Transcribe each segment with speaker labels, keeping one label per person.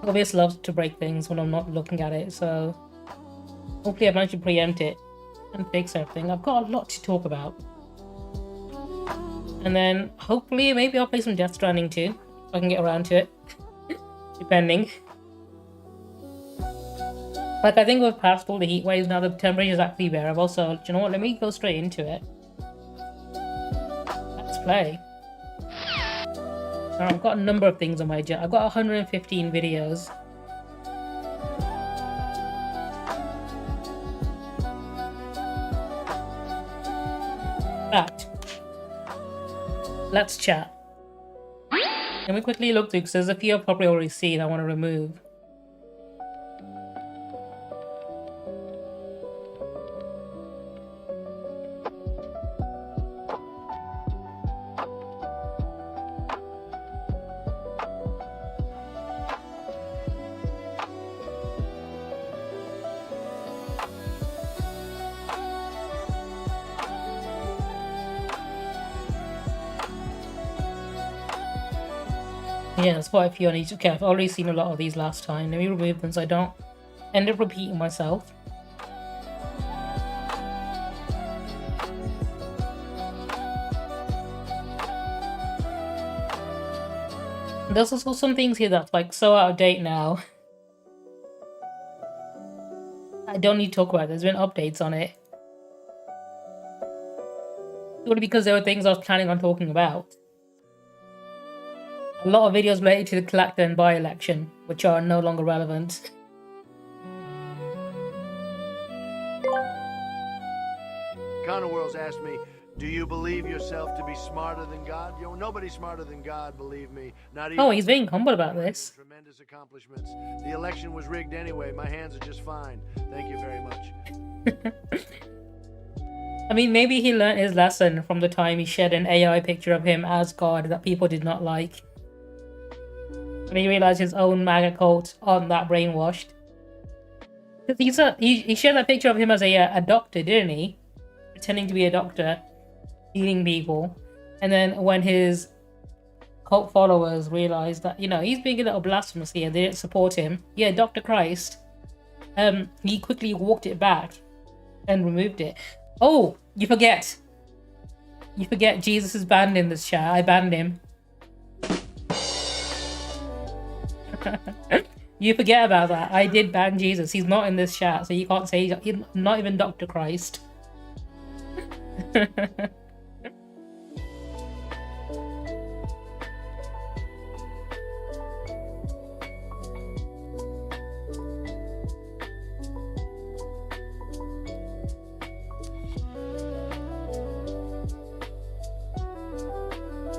Speaker 1: OBS loves to break things when I'm not looking at it, so hopefully I managed to preempt it and fix everything. I've got a lot to talk about. And then hopefully maybe I'll play some Death Stranding too, if I can get around to it. Depending. Like, I think we've passed all the heat waves now, the temperature is actually bearable, so do you know what, let me go straight into it. Let's play. Now, I've got a number of things on my agenda. I've got 115 videos. But let's chat. Let me quickly look through, because there's a few I've probably already seen I want to remove. Yeah, there's quite a few on each. Okay, I've already seen a lot of these last time. Let me remove them so I don't end up repeating myself. There's also some things here that's like so out of date now. I don't need to talk about it. There's been updates on it. Only because there were things I was planning on talking about. A lot of videos related to the collector and by-election, which are no longer relevant.
Speaker 2: Connor Worlds asked me, do you believe yourself to be smarter than God? You know, nobody's smarter than God, believe me. Not even.
Speaker 1: Oh, he's being humble about this.
Speaker 2: Tremendous accomplishments. The election was rigged anyway. My hands are just fine. Thank you very much.
Speaker 1: I mean, maybe he learned his lesson from the time he shared an AI picture of him as God that people did not like. And he realized his own MAGA cult aren't that brainwashed. Because he shared that picture of him as a doctor, didn't he? Pretending to be a doctor, healing people. And then when his cult followers realized that, you know, he's being a little blasphemous here, they didn't support him. Yeah, Dr. Christ. He quickly walked it back and removed it. Oh, you forget. You forget Jesus is banned in this chat. I banned him. You forget about that. I did ban Jesus. He's not in this chat, so you can't say he's not even Dr. Christ.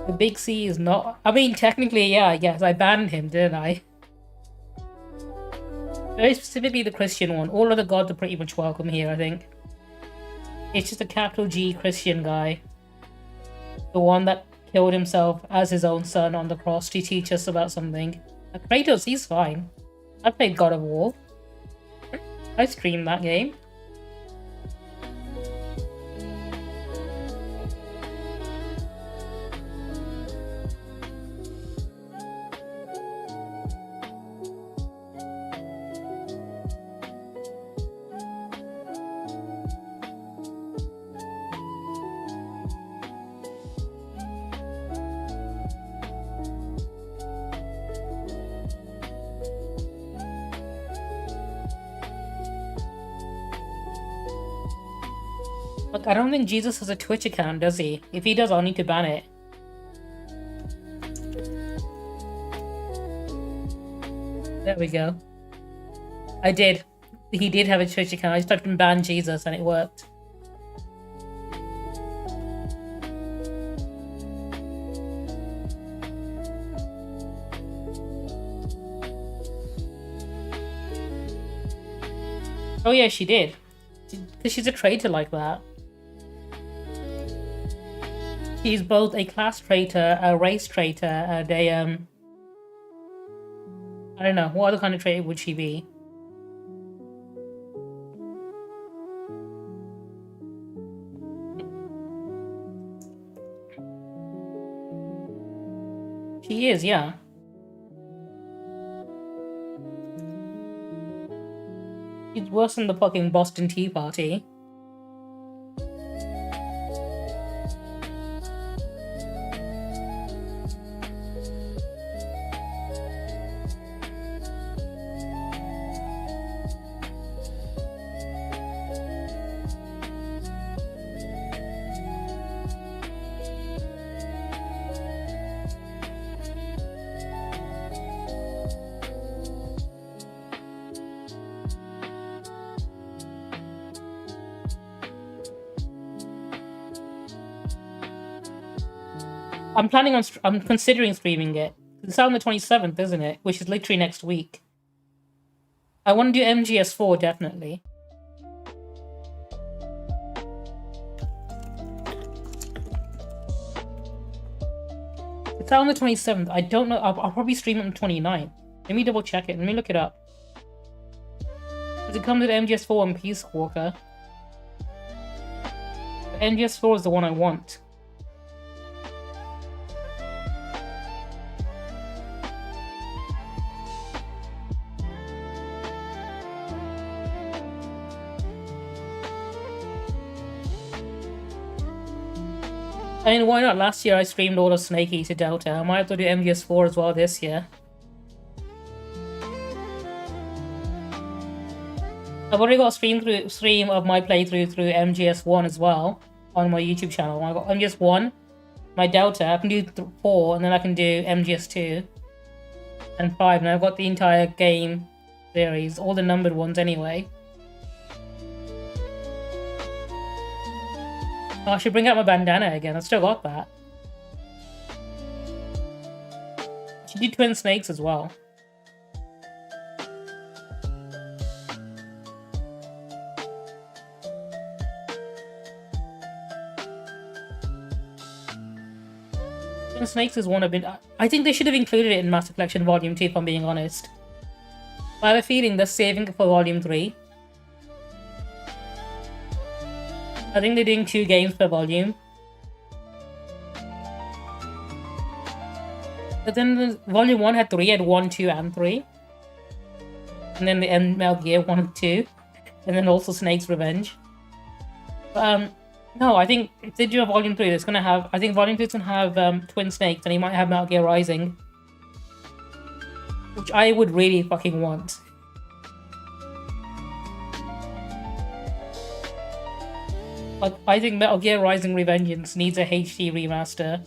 Speaker 1: The big C is not... I mean, technically, yeah, I guess. I banned him, didn't I? Very specifically the Christian one. All other gods are pretty much welcome here, I think. It's just a capital G Christian guy. The one that killed himself as his own son on the cross to teach us about something. Kratos, he's fine. I played God of War. I streamed that game. Look, I don't think Jesus has a Twitch account, does he? If he does, I'll need to ban it. There we go. I did. He did have a Twitch account. I just typed in ban Jesus and it worked. Oh yeah, she did. Because she's a traitor like that. She's both a class traitor, a race traitor, and a, I don't know, what other kind of traitor would she be? She is, yeah. It's worse than the fucking Boston Tea Party. I'm considering streaming it. It's out on the 27th, isn't it? Which is literally next week. I want to do MGS4, definitely. It's out on the 27th. I don't know. I'll probably stream it on the 29th. Let me double check it. Let me look it up. Does it come with MGS4 and Peace Walker? MGS4 is the one I want. I mean, why not? Last year I streamed all of Snake Eater Delta. I might have to do MGS4 as well this year. I've already got a stream of my playthrough through MGS1 as well on my YouTube channel. I got MGS1, my Delta. I can do 4, and then I can do MGS2 and 5, and I've got the entire game series, all the numbered ones anyway. Oh, I should bring out my bandana again. I still got that. I should do Twin Snakes as well. Twin Snakes is one of it. I think they should have included it in Master Collection Volume 2, if I'm being honest. I have a feeling they're saving it for Volume 3. I think they're doing 2 games per volume. But then Volume 1 had 3, had 1, 2, and 3. And then the end Metal Gear 1 and 2. And then also Snake's Revenge. But, no, I think if they do a Volume 3, it's gonna have... I think Volume 2 is gonna have Twin Snakes, and he might have Metal Gear Rising. Which I would really fucking want. But I think Metal Gear Rising Revengeance needs a HD remaster.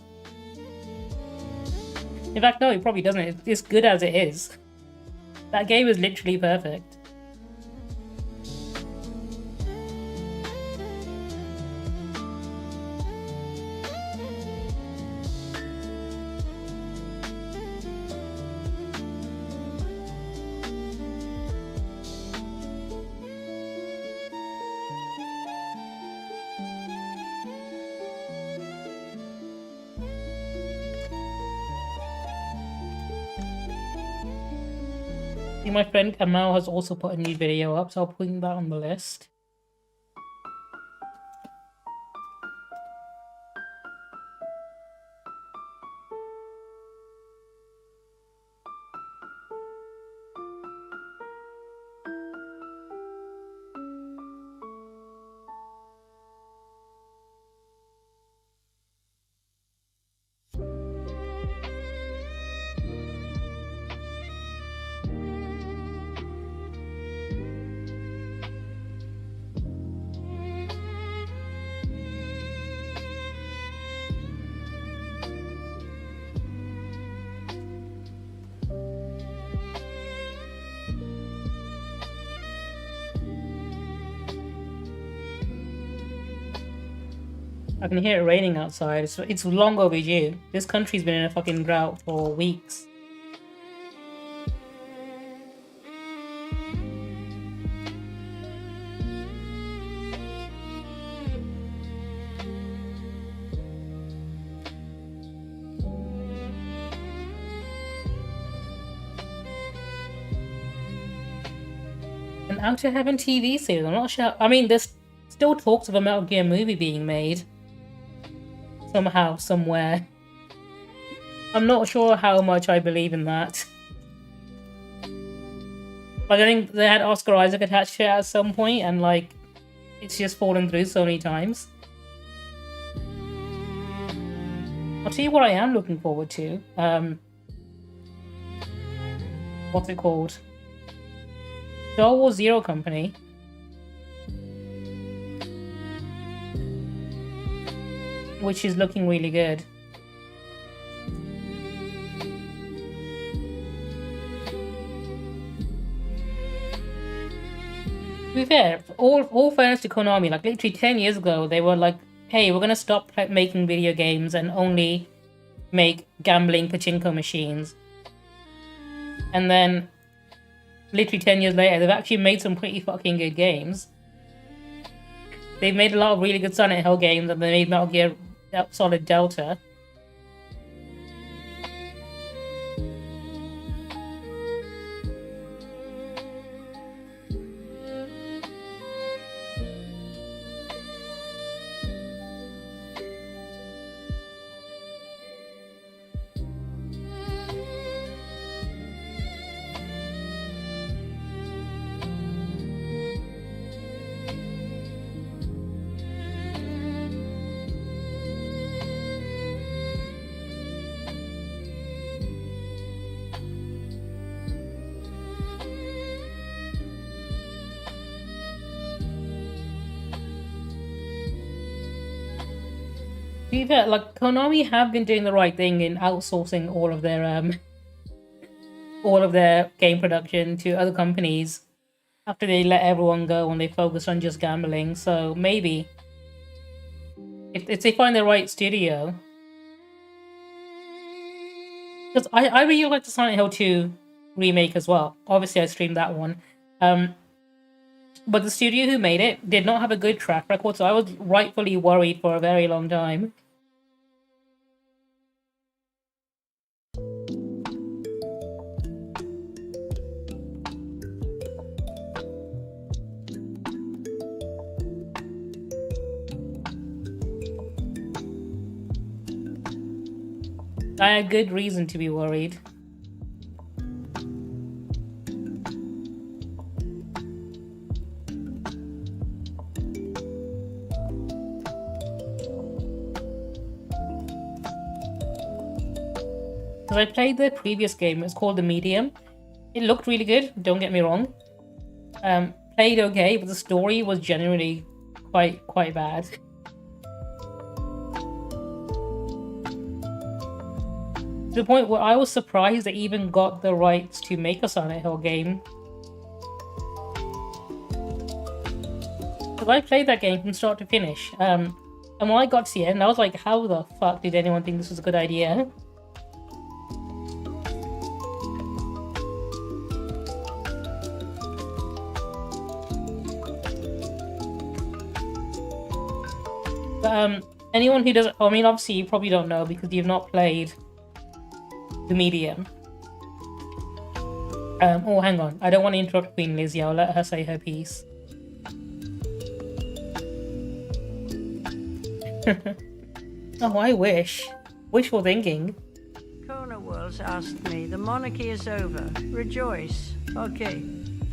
Speaker 1: In fact, no, it probably doesn't. It's good as it is. That game is literally perfect. My friend Kamal has also put a new video up, so I'll put that on the list. I can hear it raining outside. It's long overdue. This country's been in a fucking drought for weeks. An Outer Heaven TV series. I'm not sure. I mean, there's still talks of a Metal Gear movie being made. Somehow, somewhere. I'm not sure how much I believe in that. Like, I think they had Oscar Isaac attached to it at some point, and like, it's just fallen through so many times. I'll tell you what I am looking forward to. What's it called? Star Wars Zero Company. Which is looking really good. To be fair, all fairness to Konami, like literally 10 years ago, they were like, hey, we're gonna stop making video games and only make gambling pachinko machines. And then, literally 10 years later, they've actually made some pretty fucking good games. They've made a lot of really good Silent Hill games, and they made Metal Gear Solid Delta. To be fair, like Konami have been doing the right thing in outsourcing all of their game production to other companies after they let everyone go and they focus on just gambling. So maybe if they find the right studio, because I really like the Silent Hill 2 remake as well. Obviously, I streamed that one. But the studio who made it did not have a good track record, so I was rightfully worried for a very long time. I had good reason to be worried. Because I played the previous game, it's called The Medium. It looked really good, don't get me wrong. Played okay, but the story was generally quite bad. To the point where I was surprised they even got the rights to make a Silent Hill game. Because I played that game from start to finish. And when I got to the end, I was like, how the fuck did anyone think this was a good idea? But anyone who doesn't, I mean, obviously you probably don't know because you've not played The Medium. Oh, hang on. I don't want to interrupt Queen Lizzie. I'll let her say her piece. Oh, I wish. Wishful thinking.
Speaker 3: Kona Worlds asked me, the monarchy is over. Rejoice. Okay.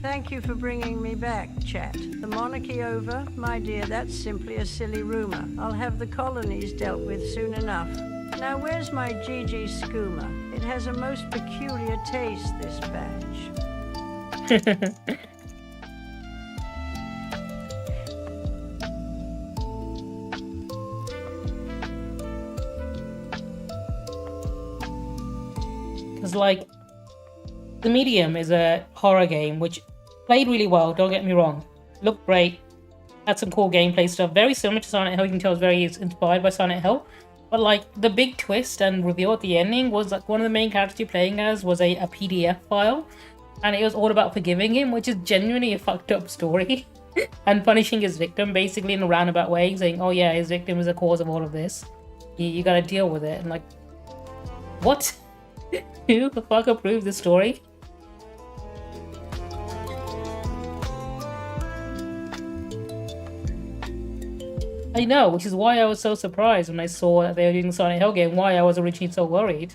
Speaker 3: Thank you for bringing me back, chat. The monarchy over? My dear, that's simply a silly rumor. I'll have the colonies dealt with soon enough. Now, where's my GG skooma? It has a most peculiar taste, this batch. Because, like, The Medium is a horror game which played really well, don't get me wrong. Looked great, had some cool gameplay stuff, very similar to Silent Hill. You can tell it's very inspired by Silent Hill. But like the big twist and reveal at the ending was like one of the main characters you're playing as was a PDF file, and it was all about forgiving him, which is genuinely a fucked up story. And punishing his victim basically in a roundabout way, saying, oh yeah, his victim is the cause of all of this. You gotta deal with it. And like, what? Who the fuck approved this story? I know, which is why I was so surprised when I saw that they were doing the Silent Hill game, why I was originally so worried.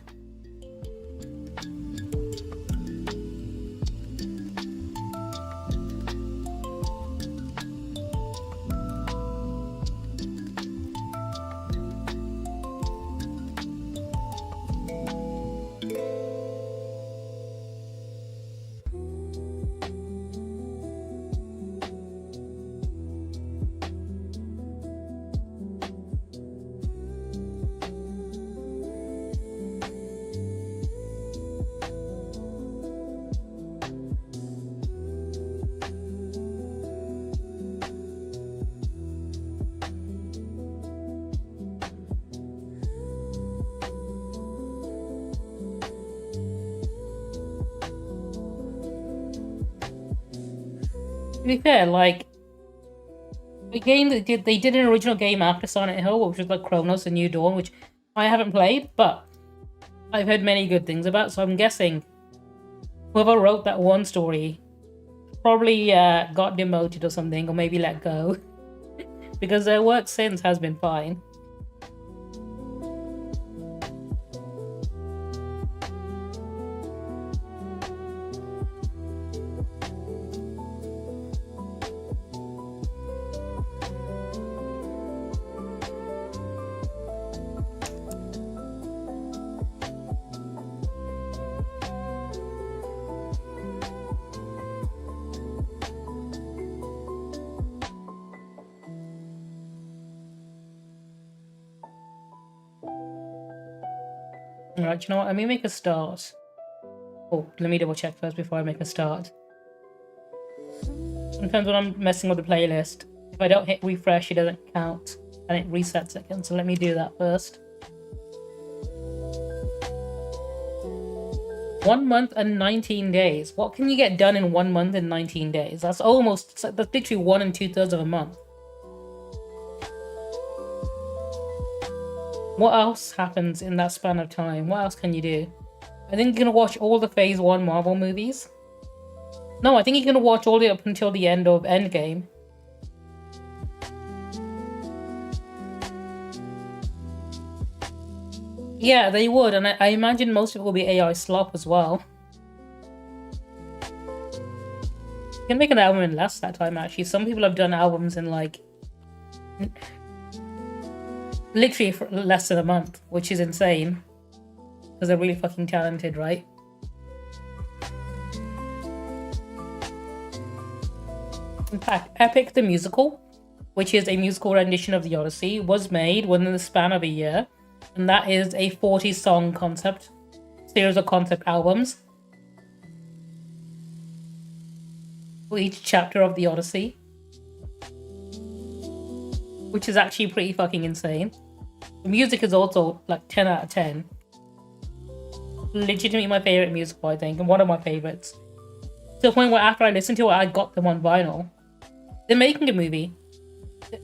Speaker 1: To be fair, like, the game that they did an original game after Silent Hill, which was like Chronos: A New Dawn, which I haven't played, but I've heard many good things about, so I'm guessing whoever wrote that one story probably got demoted or something, or maybe let go. Because their work since has been fine. Alright, you know what? Let me make a start. Oh, let me double check first before I make a start. Sometimes when I'm messing with the playlist, if I don't hit refresh, it doesn't count and it resets again. So let me do that first. 1 month and 19 days. What can you get done in 1 month and 19 days? That's almost, that's literally 1 2/3 of a month. What else happens in that span of time? What else can you do? I think you're gonna watch all the Phase 1 Marvel movies. No, I think you're gonna watch all the way up until the end of Endgame. Yeah, they would, and I imagine most of it will be AI slop as well. You can make an album in less that time, actually. Some people have done albums in, like, literally for less than a month, which is insane. Because they're really fucking talented, right? In fact, Epic the Musical, which is a musical rendition of the Odyssey, was made within the span of a year. And that is a 40-song concept series of concept albums for each chapter of the Odyssey, which is actually pretty fucking insane. The music is also like 10 out of 10. Legitimately my favorite musical, I think, and one of my favorites. To the point where after I listened to it, I got them on vinyl. They're making a movie.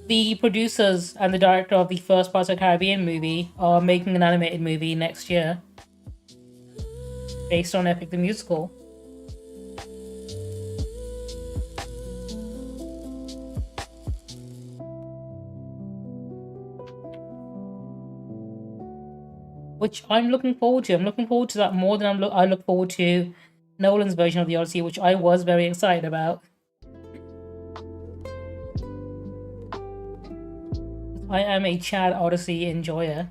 Speaker 1: The producers and the director of the first Pirates of the Caribbean movie are making an animated movie next year based on Epic the Musical. Which I'm looking forward to. I'm looking forward to that more than I look forward to Nolan's version of the Odyssey, which I was very excited about. I am a Chad Odyssey enjoyer.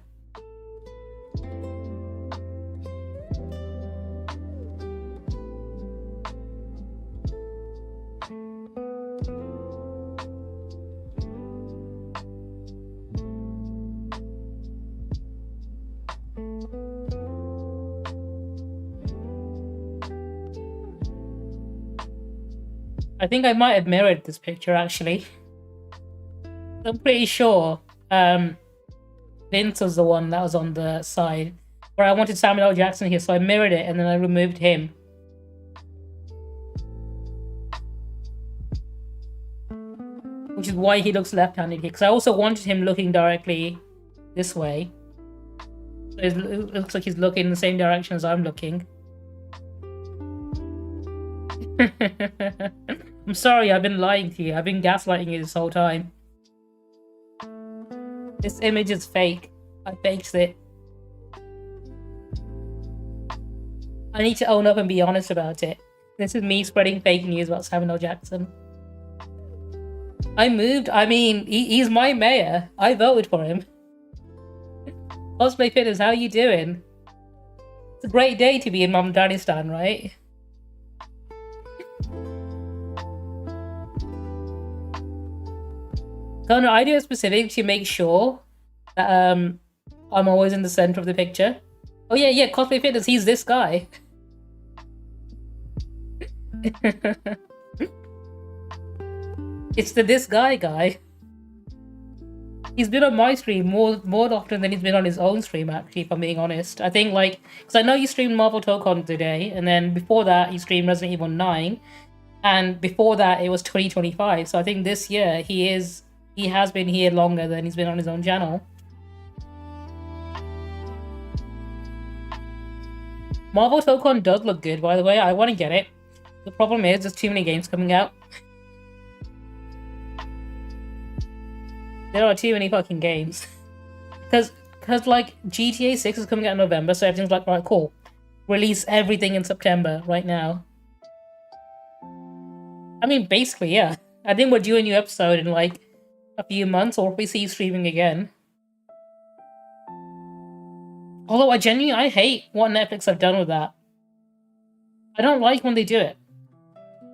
Speaker 1: I think I might have mirrored this picture, actually. I'm pretty sure Vince was the one that was on the side where I wanted Samuel L. Jackson here, so I mirrored it and then I removed him. Which is why he looks left-handed here, because I also wanted him looking directly this way. So it looks like he's looking in the same direction as I'm looking. I'm sorry, I've been lying to you. I've been gaslighting you this whole time. This image is fake. I faked it. I need to own up and be honest about it. This is me spreading fake news about Samuel L. Jackson. I moved. I mean, he's my mayor. I voted for him. Cosplay Fitness, how you doing? It's a great day to be in Mamdanistan, right? Connor, I do it specific to make sure that I'm always in the center of the picture. Oh yeah, Cosplay Fitness, he's this guy. It's the this guy. He's been on my stream more often than he's been on his own stream, actually, if I'm being honest. I think, like, because I know you streamed Marvel Tokon today, and then before that you streamed Resident Evil 9, And before that, it was 2025. So I think this year he has been here longer than he's been on his own channel. Marvel Tokon does look good, by the way. I want to get it. The problem is there's too many games coming out. There are too many fucking games. Because like GTA 6 is coming out in November, so everything's like, alright, cool. Release everything in September right now. I mean, basically, yeah. I think we'll do a new episode in like a few months, or if we see you streaming again. Although I hate what Netflix have done with that. I don't like when they do it.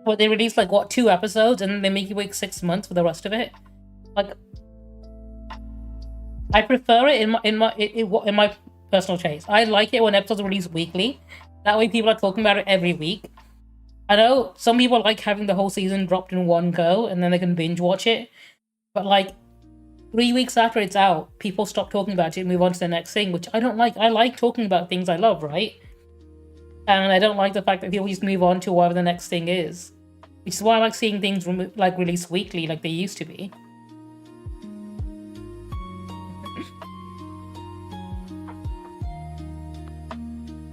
Speaker 1: But they release like, what, 2 episodes, and then they make you wait 6 months for the rest of it. Like, I prefer it in my personal taste. I like it when episodes are released weekly. That way people are talking about it every week. I know some people like having the whole season dropped in one go and then they can binge watch it. But like 3 weeks after it's out, people stop talking about it and move on to the next thing, which I don't like. I like talking about things I love, right? And I don't like the fact that people just move on to whatever the next thing is. Which is why I like seeing things like released weekly like they used to be.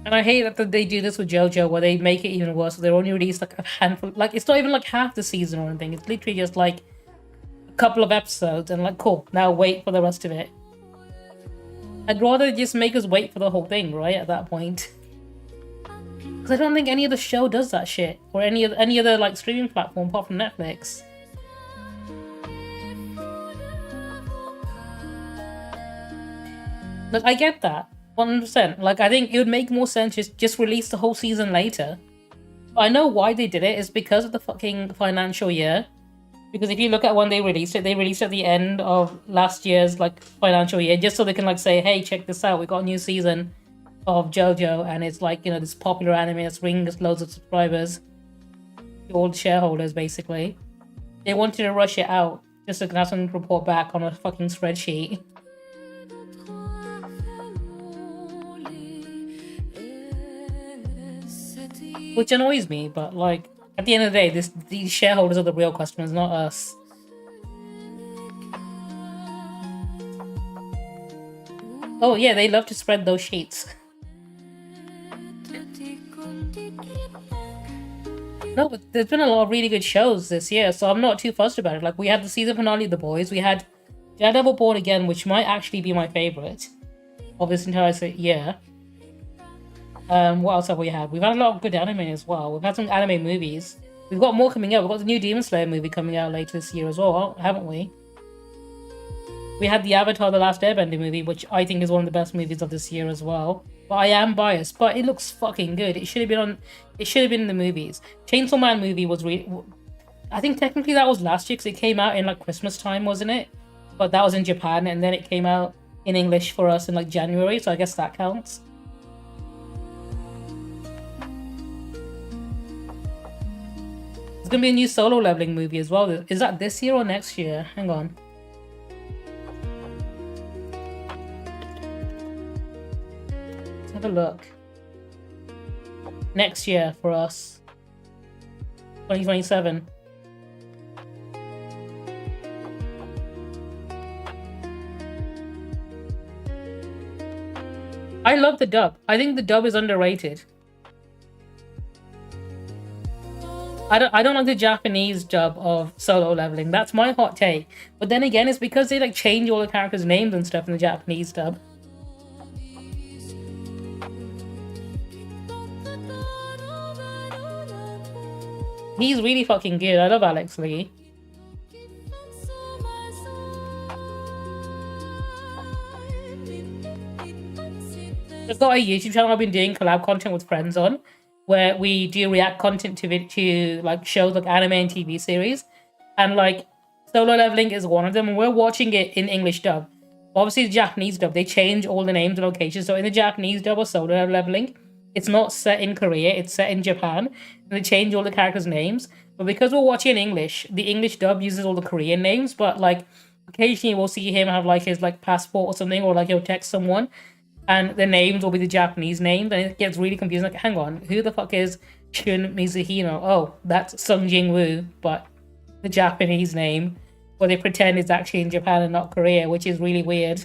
Speaker 1: And I hate that they do this with JoJo, where they make it even worse. So they only release like a handful, like it's not even like half the season or anything. It's literally just like a couple of episodes, and like, cool, now wait for the rest of it. I'd rather just make us wait for the whole thing, right? At that point, because I don't think any other show does that shit, or any other like streaming platform apart from Netflix. Like, I get that. 100%. Like, I think it would make more sense just release the whole season later. But I know why they did it is because of the fucking financial year. Because if you look at when they released it at the end of last year's like financial year, just so they can like say, hey, check this out, we got a new season of JoJo, and it's like, you know, this popular anime that's bringing us loads of subscribers, old shareholders basically. They wanted to rush it out just so they can have something to report back on a fucking spreadsheet. Which annoys me, but like at the end of the day, these shareholders are the real customers, not us. Oh yeah, they love to spread those sheets. No, but there's been a lot of really good shows this year, so I'm not too fussed about it. Like, we had the season finale of The Boys, we had Daredevil Born Again, which might actually be my favourite of this entire year. What else have we had? We've had a lot of good anime as well. We've had some anime movies. We've got more coming out. We've got the new Demon Slayer movie coming out later this year as well, haven't we? We had the Avatar: The Last Airbender movie, which I think is one of the best movies of this year as well. But I am biased, but it looks fucking good. It should have been in the movies. Chainsaw Man movie was I think technically that was last year because it came out in like Christmas time, wasn't it? But that was in Japan, and then it came out in English for us in like January, so I guess that counts. There's gonna be a new Solo Leveling movie as well. Is that this year or next year? Hang on. Let's have a look. Next year for us. 2027. I love the dub. I think the dub is underrated. I don't like the Japanese dub of Solo Leveling. That's my hot take. But then again, it's because they like change all the characters' names and stuff in the Japanese dub. He's really fucking good. I love Alex Lee. I've got a YouTube channel I've been doing collab content with friends on, where we do react content to like shows like anime and TV series, and like Solo Leveling is one of them, and we're watching it in English dub. Obviously the Japanese dub, they change all the names and locations, so in the Japanese dub of Solo Leveling, it's not set in Korea, it's set in Japan, and they change all the characters' names. But because we're watching in English, the English dub uses all the Korean names, but like occasionally we'll see him have like his like passport or something, or like he'll text someone and the names will be the Japanese names, and it gets really confusing. Like, hang on, who the fuck is
Speaker 3: Shun Mizuhino. Oh, that's Sung Jin Woo, but the Japanese name, where they pretend it's actually in Japan and not Korea, which is really weird.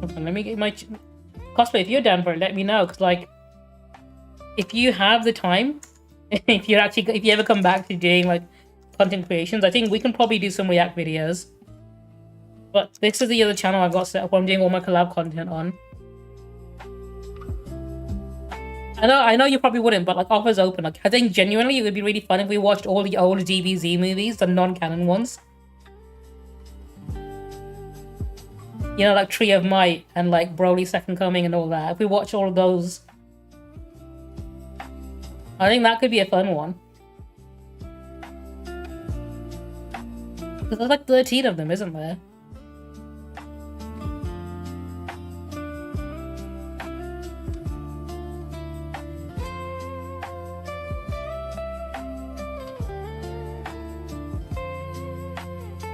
Speaker 3: Okay, let me get my cosplay. If you're down for it, let me know. Cause like, if you have the time, if you ever come back to doing like content creations, I think we can probably do some React videos. But this is the other channel I've got set up where I'm doing all my collab content on. I know you probably wouldn't, but like offers open. Like I think genuinely it would be really fun if we watched all the old DBZ movies, the non-canon ones. You know, like Tree of Might and like Broly's Second Coming and all that. If we watch all of those, I think that could be a fun one. Because there's like 13 of them, isn't there?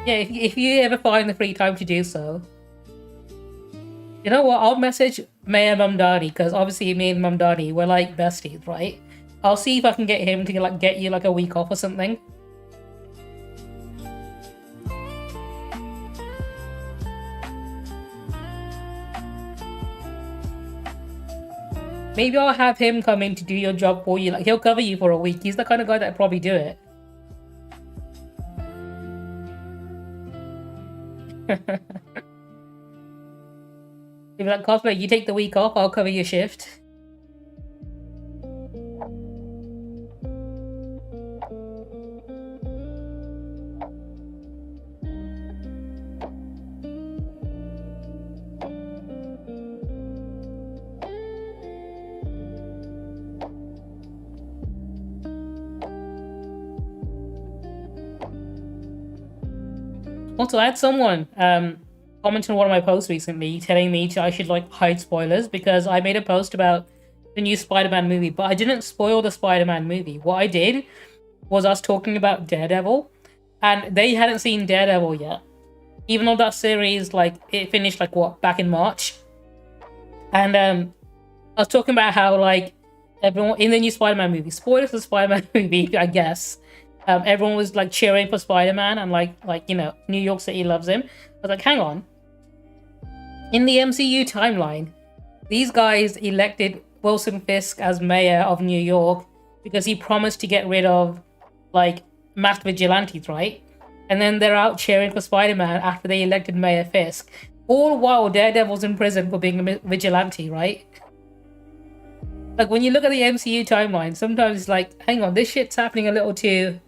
Speaker 3: Yeah, if you ever find the free time to do so. You know what? I'll message Mayor Mamdani, because obviously me and Mamdani, we're like besties, right? I'll see if I can get him to like get you like a week off or something. Maybe I'll have him come in to do your job for you. Like he'll cover you for a week. He's the kind of guy that'd probably do it. If like cosplay, you take the week off, I'll cover your shift. Also, I had someone comment on one of my posts recently telling me I should like hide spoilers because I made a post about the new Spider-Man movie, but I didn't spoil the Spider-Man movie. What I did was us talking about Daredevil, and they hadn't seen Daredevil yet, even though that series like it finished like what back in March. And I was talking about how like everyone in the new Spider-Man movie, spoilers for the Spider-Man movie, I guess. Everyone was like cheering for Spider-Man and like you know, New York City loves him. I was like, hang on. In the MCU timeline, these guys elected Wilson Fisk as mayor of New York because he promised to get rid of like mass vigilantes, right? And then they're out cheering for Spider-Man after they elected Mayor Fisk. All while Daredevil's in prison for being a vigilante, right? Like when you look at the MCU timeline, sometimes it's like, hang on, this shit's happening a little too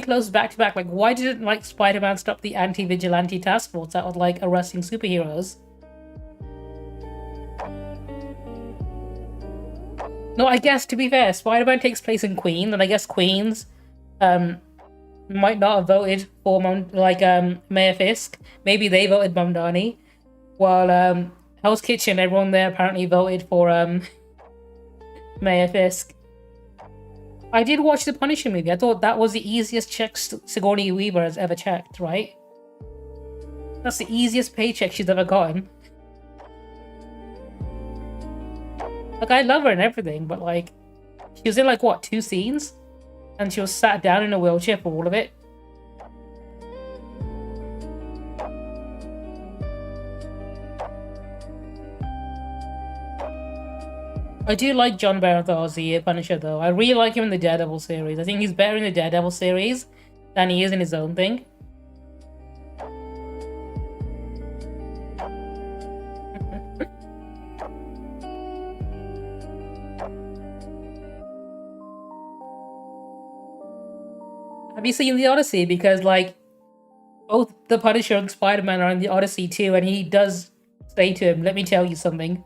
Speaker 3: close back to back. Like, why didn't like Spider-Man stop the anti-vigilante task force that was like arresting superheroes? No, I guess to be fair, Spider-Man takes place in Queens, and I guess Queens might not have voted for Mayor Fisk. Maybe they voted Mamdani. While Hell's Kitchen, everyone there apparently voted for Mayor Fisk. I did watch the Punisher movie. I thought that was the easiest check Sigourney Weaver has ever checked, right? That's the easiest paycheck she's ever gotten. Like, I love her and everything, but like, she was in like, what, 2 scenes? And she was sat down in a wheelchair for all of it. I do like John Bernthal as the Punisher, though. I really like him in the Daredevil series. I think he's better in the Daredevil series than he is in his own thing. Have you seen the Odyssey? Because, like, both the Punisher and Spider-Man are in the Odyssey, too, and he does say to him, let me tell you something.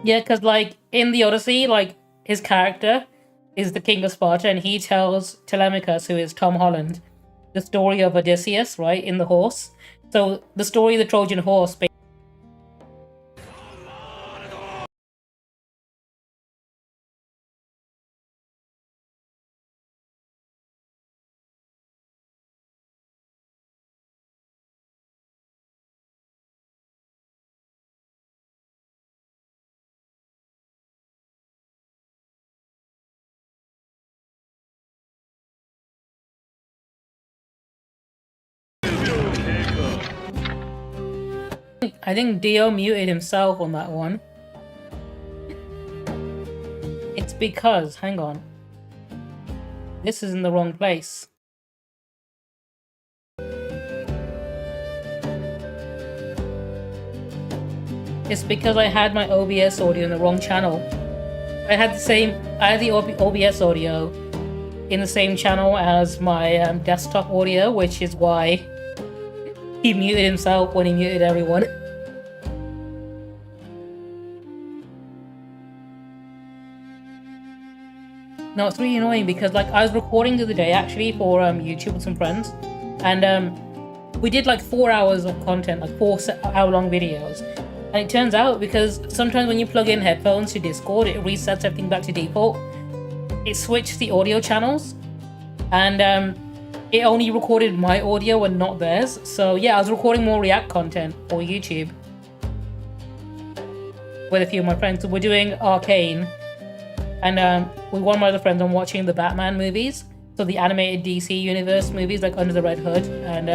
Speaker 1: Yeah, because like in the Odyssey, like his character is the king of Sparta, and he tells Telemachus, who is Tom Holland, the story of Odysseus, right, in the horse. So the story of the Trojan horse. I think Dio muted himself on that one. It's because, hang on, this is in the wrong place. It's because I had my OBS audio in the wrong channel. I had the OBS audio in the same channel as my desktop audio, which is why he muted himself when he muted everyone. No, it's really annoying because like I was recording the other day actually for YouTube with some friends, and we did like 4 hours of content, like 4-hour-long videos. And it turns out, because sometimes when you plug in headphones to Discord, it resets everything back to default. It switched the audio channels, and it only recorded my audio and not theirs. So yeah, I was recording more React content for YouTube with a few of my friends. So we're doing Arcane, and with one of my other friends, I'm watching the Batman movies. So the animated DC Universe movies, like Under the Red Hood, and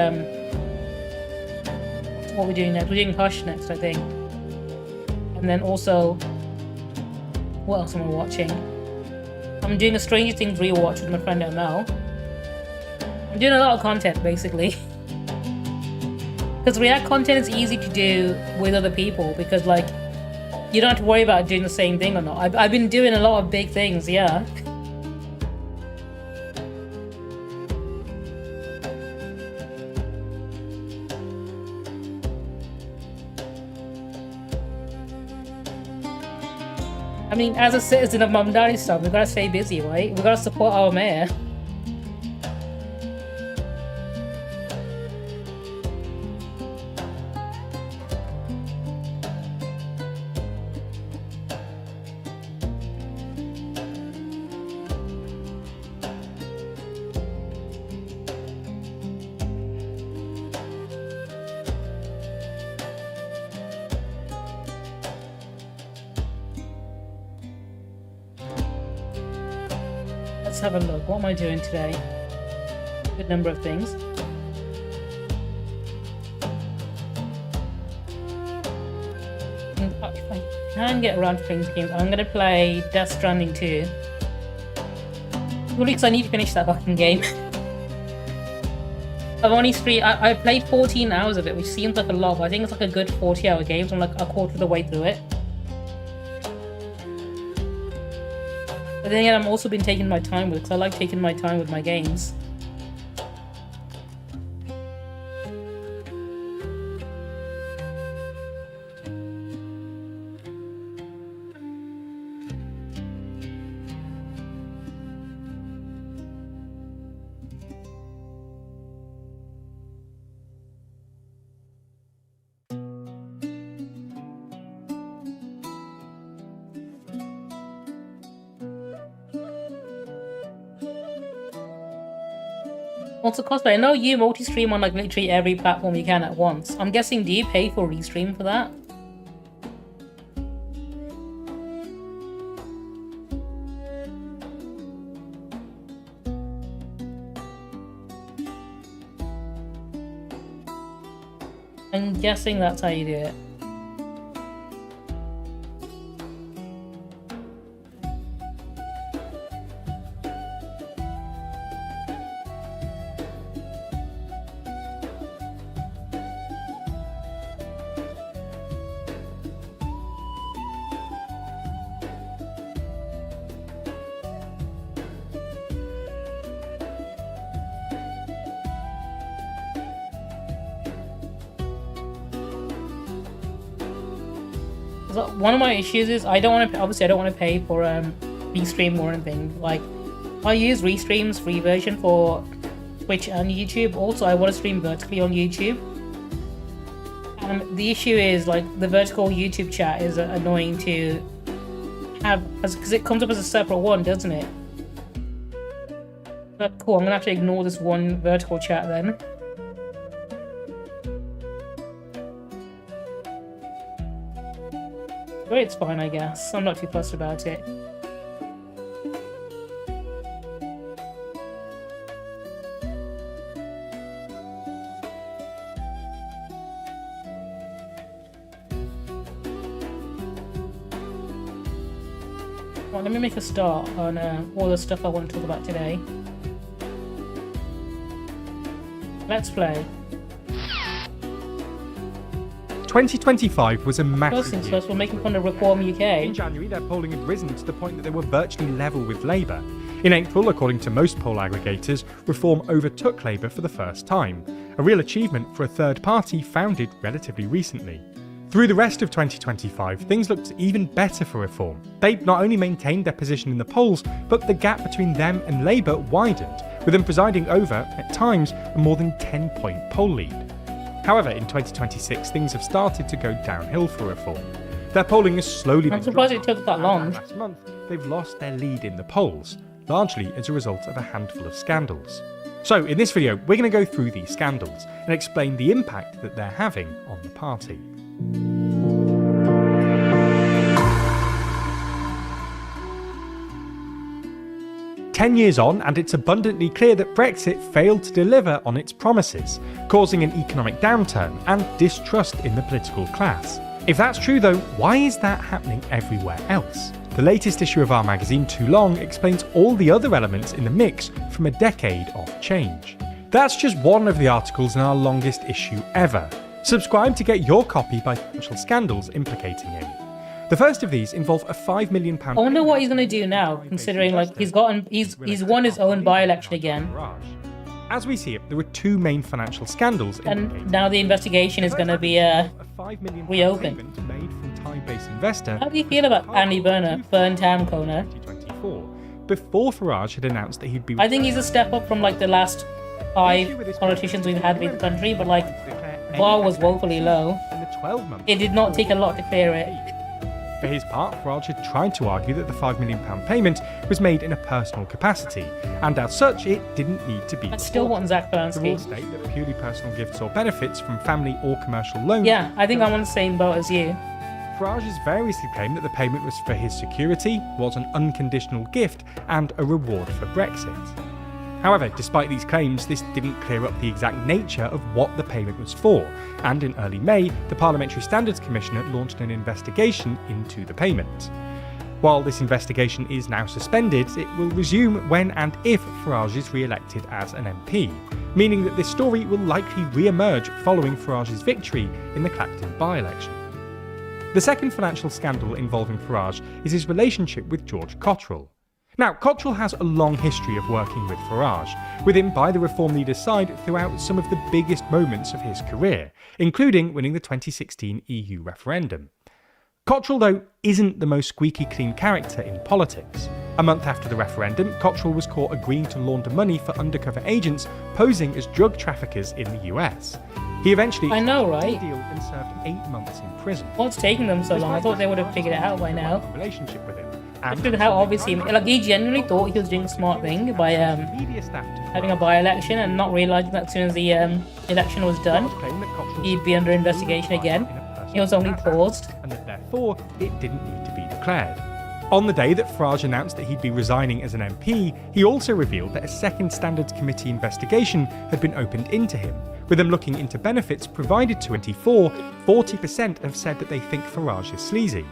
Speaker 1: what we're doing next? We're doing Hush next, I think. And then also, what else am I watching? I'm doing a Stranger Things rewatch with my friend ML. I'm doing a lot of content, basically. Because React content is easy to do with other people, because like, you don't have to worry about doing the same thing or not. I've been doing a lot of big things, yeah. I mean, as a citizen of Mamdanistan, we gotta stay busy, right? We gotta support our mayor. Let's have a look. What am I doing today? Good number of things. And if I can get around to playing games, I'm gonna play Death Stranding 2. Well, because I need to finish that fucking game. I've only I played 14 hours of it, which seems like a lot, but I think it's like a good 40-hour game, so I'm like a quarter of the way through it. But then again, I've also been taking my time with it, because I like taking my time with my games. Also, cosplay, I know you multi-stream on like literally every platform you can at once. I'm guessing, do you pay for Restream for that? I'm guessing that's how you do it. So one of my issues is I don't want to. Obviously, I don't want to pay for Restream or anything. Like, I use Restream's free version for Twitch and YouTube. Also, I want to stream vertically on YouTube. The issue is, like, the vertical YouTube chat is annoying to have, because it comes up as a separate one, doesn't it? But cool, I'm gonna have to ignore this one vertical chat then. But it's fine, I guess. I'm not too fussed about it. Well, let me make a start on all the stuff I want to talk about today. Let's play.
Speaker 4: 2025 was a
Speaker 1: First
Speaker 4: massive
Speaker 1: things
Speaker 4: year.
Speaker 1: first, we're making fun of Reform UK.
Speaker 4: In January, their polling had risen to the point that they were virtually level with Labour. In April, according to most poll aggregators, Reform overtook Labour for the first time, a real achievement for a third party founded relatively recently. Through the rest of 2025, things looked even better for Reform. They not only maintained their position in the polls, but the gap between them and Labour widened, with them presiding over, at times, a more than 10-point poll lead. However, in 2026, things have started to go downhill for Reform. Their polling has slowly
Speaker 1: I'm
Speaker 4: been
Speaker 1: surprised it
Speaker 4: dropping,
Speaker 1: took that
Speaker 4: and
Speaker 1: long.
Speaker 4: last month, they've lost their lead in the polls, largely as a result of a handful of scandals. So, in this video, we're going to go through these scandals and explain the impact that they're having on the party. Ten years on, and it's abundantly clear that Brexit failed to deliver on its promises, causing an economic downturn and distrust in the political class. If that's true though, why is that happening everywhere else? The latest issue of our magazine, Too Long, explains all the other elements in the mix from a decade of change. That's just one of the articles in our longest issue ever. Subscribe to get your copy by potential scandals implicating him. The first of these involve a £5 million.
Speaker 1: I wonder what he's gonna do now, considering like he's won his own by-election again,
Speaker 4: As we see it, there were two main financial scandals
Speaker 1: and now the investigation is gonna be reopened.
Speaker 4: Made from Thai-based investor.
Speaker 1: How do you feel about Andy Burnham Kona?
Speaker 4: 2024, before Farage had announced that he'd be.
Speaker 1: I think he's a step up from like the last 5 politicians we've had in the country, but like the bar was woefully low.
Speaker 4: In the 12 months.
Speaker 1: It did not take a lot to clear it.
Speaker 4: For his part, Farage had tried to argue that the £5 million payment was made in a personal capacity, and as such, it didn't need to be.
Speaker 1: I still want Zach
Speaker 4: The rules
Speaker 1: Bernstein.
Speaker 4: state that purely personal gifts or benefits from family or commercial loans.
Speaker 1: Yeah, I think I'm on the same boat as you.
Speaker 4: Farage has variously claimed that the payment was for his security, was an unconditional gift, and a reward for Brexit. However, despite these claims, this didn't clear up the exact nature of what the payment was for, and in early May, the Parliamentary Standards Commissioner launched an investigation into the payment. While this investigation is now suspended, it will resume when and if Farage is re-elected as an MP, meaning that this story will likely re-emerge following Farage's victory in the Clacton by-election. The second financial scandal involving Farage is his relationship with George Cottrell. Now, Cottrell has a long history of working with Farage, with him by the Reform leader's side throughout some of the biggest moments of his career, including winning the 2016 EU referendum. Cottrell, though, isn't the most squeaky clean character in politics. A month after the referendum, Cottrell was caught agreeing to launder money for undercover agents posing as drug traffickers in the US. He eventually
Speaker 1: I know,
Speaker 4: accepted
Speaker 1: right?
Speaker 4: the deal and served 8 months in prison.
Speaker 1: What's taking them so long? I thought they would have figured it out by now.
Speaker 4: Relationship with him.
Speaker 1: Look at how obviously, like he genuinely thought he was doing a smart thing by having a by-election and not realizing that as soon as the election was done, he'd be under investigation again. He was only paused.
Speaker 4: And that therefore it didn't need to be declared. On the day that Farage announced that he'd be resigning as an MP, he also revealed that a second Standards Committee investigation had been opened into him. With them looking into benefits provided to 40% have said that they think Farage is sleazy.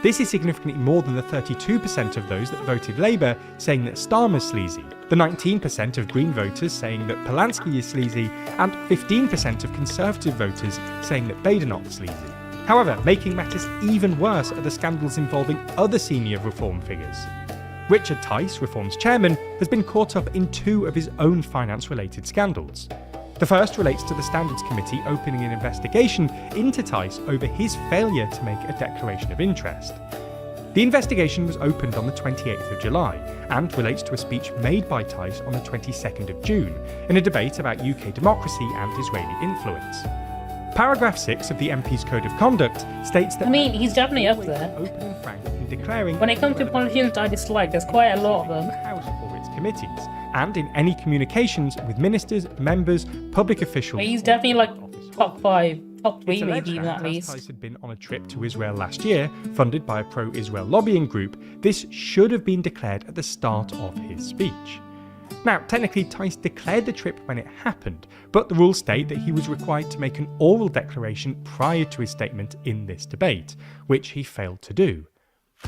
Speaker 4: This is significantly more than the 32% of those that voted Labour saying that Starmer's sleazy, the 19% of Green voters saying that Polanski is sleazy, and 15% of Conservative voters saying that Badenoch's sleazy. However, making matters even worse are the scandals involving other senior Reform figures. Richard Tice, Reform's chairman, has been caught up in 2 of his own finance-related scandals. The first relates to the Standards Committee opening an investigation into Tice over his failure to make a declaration of interest. The investigation was opened on the 28th of July and relates to a speech made by Tice on the 22nd of June in a debate about UK democracy and Israeli influence. Paragraph 6 of the MP's Code of Conduct states that...
Speaker 1: I mean, he's definitely up there.
Speaker 4: ...open and frank in declaring...
Speaker 1: When it comes to politicians I dislike, there's quite a lot of them.
Speaker 4: ...the House or its committees, and in any communications with ministers, members, public officials...
Speaker 1: But he's definitely like top 5, top 3
Speaker 4: It's alleged
Speaker 1: maybe even
Speaker 4: that
Speaker 1: at
Speaker 4: as
Speaker 1: least.
Speaker 4: Tice had been on a trip to Israel last year, funded by a pro-Israel lobbying group, this should have been declared at the start of his speech. Now, technically, Tice declared the trip when it happened, but the rules state that he was required to make an oral declaration prior to his statement in this debate, which he failed to do.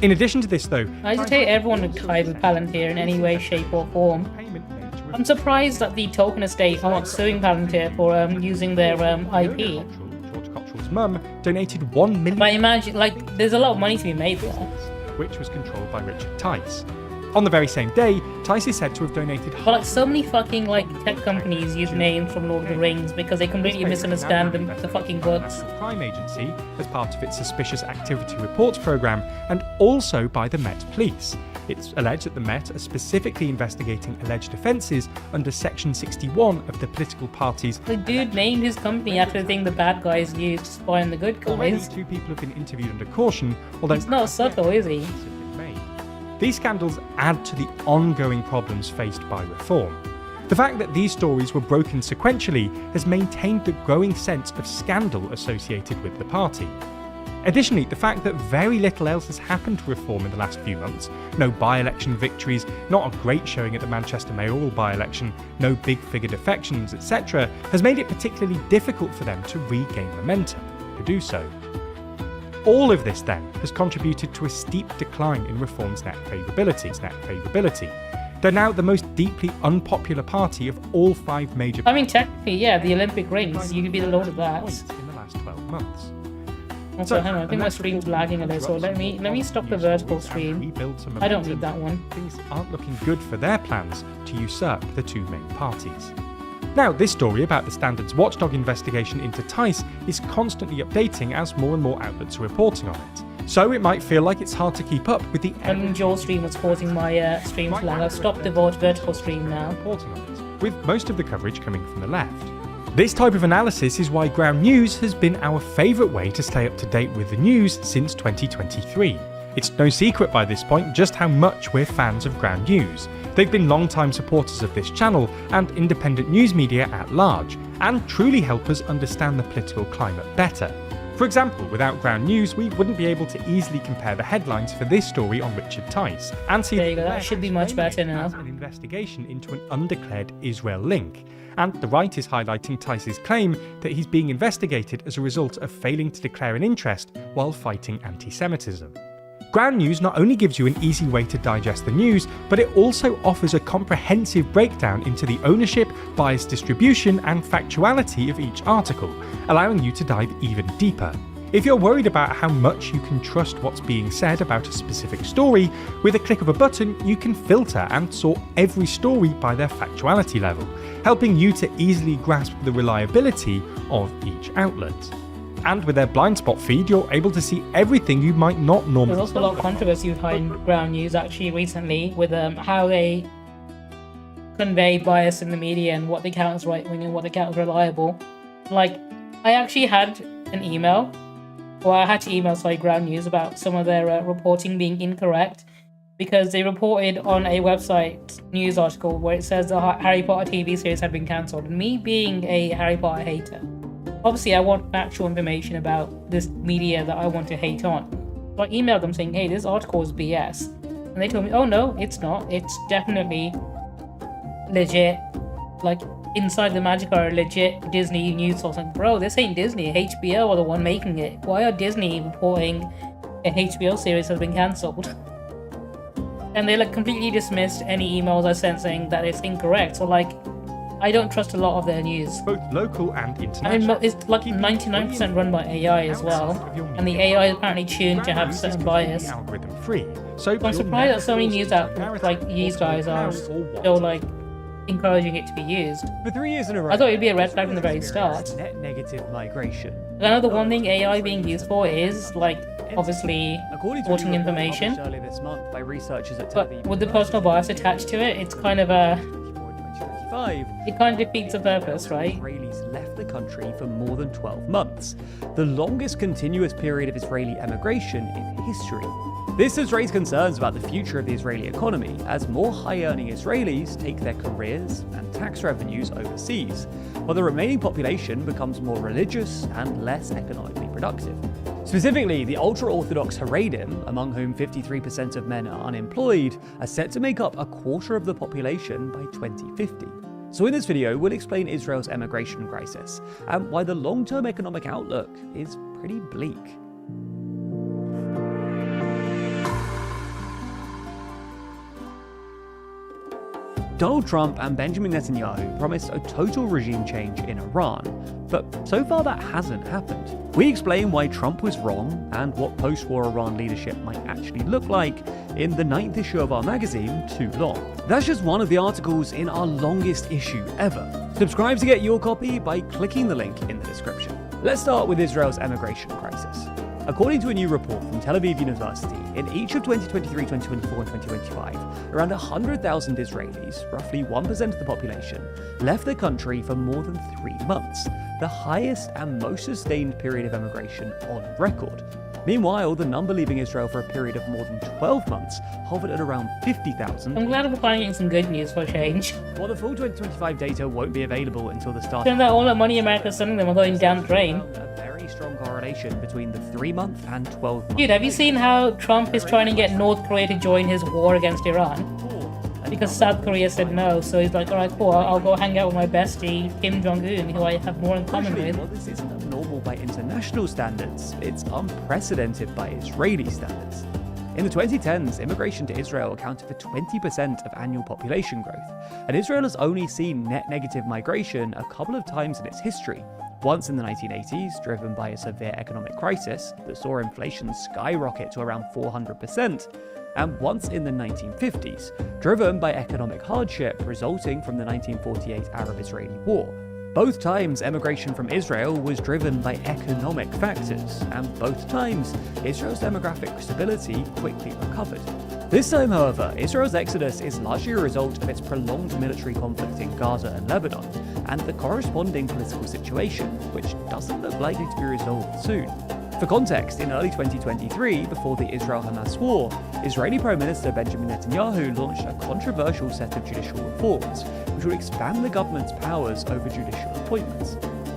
Speaker 4: In addition to this, though,
Speaker 1: I just hate everyone who ties with Palantir in any way, shape or form. I'm surprised that the token estate aren't suing Palantir for using their IP.
Speaker 4: George Cottrell's mum donated £1 million,
Speaker 1: But imagine, like, there's a lot of money to be made there.
Speaker 4: which was controlled by Richard Tice. On the very same day, Tice is said to have donated
Speaker 1: But like so many fucking like tech companies use names from Lord of the Rings because they completely misunderstand the fucking books.
Speaker 4: National Crime Agency as part of its Suspicious Activity Reports programme, and also by the Met Police. It's alleged that the Met are specifically investigating alleged offences under Section 61 of the political party's...
Speaker 1: The dude named his company after the thing the bad guys used to spy on the good
Speaker 4: Already,
Speaker 1: guys.
Speaker 4: 2 people have been interviewed under caution, although...
Speaker 1: He's not subtle, is he?
Speaker 4: These scandals add to the ongoing problems faced by reform. The fact that these stories were broken sequentially has maintained the growing sense of scandal associated with the party. Additionally, the fact that very little else has happened to reform in the last few months, no by-election victories, not a great showing at the Manchester mayoral by-election, no big-figure defections, etc., has made it particularly difficult for them to regain momentum to do so. All of this, then, has contributed to a steep decline in Reform's net favourability. They're now the most deeply unpopular party of all 5 major
Speaker 1: I mean, technically, yeah, the Olympic rings, you could be the lord of that.
Speaker 4: points in the last 12 months.
Speaker 1: Also, hang on, I think my stream's lagging a little. Let me stop the vertical stream. I don't need that one.
Speaker 4: Things aren't looking good for their plans to usurp the 2 main parties. Now, this story about the Standards Watchdog investigation into Tice is constantly updating as more and more outlets are reporting on it. So it might feel like it's hard to keep up with the...
Speaker 1: When your stream was causing my stream to lag, I've stopped the vertical stream now.
Speaker 4: Reporting on it, with most of the coverage coming from the left. This type of analysis is why Ground News has been our favourite way to stay up to date with the news since 2023. It's no secret by this point just how much we're fans of Ground News. They've been long-time supporters of this channel and independent news media at large, and truly help us understand the political climate better. For example, without Ground News, we wouldn't be able to easily compare the headlines for this story on Richard Tice, and see
Speaker 1: There you go, that should be much better now.
Speaker 4: as an investigation into an undeclared Israel link. And the right is highlighting Tice's claim that he's being investigated as a result of failing to declare an interest while fighting anti-Semitism. Ground News not only gives you an easy way to digest the news, but it also offers a comprehensive breakdown into the ownership, bias distribution, and factuality of each article, allowing you to dive even deeper. If you're worried about how much you can trust what's being said about a specific story, with a click of a button you can filter and sort every story by their factuality level, helping you to easily grasp the reliability of each outlet. And with their blind spot feed, you're able to see everything you might not normally.
Speaker 1: There's also a lot of controversy behind Ground News actually recently with how they convey bias in the media and what they count as right-wing and what they count as reliable. Like, I actually had an email, or I had to email Ground News about some of their reporting being incorrect, because they reported on a website news article where it says the Harry Potter TV series had been cancelled. And me being a Harry Potter hater, obviously I want factual information about this media that I want to hate on. So I emailed them saying, hey, this article is BS. And they told me, oh no, it's not. It's definitely legit. Like, Inside the Magic are a legit Disney news source. Like, bro, this ain't Disney. HBO are the one making it. Why are Disney reporting a HBO series has been cancelled? And they completely dismissed any emails I sent saying that it's incorrect. So I don't trust a lot of their news.
Speaker 4: Both local and international.
Speaker 1: I mean, it's 99% run by AI as well, and the AI is apparently tuned to have certain bias.
Speaker 4: Algorithm free. So
Speaker 1: I'm surprised that so many news outlets like these guys are still encouraging it to be used.
Speaker 4: For 3 years in a row,
Speaker 1: I thought it'd be a red flag from the very start.
Speaker 4: net negative migration.
Speaker 1: I know the one thing AI being used for is, like, obviously,
Speaker 4: According to
Speaker 1: sorting
Speaker 4: a report
Speaker 1: information.
Speaker 4: published earlier this month by researchers at
Speaker 1: But with the personal bias attached to it, it's kind of a...
Speaker 4: 2025,
Speaker 1: It kind of defeats the purpose, right?
Speaker 4: Israelis left the country for more than 12 months, the longest continuous period of Israeli emigration in history. This has raised concerns about the future of the Israeli economy as more high-earning Israelis take their careers and tax revenues overseas, while the remaining population becomes more religious and less economically productive. Specifically, the ultra-Orthodox Haredim, among whom 53% of men are unemployed, are set to make up a quarter of the population by 2050. So in this video, we'll explain Israel's emigration crisis and why the long-term economic outlook is pretty bleak. Donald Trump and Benjamin Netanyahu promised a total regime change in Iran, but so far that hasn't happened. We explain why Trump was wrong and what post-war Iran leadership might actually look like in the 9th issue of our magazine, Too Long. That's just one of the articles in our longest issue ever. Subscribe to get your copy by clicking the link in the description. Let's start with Israel's emigration crisis. According to a new report from Tel Aviv University, in each of 2023, 2024, and 2025, around 100,000 Israelis, roughly 1% of the population, left the country for more than 3 months, the highest and most sustained period of emigration on record. Meanwhile, the number leaving Israel for a period of more than 12 months hovered at around 50,000.
Speaker 1: I'm glad we're finding some good news for a change.
Speaker 4: While the full 2025 data won't be available until the start
Speaker 1: Turns out all that money America's sending them are going down the drain.
Speaker 4: a very strong correlation between the 3-month and 12-month.
Speaker 1: Dude, have you seen how Trump is trying to get North Korea to join his war against Iran? Because South Korea said no, so he's like, alright, cool, I'll go hang out with my bestie, Kim Jong-un, who I have more in common
Speaker 4: Actually,
Speaker 1: with.
Speaker 4: while this isn't abnormal by international standards, it's unprecedented by Israeli standards. In the 2010s, immigration to Israel accounted for 20% of annual population growth, and Israel has only seen net negative migration a couple of times in its history. Once in the 1980s, driven by a severe economic crisis that saw inflation skyrocket to around 400%, and once in the 1950s, driven by economic hardship resulting from the 1948 Arab-Israeli War. Both times, emigration from Israel was driven by economic factors, and both times, Israel's demographic stability quickly recovered. This time, however, Israel's exodus is largely a result of its prolonged military conflict in Gaza and Lebanon, and the corresponding political situation, which doesn't look likely to be resolved soon. For context, in early 2023, before the Israel-Hamas war, Israeli Prime Minister Benjamin Netanyahu launched a controversial set of judicial reforms, which would expand the government's powers over judicial appointments.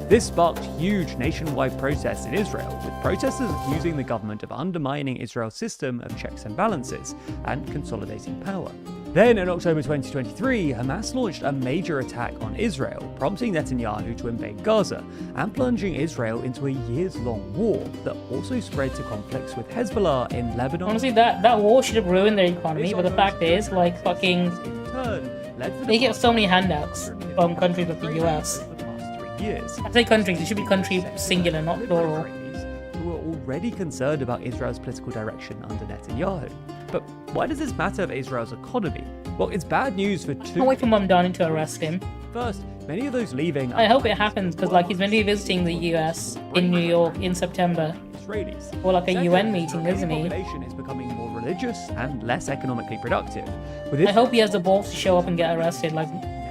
Speaker 4: This sparked huge nationwide protests in Israel, with protesters accusing the government of undermining Israel's system of checks and balances and consolidating power. Then, in October 2023, Hamas launched a major attack on Israel, prompting Netanyahu to invade Gaza and plunging Israel into a years-long war that also spread to conflicts with Hezbollah in Lebanon.
Speaker 1: Honestly, that war should have ruined their economy, but the fact is, like, fucking...
Speaker 4: In turn, led to
Speaker 1: They get so many handouts from countries like the US.
Speaker 4: for the past 3 years.
Speaker 1: I say countries, it should be country singular, not plural.
Speaker 4: Who are already concerned about Israel's political direction under Netanyahu. But why does this matter for Israel's economy? Well, it's bad news for two.
Speaker 1: Can't wait for Mamdani to arrest him.
Speaker 4: First, many of those leaving
Speaker 1: I hope it happens, because, like, he's going to be visiting the US in New York in September.
Speaker 4: Israelis.
Speaker 1: Or like a
Speaker 4: Second,
Speaker 1: UN meeting,
Speaker 4: the
Speaker 1: isn't he?
Speaker 4: population is becoming more religious and less economically productive. With
Speaker 1: I hope he has the balls to show up and get arrested, like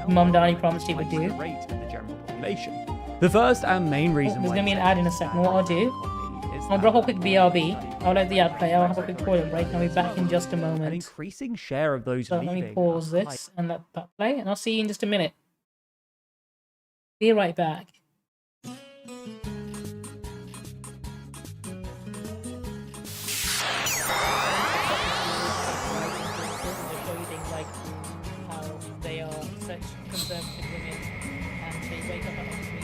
Speaker 1: Mamdani promised he would do.
Speaker 4: the rate of the general population. The first and main reason
Speaker 1: There's
Speaker 4: why
Speaker 1: going to be an ad in a second. What I'll do, I'll drop a quick BRB. I'll let the ad play. I'll have a quick toilet break and I'll be back in just a
Speaker 4: an
Speaker 1: moment.
Speaker 4: increasing share of those
Speaker 1: So let
Speaker 4: leaving
Speaker 1: me pause
Speaker 4: are
Speaker 1: this and let that play, and I'll see you in just a minute. Be right back. Like how they are such conservative women and they wake up at 3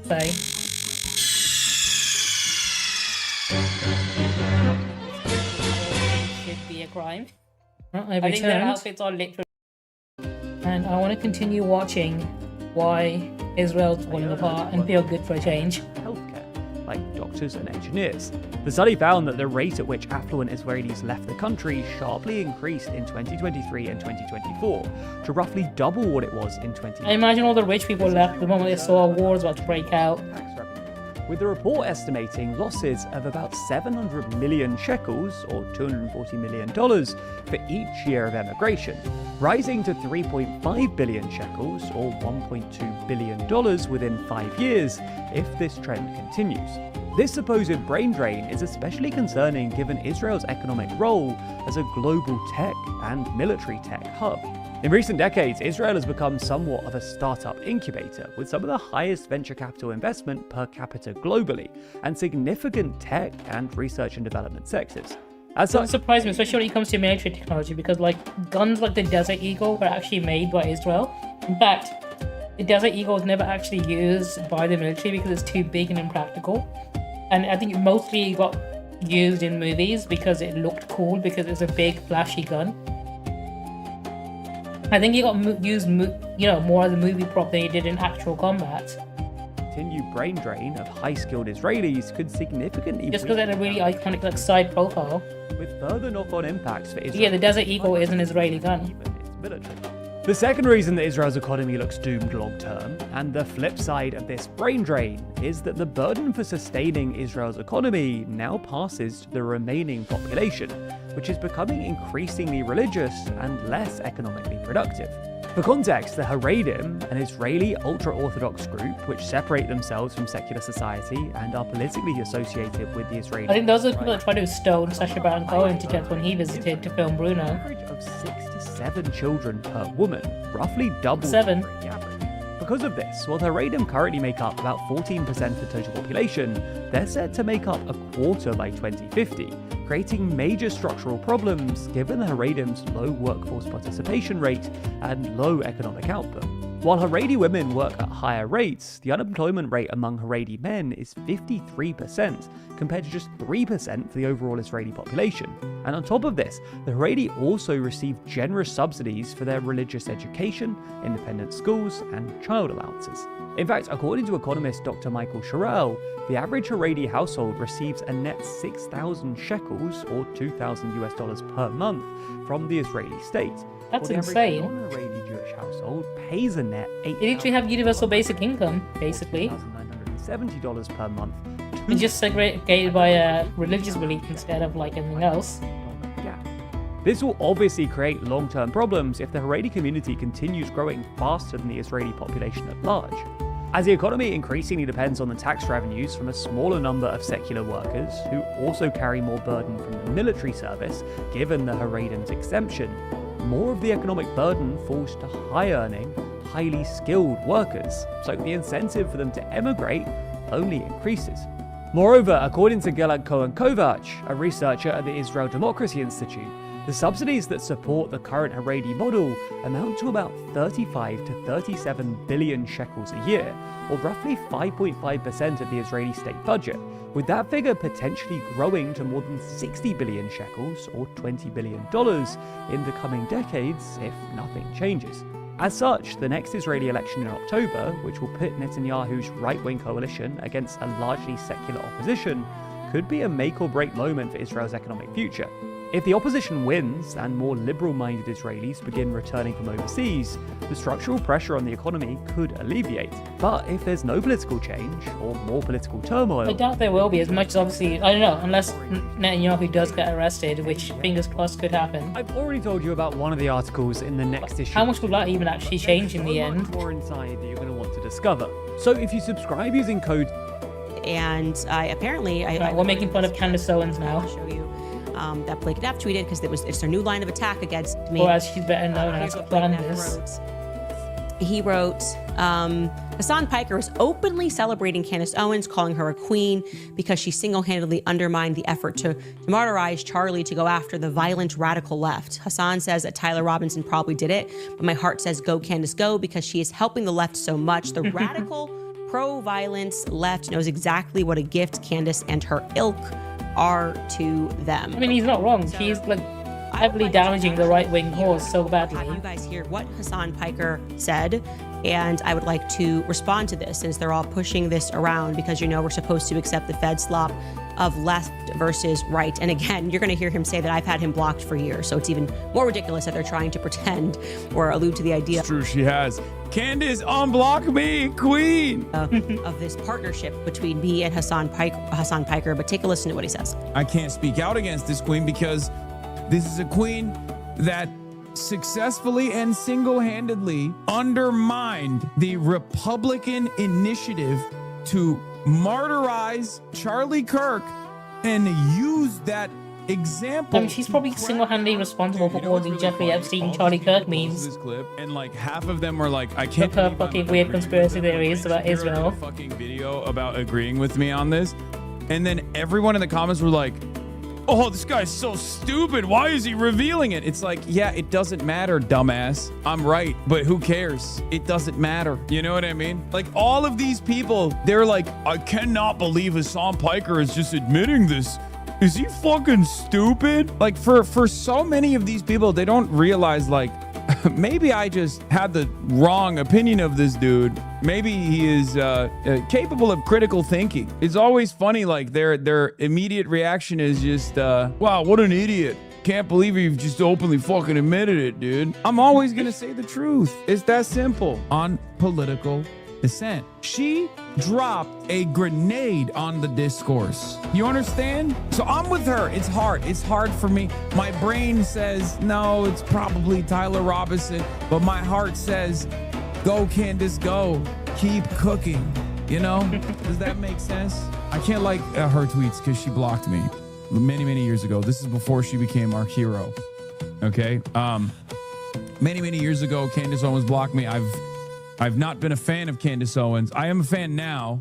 Speaker 1: say. Should be a crime. Well, I think their outfits are literally. And I want to continue watching why Israel's falling apart and feel good for a change.
Speaker 5: Healthcare, like doctors and engineers. The study found that the rate at which affluent Israelis left the country sharply increased in 2023 and 2024 to roughly double what it was in 2020.
Speaker 1: I imagine all the rich people left the moment they saw a war was about to break out.
Speaker 5: With the report estimating losses of about 700 million shekels, or $240 million, for each year of emigration, rising to 3.5 billion shekels, or $1.2 billion within 5 years, if this trend continues. This supposed brain drain is especially concerning given Israel's economic role as a global tech and military tech hub. In recent decades, Israel has become somewhat of a startup incubator, with some of the highest venture capital investment per capita globally, and significant tech and research and development sectors. As
Speaker 1: That surprised me, especially when it comes to military technology, because like guns like the Desert Eagle were actually made by Israel. In fact, the Desert Eagle was never actually used by the military because it's too big and impractical. And I think it mostly got used in movies because it looked cool, because it's a big flashy gun. I think it got used, more as a movie prop than it did in actual combat.
Speaker 5: continued brain drain of high-skilled Israelis could significantly
Speaker 1: Just because it had a really iconic like side profile.
Speaker 5: with further knock-on impacts for Israel.
Speaker 1: Yeah, the Desert Eagle is an Israeli gun.
Speaker 5: Even its military. The second reason that Israel's economy looks doomed long-term, and the flip side of this brain drain, is that the burden for sustaining Israel's economy now passes to the remaining population, which is becoming increasingly religious and less economically productive. For context, the Haredim, an Israeli ultra-Orthodox group which separate themselves from secular society and are politically associated with the Israeli...
Speaker 1: I think those are the people that tried to stone Sacha Baron Cohen to death when he visited to film Bruno.
Speaker 5: An average of 6 to 7 children per woman, roughly double
Speaker 1: 7.
Speaker 5: the average. Because of this, while the Haredim currently make up about 14% of the total population, they're set to make up a quarter by 2050, creating major structural problems given the Haredim's low workforce participation rate and low economic output. While Haredi women work at higher rates, the unemployment rate among Haredi men is 53%, compared to just 3% for the overall Israeli population. And on top of this, the Haredi also receive generous subsidies for their religious education, independent schools, and child allowances. In fact, according to economist Dr. Michael Sherrill, the average Haredi household receives a net 6,000 shekels, or $2,000 per month, from the Israeli state.
Speaker 1: That's
Speaker 5: While
Speaker 1: insane.
Speaker 5: The average non-Haredi Jewish household pays a net
Speaker 1: They literally have universal basic income, basically.
Speaker 5: $8,970 per month.
Speaker 1: It's just segregated by a religious belief instead of like anything else.
Speaker 5: gap. This will obviously create long-term problems if the Haredi community continues growing faster than the Israeli population at large. As the economy increasingly depends on the tax revenues from a smaller number of secular workers, who also carry more burden from the military service, given the Haredim's exemption, more of the economic burden falls to high-earning, highly skilled workers, so the incentive for them to emigrate only increases. Moreover, according to Gilad Cohen-Kovac, a researcher at the Israel Democracy Institute, the subsidies that support the current Haredi model amount to about 35 to 37 billion shekels a year, or roughly 5.5% of the Israeli state budget, with that figure potentially growing to more than 60 billion shekels, or $20 billion, in the coming decades if nothing changes. As such, the next Israeli election in October, which will pit Netanyahu's right-wing coalition against a largely secular opposition, could be a make-or-break moment for Israel's economic future. If the opposition wins and more liberal-minded Israelis begin returning from overseas, the structural pressure on the economy could alleviate. But if there's no political change or more political turmoil...
Speaker 1: I doubt there will be, as much as obviously, I don't know, unless Netanyahu does get arrested, which fingers crossed could happen.
Speaker 5: I've already told you about one of the articles in the next issue.
Speaker 1: How much will that even actually change in the end?
Speaker 5: More inside that you're going to want to discover. So if you subscribe using code...
Speaker 3: And
Speaker 1: We're making fun of Candace Owens now.
Speaker 3: I'll show you that Blake Knapp tweeted because it's their new line of attack against me.
Speaker 1: Or as she's better known as
Speaker 3: Here's what Blake Knapp
Speaker 1: Candace.
Speaker 3: He wrote, Hassan Piker is openly celebrating Candace Owens, calling her a queen because she single-handedly undermined the effort to martyrize Charlie to go after the violent radical left. Hassan says that Tyler Robinson probably did it, but my heart says go Candace go because she is helping the left so much. The radical
Speaker 6: pro-violence left knows exactly what a gift Candace and her ilk are to them.
Speaker 3: I mean, he's not wrong. He's like heavily damaging the right-wing cause so badly.
Speaker 6: Have you guys hear what Hassan Piker said, and I would like to respond to this since they're all pushing this around because we're supposed to accept the Fed slop of left versus right. And again, you're going to hear him say that I've had him blocked for years. So it's even more ridiculous that they're trying to pretend or allude to the idea.
Speaker 7: It's true, she has. Candace, unblock me, queen.
Speaker 6: Of this partnership between me and Hassan Piker. But take a listen to what he says.
Speaker 7: I can't speak out against this queen because this is a queen that successfully and single-handedly undermined the Republican initiative to martyrize Charlie Kirk and use that example.
Speaker 3: I mean, she's probably single-handedly responsible for all the Jeffrey Epstein, Charlie Kirk memes.
Speaker 7: This clip, and like half of them were like, I can't.
Speaker 3: Her fucking weird conspiracy theories about Israel.
Speaker 7: Fucking video about agreeing with me on this, and then everyone in the comments were like, oh, this guy's so stupid. Why is he revealing it? It's like, yeah, it doesn't matter, dumbass. I'm right, but who cares? It doesn't matter. You know what I mean? Like, all of these people, they're like, I cannot believe Hassan Piker is just admitting this. Is he fucking stupid? Like, for so many of these people, they don't realize, like, maybe I just had the wrong opinion of this dude. Maybe he is capable of critical thinking. It's always funny, like their immediate reaction is just, wow, what an idiot. Can't believe you've just openly fucking admitted it, dude. I'm always gonna say the truth. It's that simple. On political dissent. She dropped a grenade on the discourse. You understand? So I'm with her. It's hard. It's hard for me. My brain says, no, it's probably Tyler Robinson. But my heart says, go, Candace, go. Keep cooking. You know? Does that make sense? I can't like her tweets because she blocked me many, many years ago. This is before she became our hero. Okay? Many, many years ago, Candace Owens blocked me. I've not been a fan of Candace Owens. I am a fan now.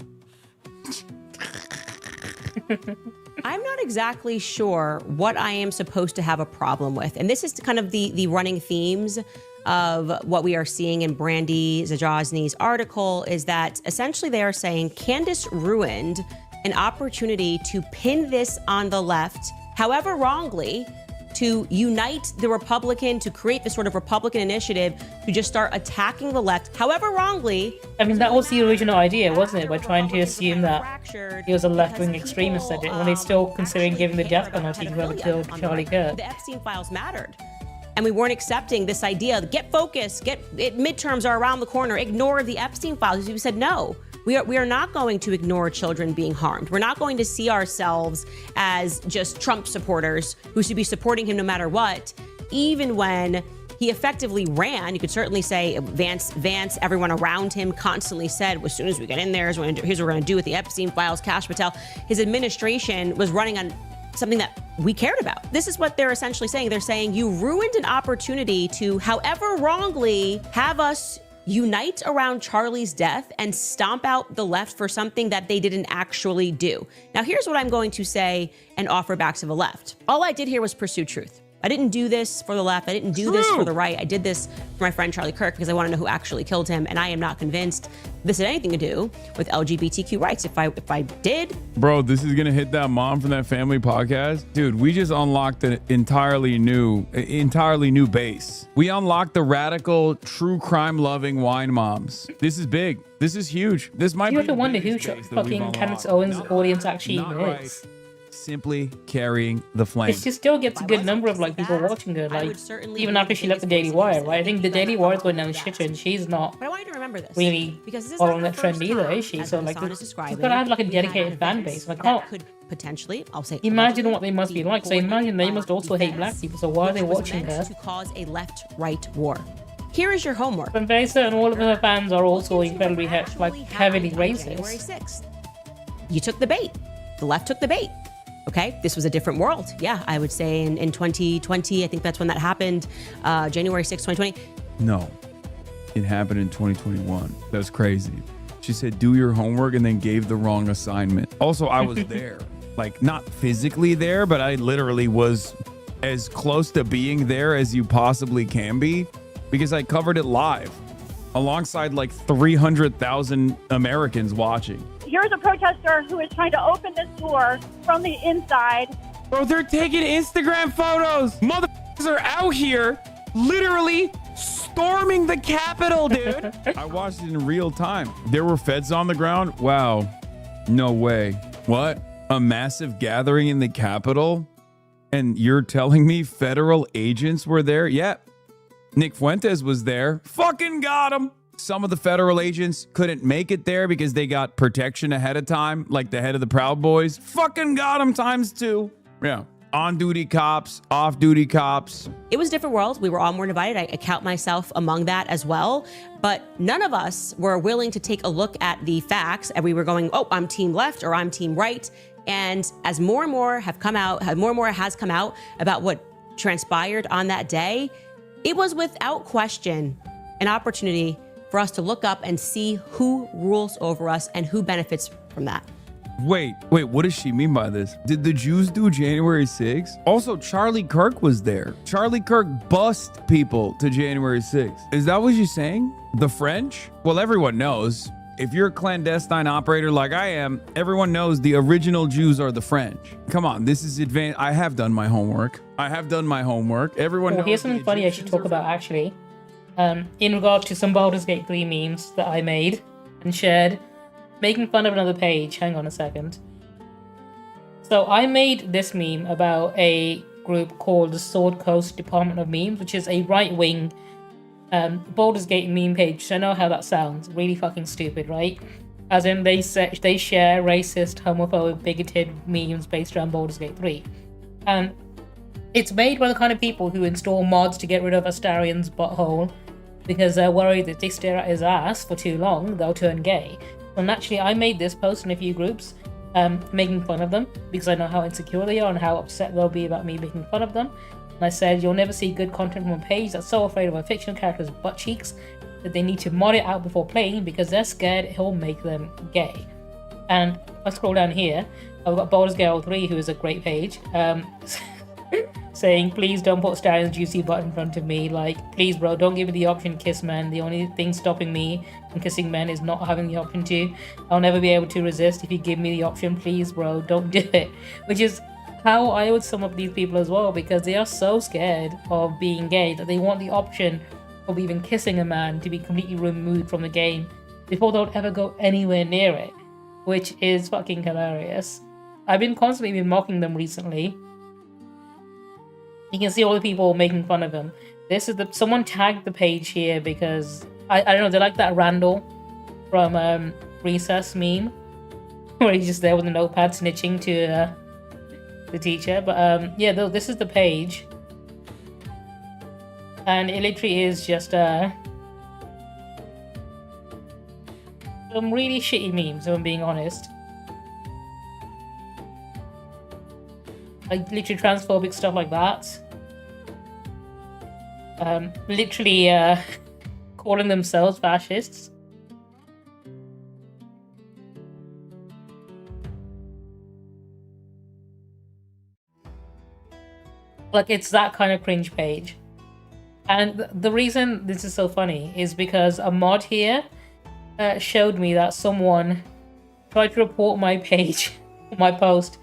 Speaker 6: I'm not exactly sure what I am supposed to have a problem with. And this is kind of the running themes of what we are seeing in Brandy Zajazny's article is that essentially they are saying Candace ruined an opportunity to pin this on the left, however wrongly, to unite the Republican, to create this sort of Republican initiative to just start attacking the left, however wrongly.
Speaker 3: I mean, that was the original idea, wasn't it? By trying to assume that he was a left-wing extremist at it, when they're still considering giving the death penalty to whoever killed Charlie Kirk.
Speaker 6: The Epstein files mattered. And we weren't accepting this idea, get focused, midterms are around the corner, ignore the Epstein files. We said, no. We are not going to ignore children being harmed. We're not going to see ourselves as just Trump supporters who should be supporting him no matter what, even when he effectively ran. You could certainly say Vance, everyone around him constantly said, as soon as we get in there, here's what we're going to do with the Epstein files, Kash Patel. His administration was running on something that we cared about. This is what they're essentially saying. They're saying you ruined an opportunity to, however wrongly, have us unite around Charlie's death and stomp out the left for something that they didn't actually do. Now, here's what I'm going to say and offer back to the left. All I did here was pursue truth. I didn't do this for the left. I didn't do this for the right. I did this for my friend Charlie Kirk because I want to know who actually killed him. And I am not convinced this had anything to do with LGBTQ rights. If I did.
Speaker 7: Bro, this is going to hit that mom from that family podcast. Dude, we just unlocked an entirely new base. We unlocked the radical, true crime loving wine moms. This is big. This is huge. This might be.
Speaker 3: You have to wonder who fucking Candace Owens' audience actually even is.
Speaker 7: Simply carrying the flame.
Speaker 3: She still gets a good number of like people watching her, like even after she left the Daily Wire, right? I think the Daily Wire's going down shit, and she's not
Speaker 6: But I want you to remember this
Speaker 3: really following that trend either, is she? So like, she's gotta have like a dedicated fan base. Like,
Speaker 6: that could potentially, I'll say,
Speaker 3: imagine what they must be like. So imagine they must also hate black people. So why are they watching her?
Speaker 6: To cause a left-right war. Here is your homework.
Speaker 3: I'm very certain all of her fans are also incredibly heavily racist.
Speaker 6: January 6th. You took the bait. The left took the bait. Okay, this was a different world. Yeah, I would say in 2020, I think that's when that happened, January 6th, 2020.
Speaker 7: No, it happened in 2021. That's crazy. She said, do your homework, and then gave the wrong assignment. Also, I was there. Like, not physically there, but I literally was as close to being there as you possibly can be because I covered it live alongside like 300,000 Americans watching.
Speaker 8: Here's a protester who is trying to open this door from the inside.
Speaker 7: Bro, they're taking Instagram photos. Motherfuckers are out here literally storming the Capitol, dude. I watched it in real time. There were feds on the ground. Wow. No way. What? A massive gathering in the Capitol? And you're telling me federal agents were there? Yeah. Nick Fuentes was there. Fucking got him. Some of the federal agents couldn't make it there because they got protection ahead of time, like the head of the Proud Boys. Fucking got him ×2. Yeah. On-duty cops, off-duty cops.
Speaker 6: It was a different world. We were all more divided. I count myself among that as well. But none of us were willing to take a look at the facts. And we were going, oh, I'm team left or I'm team right. And as more and more have come out, more and more has come out about what transpired on that day, it was without question an opportunity for us to look up and see who rules over us and who benefits from that.
Speaker 7: Wait, what does she mean by this? Did the Jews do January 6th? Also, Charlie Kirk was there. Charlie Kirk bussed people to January 6th. Is that what you're saying? The French? Well, everyone knows. If you're a clandestine operator like I am, everyone knows the original Jews are the French. Come on, this is advanced. I have done my homework. Everyone knows.
Speaker 1: Here's something funny I should talk about, actually. In regards to some Baldur's Gate 3 memes that I made and shared, making fun of another page. Hang on a second. So I made this meme about a group called the Sword Coast Department of Memes, which is a right-wing Baldur's Gate meme page. So I know how that sounds. Really fucking stupid, right? As in, they share racist, homophobic, bigoted memes based around Baldur's Gate 3. And it's made by the kind of people who install mods to get rid of Astarion's butthole because they're worried that if they stare at his ass for too long, they'll turn gay. So naturally, I made this post in a few groups making fun of them because I know how insecure they are and how upset they'll be about me making fun of them. And I said, you'll never see good content from a page that's so afraid of a fictional character's butt cheeks that they need to mod it out before playing because they're scared he'll make them gay. And if I scroll down here, I've got Baldur's Gate 3, who is a great page, saying, please don't put Starion's juicy butt in front of me. Like, please, bro, don't give me the option to kiss men. The only thing stopping me from kissing men is not having the option to. I'll never be able to resist if you give me the option. Please, bro, don't do it. Which is how I would sum up these people as well, because they are so scared of being gay that they want the option of even kissing a man to be completely removed from the game before they'll ever go anywhere near it, which is fucking hilarious. I've been constantly mocking them recently. You can see all the people making fun of him. This is someone tagged the page here because I don't know, they like that Randall from Recess meme where he's just there with a notepad snitching to the teacher. But yeah, this is the page, and it literally is just some really shitty memes, if I'm being honest. Like literally transphobic stuff like that. Literally calling themselves fascists. Like, it's that kind of cringe page. And the reason this is so funny is because a mod here showed me that someone tried to report my page, my post,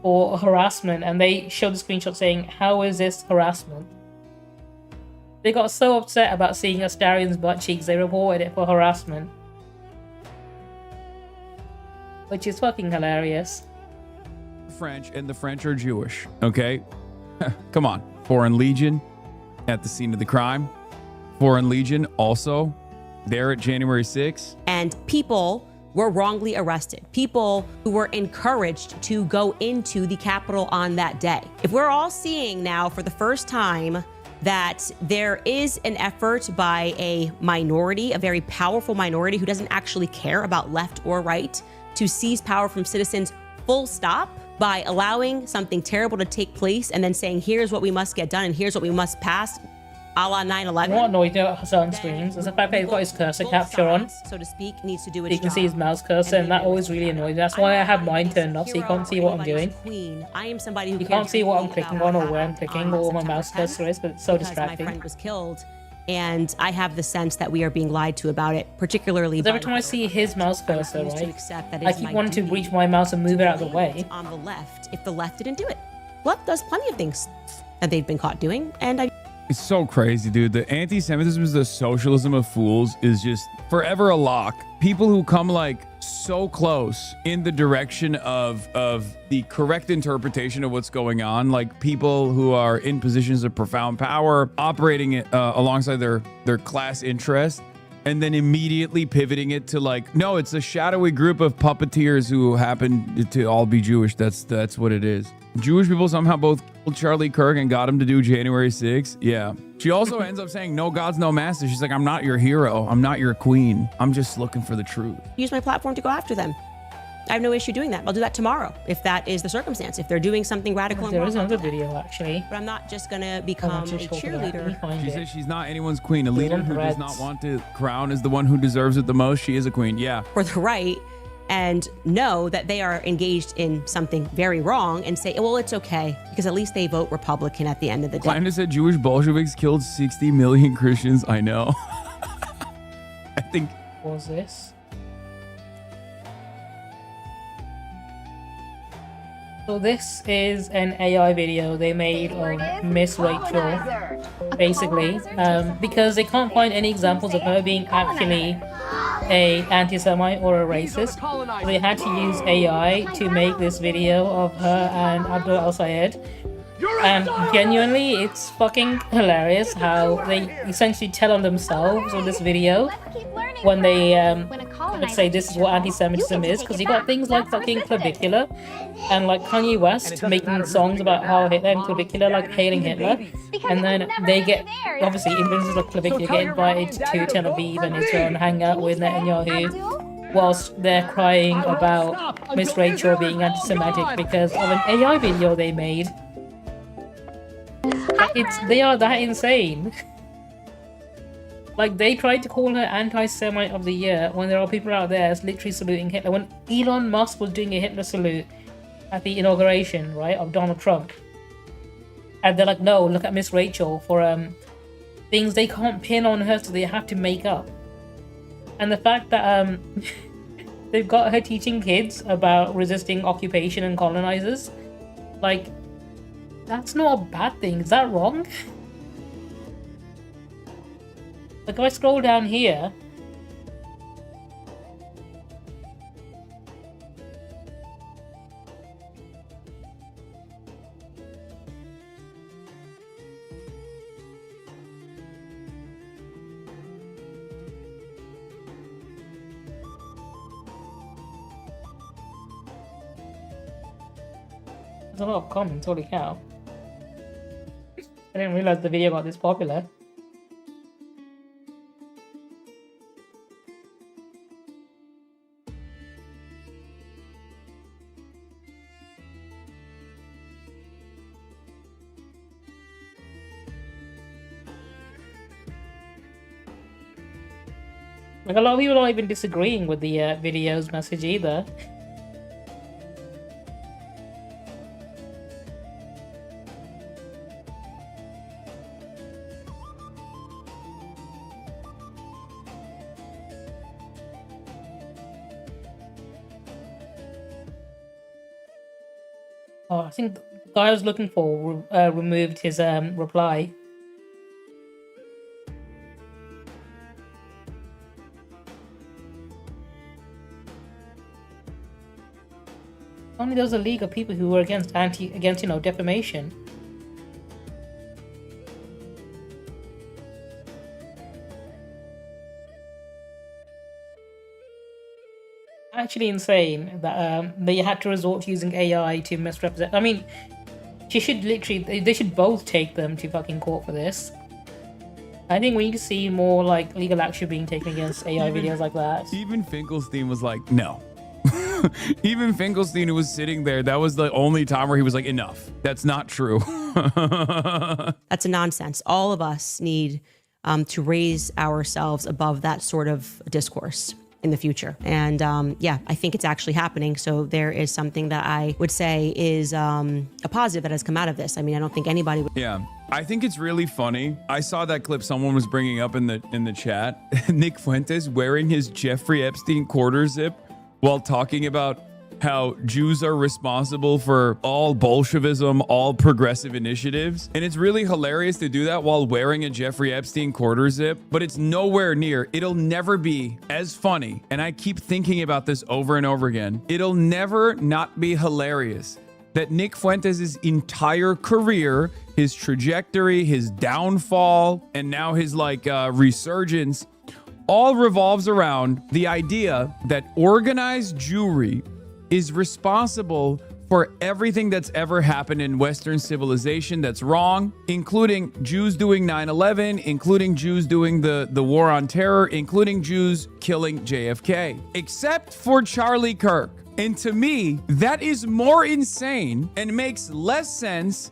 Speaker 1: for harassment, and they showed the screenshot saying, how is this harassment? They got so upset about seeing Astarion's butt cheeks, they reported it for harassment. Which is fucking hilarious.
Speaker 7: French, and the French are Jewish, okay? Come on. Foreign Legion at the scene of the crime. Foreign Legion also there at January 6th.
Speaker 6: And people were wrongly arrested. People who were encouraged to go into the Capitol on that day. If we're all seeing now for the first time that there is an effort by a minority, a very powerful minority who doesn't actually care about left or right, to seize power from citizens full stop, by allowing something terrible to take place and then saying, here's what we must get done and here's what we must pass, a la 9/11.
Speaker 1: What annoyed us on screens is the fact that he's got his cursor capture on,
Speaker 6: so to speak, needs to do its
Speaker 1: you can
Speaker 6: job.
Speaker 1: see his mouse cursor, and that always really annoys me. That's why I have mine turned off, so you can't see what I'm doing.
Speaker 6: I am somebody who
Speaker 1: You can't see what I'm clicking on or where I'm clicking or what my mouse cursor is, but it's so
Speaker 6: because
Speaker 1: distracting.
Speaker 6: my friend was killed And I have the sense that we are being lied to about it, particularly
Speaker 1: Every time I see his mouse cursor,
Speaker 6: refuse to
Speaker 1: right,
Speaker 6: accept that it
Speaker 1: I
Speaker 6: is
Speaker 1: keep
Speaker 6: my
Speaker 1: wanting to
Speaker 6: duty
Speaker 1: reach my mouse and move it out of the way.
Speaker 6: on the left if the left didn't do it. Left does plenty of things that they've been caught doing, and I
Speaker 7: It's so crazy, dude. The anti-Semitism is the socialism of fools is just forever a lock. People who come like so close in the direction of the correct interpretation of what's going on, like people who are in positions of profound power, operating it alongside their class interest, and then immediately pivoting it to like, no, it's a shadowy group of puppeteers who happen to all be Jewish. That's what it is. Jewish people somehow both killed Charlie Kirk and got him to do January 6th. Yeah. She also ends up saying, no gods, no master. She's like, I'm not your hero. I'm not your queen. I'm just looking for the truth.
Speaker 6: use my platform to go after them. I have no issue doing that. I'll do that tomorrow if that is the circumstance. If they're doing something radical and
Speaker 1: There
Speaker 6: wrong,
Speaker 1: is
Speaker 6: I'll do
Speaker 1: another
Speaker 6: that.
Speaker 1: video actually.
Speaker 6: But I'm not just gonna
Speaker 1: I
Speaker 6: become
Speaker 1: want
Speaker 6: a
Speaker 1: to talk about. Let me
Speaker 6: cheerleader.
Speaker 1: find
Speaker 7: She
Speaker 1: it.
Speaker 7: says she's not anyone's queen. A leader
Speaker 1: Golden
Speaker 7: who does
Speaker 1: threads.
Speaker 7: not want to crown is the one who deserves it the most. She is a queen. Yeah.
Speaker 6: For the right and know that they are engaged in something very wrong and say, well, it's okay because at least they vote Republican at the end of the day.
Speaker 7: Candace said Jewish Bolsheviks killed 60 million Christians. I know. I think
Speaker 1: What was this? So this is an AI video they made of Miss Rachel, basically, because they can't find any examples of her being actually a anti-Semite or a racist. So they had to use AI to make this video of her and Abdul Al-Sayed. And genuinely, it's fucking hilarious how they essentially tell on themselves on this video when they let's say this is what anti-Semitism is, because you got things like fucking Clavicula and like Kanye West making songs about how Hitler and Clavicula like hailing Hitler, and then they get obviously influencers like Clavicula get invited to Tel Aviv and Israel and hang out with Netanyahu whilst they're crying about Miss Rachel being anti-Semitic because of an AI video they made. They are that insane. Like, they tried to call her anti-Semite of the year when there are people out there literally saluting Hitler. When Elon Musk was doing a Hitler salute at the inauguration, right, of Donald Trump. And they're like, no, look at Miss Rachel for things they can't pin on her, so they have to make up. And the fact that they've got her teaching kids about resisting occupation and colonizers, like, that's not a bad thing. Is that wrong? Like, if I scroll down here, there's a lot of comments, holy cow. I didn't realize the video got this popular. Like, a lot of people aren't even disagreeing with the video's message either. Oh, I think the guy I was looking for removed his reply. Only there's a league of people who were against defamation. Actually insane that they had to resort to using AI to misrepresent. I mean, they should both take them to fucking court for this. I think we need to see more like legal action being taken against AI videos like that.
Speaker 7: Even Finkelstein was like, no. Even Finkelstein, who was sitting there, that was the only time where he was like, enough. That's not true.
Speaker 6: That's a nonsense. All of us need to raise ourselves above that sort of discourse. in the future. And yeah, I think it's actually happening. So there is something that I would say is a positive that has come out of this. I mean, I don't think anybody would.
Speaker 7: Yeah. I think it's really funny. I saw that clip someone was bringing up in the chat. Nick Fuentes wearing his Jeffrey Epstein quarter zip while talking about how Jews are responsible for all Bolshevism, all progressive initiatives. And it's really hilarious to do that while wearing a Jeffrey Epstein quarter zip, but it's nowhere near. It'll never be as funny. And I keep thinking about this over and over again. It'll never not be hilarious that Nick Fuentes' entire career, his trajectory, his downfall, and now his resurgence all revolves around the idea that organized Jewry is responsible for everything that's ever happened in Western civilization that's wrong, including Jews doing 9/11, including Jews doing the war on terror, including Jews killing JFK, except for Charlie Kirk. And to me, that is more insane and makes less sense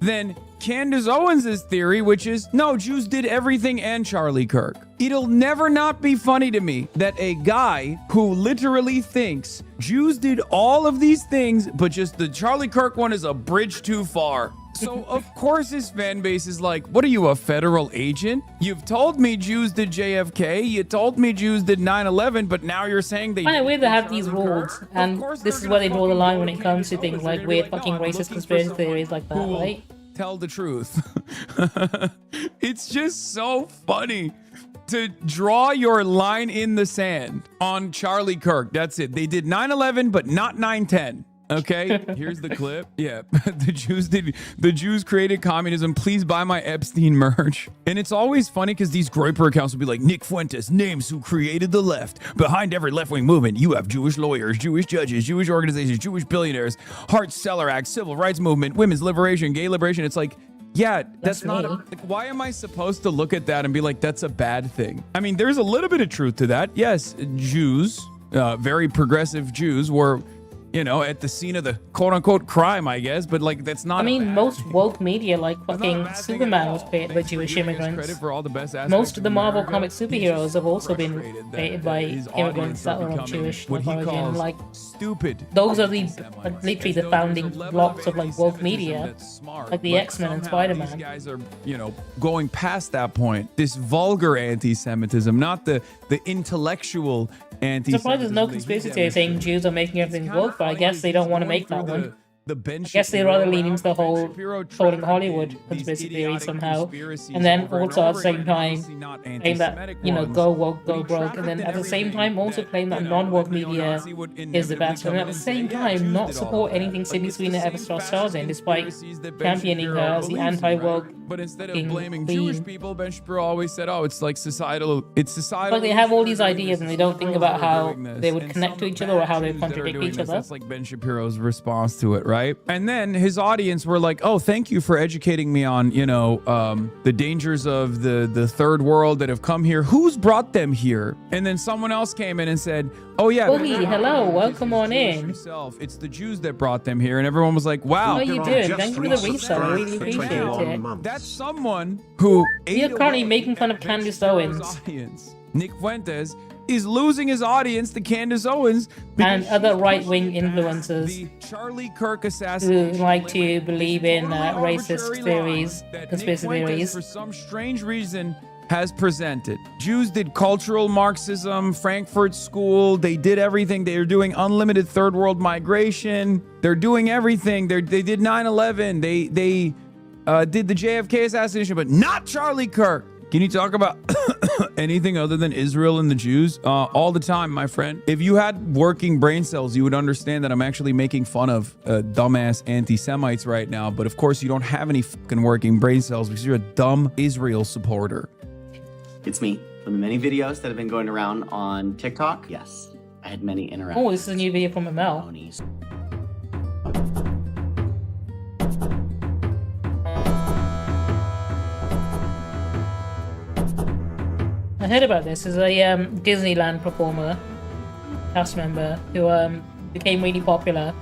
Speaker 7: than Candace Owens' theory, which is, no, Jews did everything and Charlie Kirk. It'll never not be funny to me that a guy who literally thinks Jews did all of these things, but just the Charlie Kirk one is a bridge too far. So of course his fan base is like, what are you, a federal agent? You've told me Jews did JFK, you told me Jews did 9/11, but now you're saying they
Speaker 1: By the way, they have these rules, and this is where they draw the line when it comes to things like weird fucking racist conspiracy theories like that, right?
Speaker 7: Tell the truth. It's just so funny to draw your line in the sand on Charlie Kirk. That's it. They did 9/11, but not 9/10. Okay, here's the clip. Yeah, the Jews created communism. Please buy my Epstein merch. And it's always funny because these Groyper accounts will be like, Nick Fuentes names who created the left. Behind every left-wing movement, you have Jewish lawyers, Jewish judges, Jewish organizations, Jewish billionaires, Hart-Celler Act, Civil Rights Movement, women's liberation, gay liberation. It's like, yeah, that's not why am I supposed to look at that and be like, that's a bad thing? I mean, there's a little bit of truth to that. Yes, Jews, very progressive Jews were, at the scene of the quote-unquote crime, I guess, but that's not.
Speaker 1: I mean, most woke media, like fucking Superman, was created by Jewish immigrants.
Speaker 7: For all the best
Speaker 1: most of the Marvel comic superheroes have also been created by immigrants that were of Jewish origin. Like,
Speaker 7: stupid.
Speaker 1: Those are literally the founding blocks of woke media, like the X-Men and Spider-Man.
Speaker 7: These guys are, going past that point. This vulgar anti-Semitism, not the intellectual anti-Semitism.
Speaker 1: I'm surprised there's no conspiracy theory saying Jews are making everything woke, but I guess they don't want to make that one. I guess they rather lean into the whole trolling Hollywood conspiracy theory somehow, and then also at the same time claim that go woke, go broke, and then at the same time also claim that non-woke media is the best, and at the same time not support anything Sydney Sweeney ever stars in, despite championing her as the anti-woke.
Speaker 7: But instead of blaming Jewish people, Ben Shapiro always said, "Oh, it's societal."
Speaker 1: But they have all these ideas, and they don't think about how they would connect to each other or how they contradict each other.
Speaker 7: That's like Ben Shapiro's response to it, right? And then his audience were like, "Oh, thank you for educating me on, the dangers of the third world that have come here. Who's brought them here?" And then someone else came in and said, "Oh yeah,
Speaker 1: Boogie, hello, welcome on in.
Speaker 7: It's the Jews that brought them here." And everyone was like, "Wow,
Speaker 1: how you doing? Thank you for the resub. I really appreciate it."
Speaker 7: That's someone who
Speaker 1: you're currently making fun of Candace Owens.
Speaker 7: Nick Fuentes is losing his audience to Candace Owens
Speaker 1: and other right-wing influencers
Speaker 7: the Charlie Kirk assassination
Speaker 1: who like to believe in racist theories, conspiracy theories.
Speaker 7: For some strange reason has presented. Jews did cultural Marxism, Frankfurt School, they did everything. They are doing unlimited third world migration. They're doing everything. They did 9/11. They did the JFK assassination, but not Charlie Kirk. Can you talk about anything other than Israel and the Jews? All the time, my friend. If you had working brain cells, you would understand that I'm actually making fun of dumbass anti-Semites right now. But of course, you don't have any fucking working brain cells because you're a dumb Israel supporter.
Speaker 9: It's me. From the many videos that have been going around on TikTok, yes, I had many interactions.
Speaker 1: Oh, this is a new video from Amel. I heard about this. There's a Disneyland performer, cast member, who became really popular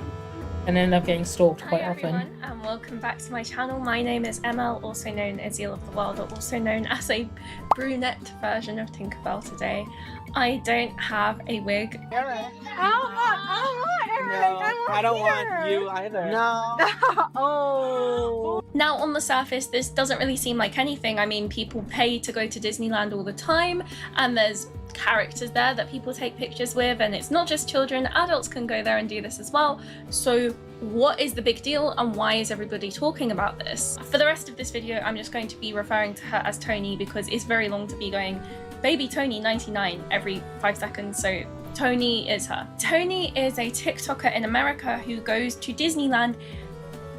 Speaker 1: and ended up getting stalked quite often.
Speaker 10: welcome back to my channel. My name is ML, also known as Eel of the World, or also known as a brunette version of Tinkerbell today. I don't have a wig.
Speaker 11: Eric.
Speaker 12: I don't want you either.
Speaker 11: No.
Speaker 10: Oh. Now, on the surface, this doesn't really seem like anything. I mean, people pay to go to Disneyland all the time, and there's characters there that people take pictures with, and it's not just children, adults can go there and do this as well. So what is the big deal, and why is everybody talking about this? For the rest of this video, I'm just going to be referring to her as Tony because it's very long to be going baby Tony 99 every 5 seconds, so Tony is her. Tony is a TikToker in America who goes to Disneyland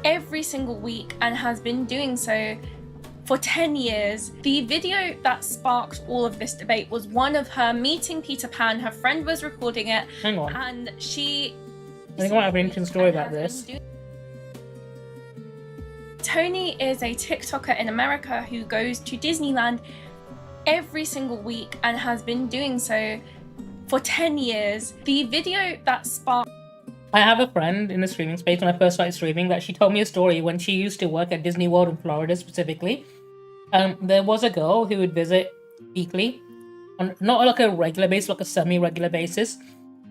Speaker 10: every single week and has been doing so for 10 years. The video that sparked all of this debate was one of her meeting Peter Pan. Her friend was recording it.
Speaker 3: Hang on.
Speaker 10: And she...
Speaker 3: I think I might have an interesting story about this.
Speaker 10: Tony is a TikToker in America who goes to Disneyland every single week and has been doing so for 10 years. The video that sparked...
Speaker 3: I have a friend in the streaming space when I first started streaming that she told me a story when she used to work at Disney World in Florida specifically. There was a girl who would visit weekly, on not like a regular basis, like a semi-regular basis.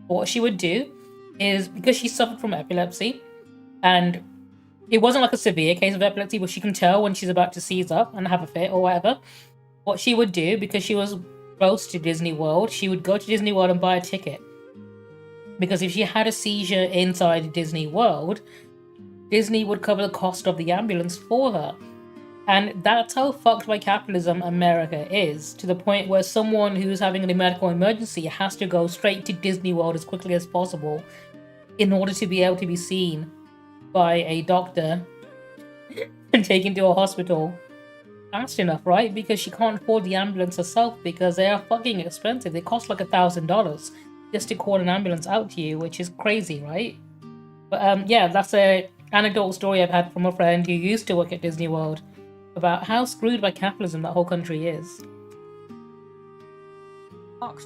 Speaker 3: But what she would do is, because she suffered from epilepsy, and it wasn't like a severe case of epilepsy, but she can tell when she's about to seize up and have a fit or whatever. What she would do, because she was close to Disney World, she would go to Disney World and buy a ticket. Because if she had a seizure inside Disney World, Disney would cover the cost of the ambulance for her. And that's how fucked by capitalism America is, to the point where someone who's having a medical emergency has to go straight to Disney World as quickly as possible in order to be able to be seen by a doctor and taken to a hospital fast enough, right? Because she can't afford the ambulance herself because they are fucking expensive. They cost like $1,000 just to call an ambulance out to you, which is crazy, right? But yeah, that's a anecdotal story I've had from a friend who used to work at Disney World about how screwed by capitalism that whole country is.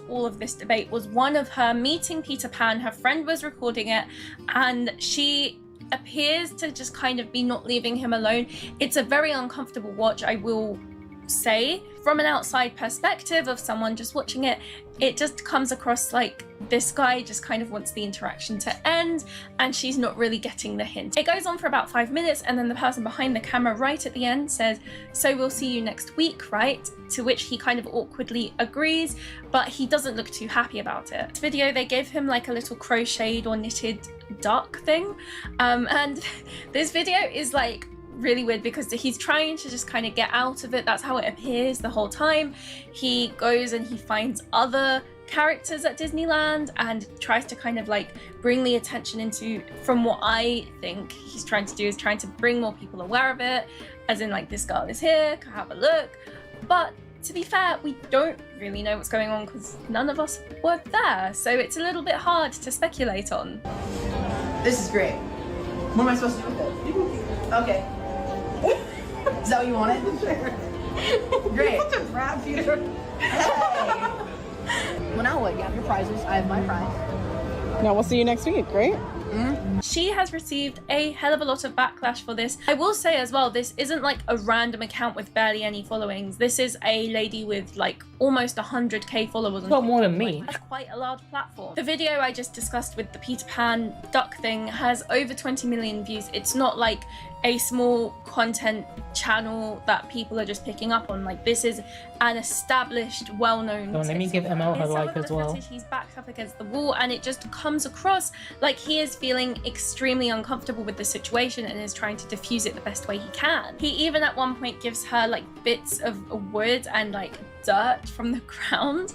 Speaker 10: All of this debate was one of her meeting Peter Pan. Her friend was recording it, and she appears to just kind of be not leaving him alone. It's a very uncomfortable watch, I will say. From an outside perspective of someone just watching it, it just comes across like this guy just kind of wants the interaction to end and she's not really getting the hint. It goes on for about 5 minutes, and then the person behind the camera right at the end says, "So we'll see you next week, right?" To which he kind of awkwardly agrees, but he doesn't look too happy about it. This video, they gave him like a little crocheted or knitted duck thing, and this video is like really weird because he's trying to just kind of get out of it. That's how it appears the whole time. He goes and he finds other characters at Disneyland and tries to kind of like bring the attention into, from what I think he's trying to do, is trying to bring more people aware of it, as in like, this girl is here, come have a look. But to be fair, we don't really know what's going on because none of us were there, so it's a little bit hard to speculate on.
Speaker 11: This is great. What am I supposed to do with it? Okay. Is that what you wanted? Sure. Great. You're such a brat, Peter. Hey. Well, now what? You have your prizes. I have my prize.
Speaker 12: No, we'll see you next week, right?
Speaker 10: She has received a hell of a lot of backlash for this. I will say as well, this isn't like a random account with barely any followings. This is a lady with like almost 100k followers.
Speaker 3: Got more than me.
Speaker 10: That's quite a large platform. The video I just discussed with the Peter Pan duck thing has over 20 million views. It's not like a small content channel that people are just picking up on. Like, this is an established, well-known.
Speaker 3: Let me give ML her like as well.
Speaker 10: He's backed up against the wall, and it just comes across like he is feeling extremely uncomfortable with the situation and is trying to diffuse it the best way he can. He even at one point gives her like bits of wood and like dirt from the ground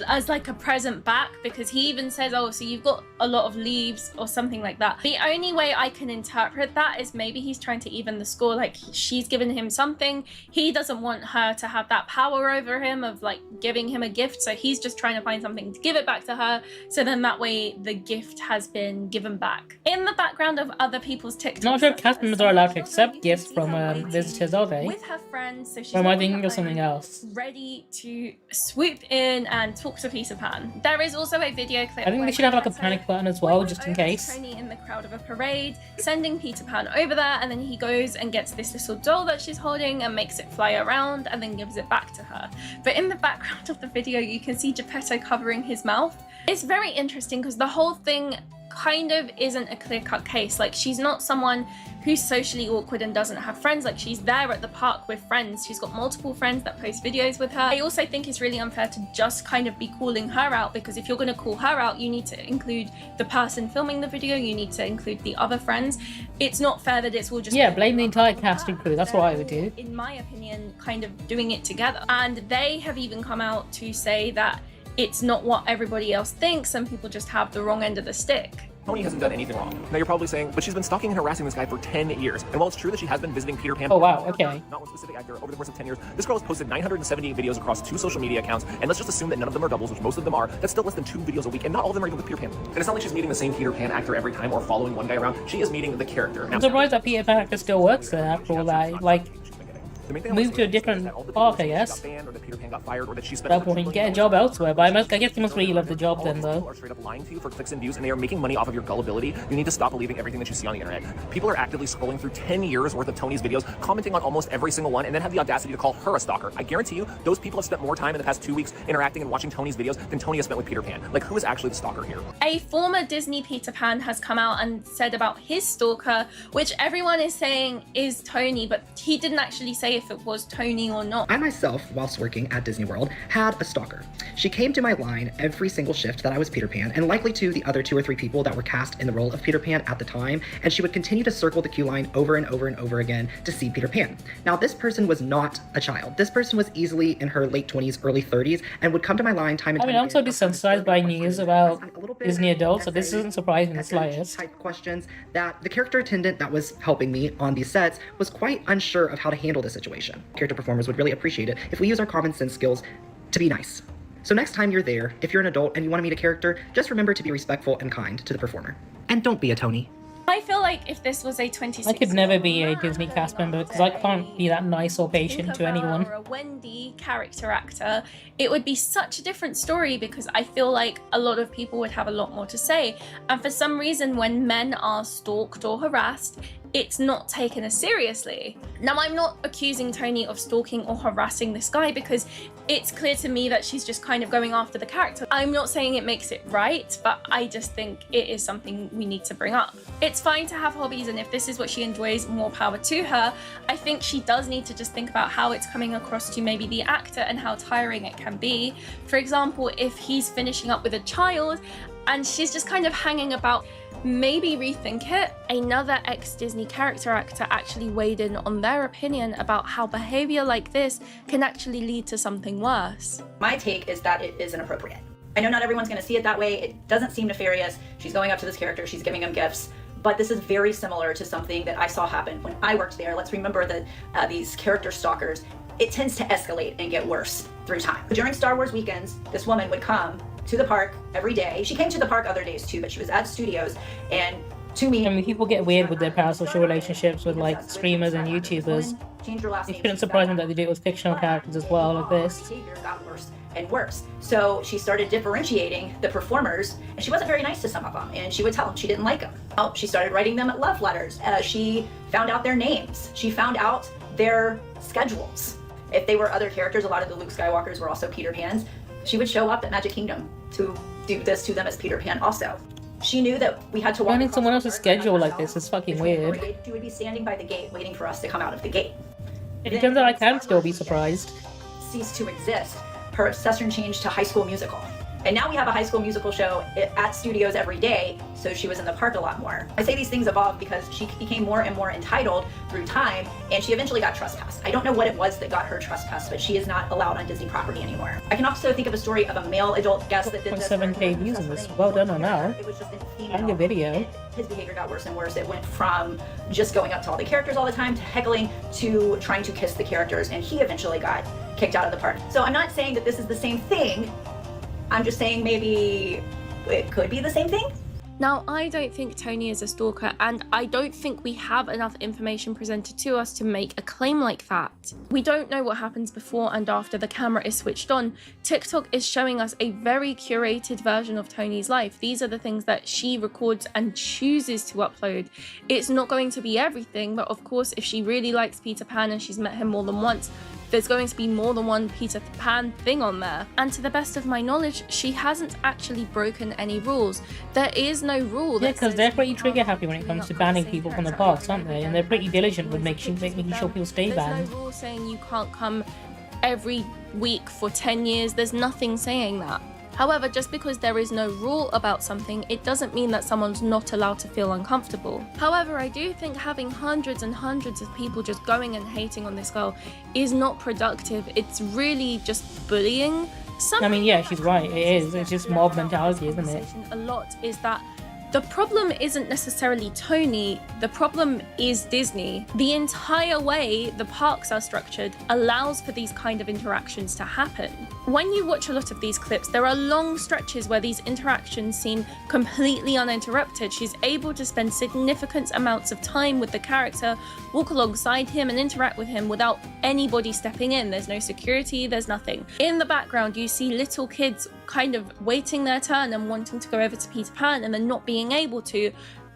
Speaker 10: as like a present back, because he even says, "Oh, so you've got a lot of leaves," or something like that. The only way I can interpret that is maybe he's trying to even the score, like she's given him something, he doesn't want her to have that power over him of like giving him a gift, so he's just trying to find something to give it back to her, so then that way the gift has been given back. In the background of other people's TikToks,
Speaker 3: Not sure if cast members are allowed to accept gifts from visitors, are they?
Speaker 10: With her friends, so she's
Speaker 3: or am I thinking of something else?
Speaker 10: ready to swoop in and talk to Peter Pan. There is also a video clip.
Speaker 1: I think they should have like a panic button as well, just in case.
Speaker 10: Tony in the crowd of a parade, sending Peter Pan over there, and then he goes and gets this little doll that she's holding and makes it fly around and then gives it back to her. But in the background of the video, you can see Geppetto covering his mouth. It's very interesting because the whole thing kind of isn't a clear-cut case. Like, she's not someone who's socially awkward and doesn't have friends. Like, she's there at the park with friends. She's got multiple friends that post videos with her. I also think it's really unfair to just kind of be calling her out, because if you're going to call her out, you need to include the person filming the video, you need to include the other friends. It's not fair that it's all just...
Speaker 1: Yeah, blame the entire cast and crew. That's what I would do.
Speaker 10: In my opinion, kind of doing it together. And they have even come out to say that it's not what everybody else thinks. Some people just have the wrong end of the stick.
Speaker 13: Tony hasn't done anything wrong. Now you're probably saying, but she's been stalking and harassing this guy for 10 years. And while it's true that she has been visiting Peter Pan...
Speaker 1: Oh wow, okay.
Speaker 13: Not one specific actor over the course of 10 years, this girl has posted 978 videos across 2 social media accounts, and let's just assume that none of them are doubles, which most of them are. That's still less than 2 videos a week, and not all of them are even with Peter Pan. And it's not like she's meeting the same Peter Pan actor every time or following one guy around. She is meeting the character.
Speaker 1: I'm surprised that Peter Pan actor still works there after all that. Like, move to a different park, I guess. That point, get a job elsewhere, but I guess you must really love the job then, though.
Speaker 13: Are straight up lying to you for clicks and views, and they are making money off of your gullibility. You need to stop believing everything that you see on the internet. People are actively scrolling through 10 years worth of Tony's videos, commenting on almost every single one, and then have the audacity to call her a stalker. I guarantee you, those people have spent more time in the past 2 weeks interacting and watching Tony's videos than Tony has spent with Peter Pan. Like, who is actually the stalker here?
Speaker 10: A former Disney Peter Pan has come out and said about his stalker, which everyone is saying is Tony, but he didn't actually say if it was Tony or not.
Speaker 14: I myself, whilst working at Disney World, had a stalker. She came to my line every single shift that I was Peter Pan, and likely to the other 2 or 3 people that were cast in the role of Peter Pan at the time, and she would continue to circle the queue line over and over and over again to see Peter Pan. Now, this person was not a child. This person was easily in her late 20s, early 30s, and would come to my line time and time
Speaker 1: I'm so desensitized by news about Disney adults, so this isn't surprising in the slightest.
Speaker 14: Type questions that the character attendant that was helping me on these sets was quite unsure of how to handle the situation. Character performers would really appreciate it if we use our common sense skills to be nice. So next time you're there, if you're an adult and you want to meet a character, just remember to be respectful and kind to the performer. And don't be a Tony.
Speaker 10: I feel like if this was a 26
Speaker 1: I could never be a Disney cast member because I can't be that nice or patient to anyone.
Speaker 10: Or a Wendy character actor, it would be such a different story, because I feel like a lot of people would have a lot more to say. And for some reason, when men are stalked or harassed, it's not taken as seriously. Now, I'm not accusing Tony of stalking or harassing this guy, because it's clear to me that she's just kind of going after the character. I'm not saying it makes it right, but I just think it is something we need to bring up. It's fine to have hobbies, and if this is what she enjoys, more power to her. I think she does need to just think about how it's coming across to maybe the actor and how tiring it can be. For example, if he's finishing up with a child and she's just kind of hanging about, maybe rethink it. Another ex-Disney character actor actually weighed in on their opinion about how behavior like this can actually lead to something worse.
Speaker 15: My take is that it is inappropriate. I know not everyone's going to see it that way. It doesn't seem nefarious. She's going up to this character, she's giving him gifts, but this is very similar to something that I saw happen when I worked there. Let's remember that these character stalkers, it tends to escalate and get worse through time. During Star Wars weekends, this woman would come to the park every day. She came to the park other days too, but she was at studios, and to me...
Speaker 1: I mean, people get weird with their parasocial relationships with like streamers and YouTubers. It shouldn't surprise me that they do it with fictional characters as well, like this.
Speaker 15: Behavior got worse and worse. So she started differentiating the performers, and she wasn't very nice to some of them, and she would tell them she didn't like them. Oh, she started writing them love letters. She found out their names. She found out their schedules. If they were other characters, a lot of the Luke Skywalkers were also Peter Pans. She would show up at Magic Kingdom to do this to them as Peter Pan also. She knew that we had to walk
Speaker 1: Finding someone else's schedule like this is fucking weird.
Speaker 15: She would be standing by the gate waiting for us to come out of the gate.
Speaker 1: It turns out I can still be surprised.
Speaker 15: Ceased to exist. Her obsession changed to High School Musical. And now we have a High School Musical show at studios every day, so she was in the park a lot more. I say these things evolved because she became more and more entitled through time, and she eventually got trespassed. I don't know what it was that got her trespassed, but she is not allowed on Disney property anymore. I can also think of a story of a male adult guest that did this.
Speaker 1: 7K views in this. Well done on that.
Speaker 15: It was just
Speaker 1: and a video.
Speaker 15: His behavior got worse and worse. It went from just going up to all the characters all the time to heckling to trying to kiss the characters, and he eventually got kicked out of the park. So I'm not saying that this is the same thing. I'm just saying maybe it could be the same thing.
Speaker 10: Now, I don't think Tony is a stalker, and I don't think we have enough information presented to us to make a claim like that. We don't know what happens before and after the camera is switched on. TikTok is showing us a very curated version of Tony's life. These are the things that she records and chooses to upload. It's not going to be everything, but of course, if she really likes Peter Pan and she's met him more than once, there's going to be more than one Peter Pan thing on there. And to the best of my knowledge, she hasn't actually broken any rules. There is no rule that
Speaker 1: because they're pretty trigger happy when it comes to banning people from the parks, aren't they? And they're pretty diligent with making sure people stay banned.
Speaker 10: There's no rule saying you can't come every week for 10 years. There's nothing saying that. However, just because there is no rule about something, it doesn't mean that someone's not allowed to feel uncomfortable. However, I do think having hundreds and hundreds of people just going and hating on this girl is not productive. It's really just bullying.
Speaker 1: I mean, yeah, she's right. It is. It's just mob mentality, isn't it?
Speaker 10: A lot is that the problem isn't necessarily Tony, the problem is Disney. The entire way the parks are structured allows for these kind of interactions to happen. When you watch a lot of these clips, there are long stretches where these interactions seem completely uninterrupted. She's able to spend significant amounts of time with the character, walk alongside him and interact with him without anybody stepping in. There's no security, there's nothing. In the background, you see little kids kind of waiting their turn and wanting to go over to Peter Pan and then not being able to.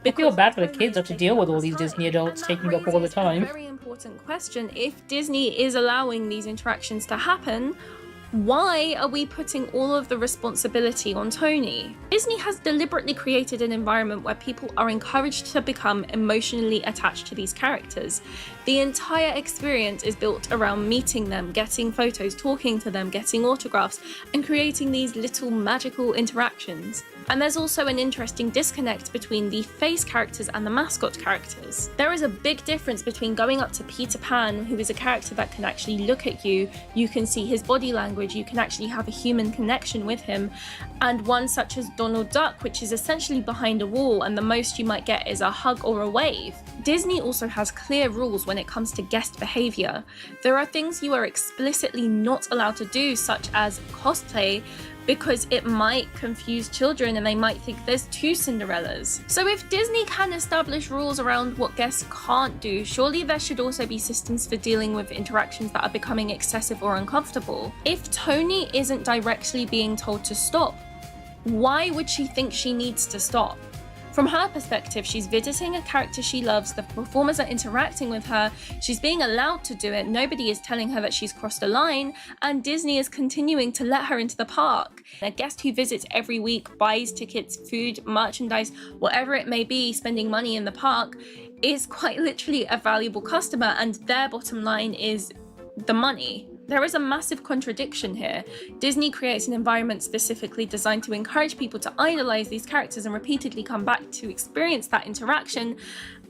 Speaker 1: I feel bad for the kids have to deal with all these Disney adults taking up all the time.
Speaker 10: A very important question. If Disney is allowing these interactions to happen, why are we putting all of the responsibility on Tony? Disney has deliberately created an environment where people are encouraged to become emotionally attached to these characters. The entire experience is built around meeting them, getting photos, talking to them, getting autographs, and creating these little magical interactions. And there's also an interesting disconnect between the face characters and the mascot characters. There is a big difference between going up to Peter Pan, who is a character that can actually look at you, you can see his body language, you can actually have a human connection with him, and one such as Donald Duck, which is essentially behind a wall and the most you might get is a hug or a wave. Disney also has clear rules when it comes to guest behavior. There are things you are explicitly not allowed to do, such as cosplay, because it might confuse children and they might think there's two Cinderellas. So if Disney can establish rules around what guests can't do, surely there should also be systems for dealing with interactions that are becoming excessive or uncomfortable. If Tony isn't directly being told to stop, why would she think she needs to stop? From her perspective, she's visiting a character she loves, the performers are interacting with her, she's being allowed to do it, nobody is telling her that she's crossed a line, and Disney is continuing to let her into the park. A guest who visits every week, buys tickets, food, merchandise, whatever it may be, spending money in the park, is quite literally a valuable customer, and their bottom line is the money. There is a massive contradiction here. Disney creates an environment specifically designed to encourage people to idolize these characters and repeatedly come back to experience that interaction.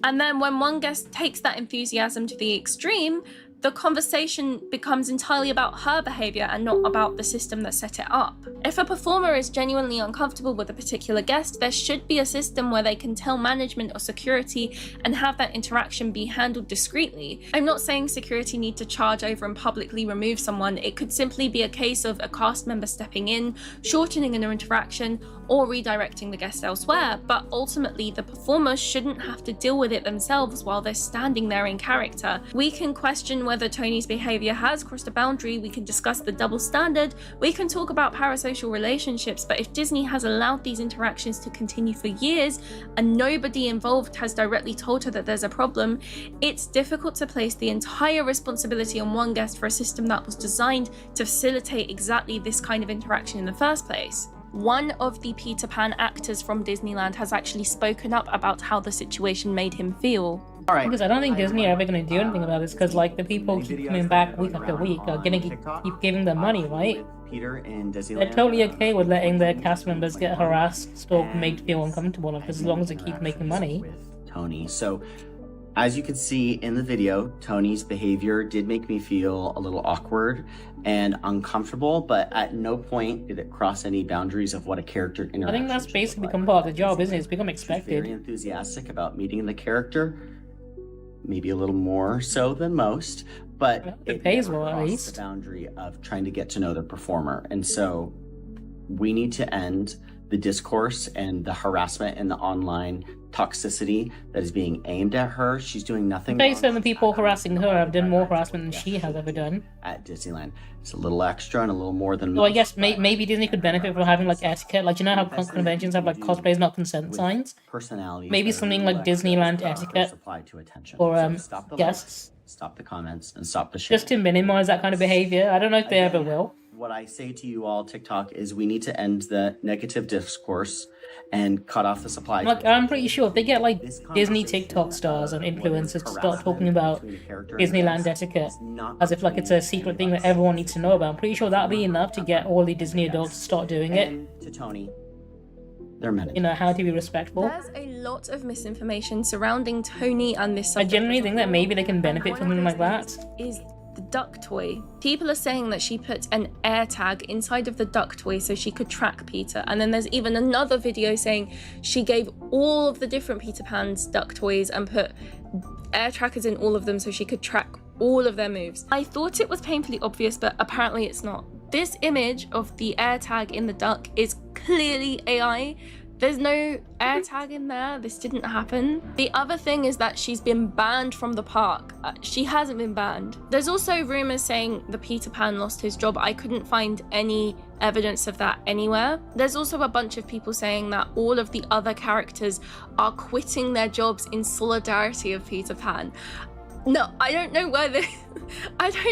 Speaker 10: And then when one guest takes that enthusiasm to the extreme, the conversation becomes entirely about her behavior and not about the system that set it up. If a performer is genuinely uncomfortable with a particular guest, there should be a system where they can tell management or security and have that interaction be handled discreetly. I'm not saying security need to charge over and publicly remove someone. It could simply be a case of a cast member stepping in, shortening an interaction, or redirecting the guest elsewhere, but ultimately the performer shouldn't have to deal with it themselves while they're standing there in character. We can question whether Tony's behavior has crossed a boundary, we can discuss the double standard, we can talk about parasocial relationships, but if Disney has allowed these interactions to continue for years and nobody involved has directly told her that there's a problem, it's difficult to place the entire responsibility on one guest for a system that was designed to facilitate exactly this kind of interaction in the first place. One of the Peter Pan actors from Disneyland has actually spoken up about how the situation made him feel.
Speaker 9: Alright.
Speaker 1: Because I don't think Disney are ever going to do anything about this, because like the people keep coming back week after week are going to keep giving them money, right?
Speaker 9: Peter in Disneyland.
Speaker 1: They're totally okay with letting their cast members get harassed, stalked, made feel uncomfortable enough, as long as they keep making money.
Speaker 9: Tony. So, as you can see in the video, Tony's behavior did make me feel a little awkward and uncomfortable, but at no point did it cross any boundaries of what a character interaction.
Speaker 1: I think that's basically become part of the job, isn't it? It's become
Speaker 9: She's
Speaker 1: expected.
Speaker 9: very enthusiastic about meeting the character, maybe a little more so than most, but
Speaker 1: it pays well, at least.
Speaker 9: The boundary of trying to get to know the performer, and so we need to end the discourse and the harassment and the online toxicity that is being aimed at her. She's doing nothing
Speaker 3: Based on the people harassing her have done more harassment than she has ever done.
Speaker 9: At Disneyland. It's a little extra and a little more than
Speaker 3: So I guess maybe Disney could benefit from having like etiquette. Like, you know how conventions have like cosplays not consent signs?
Speaker 9: personalities.
Speaker 3: Maybe something like Disneyland etiquette for guests.
Speaker 9: Stop the comments and stop the shit.
Speaker 3: Just to minimize that kind of behavior. I don't know if they ever will.
Speaker 9: What I say to you all, TikTok, is we need to end the negative discourse and cut off the supply.
Speaker 3: Like, I'm pretty sure if they get like Disney TikTok stars and influencers to start talking about Disneyland etiquette as if like it's a secret thing that everyone needs to know about, I'm pretty sure that'll be enough to get all the Disney adults to start doing it.
Speaker 9: To Tony, they're men.
Speaker 3: You know, how to be respectful.
Speaker 10: There's a lot of misinformation surrounding Tony and this
Speaker 3: I
Speaker 10: subject.
Speaker 3: genuinely think that maybe they can benefit from something like that.
Speaker 10: Is the duck toy. People are saying that she put an air tag inside of the duck toy so she could track Peter. And then there's even another video saying she gave all of the different Peter Pan's duck toys and put air trackers in all of them so she could track all of their moves. I thought it was painfully obvious, but apparently it's not. This image of the air tag in the duck is clearly AI. There's no air tag in there. This didn't happen. The other thing is that she's been banned from the park. She hasn't been banned. There's also rumors saying the Peter Pan lost his job. I couldn't find any evidence of that anywhere. There's also a bunch of people saying that all of the other characters are quitting their jobs in solidarity of Peter Pan. No, I don't know where the...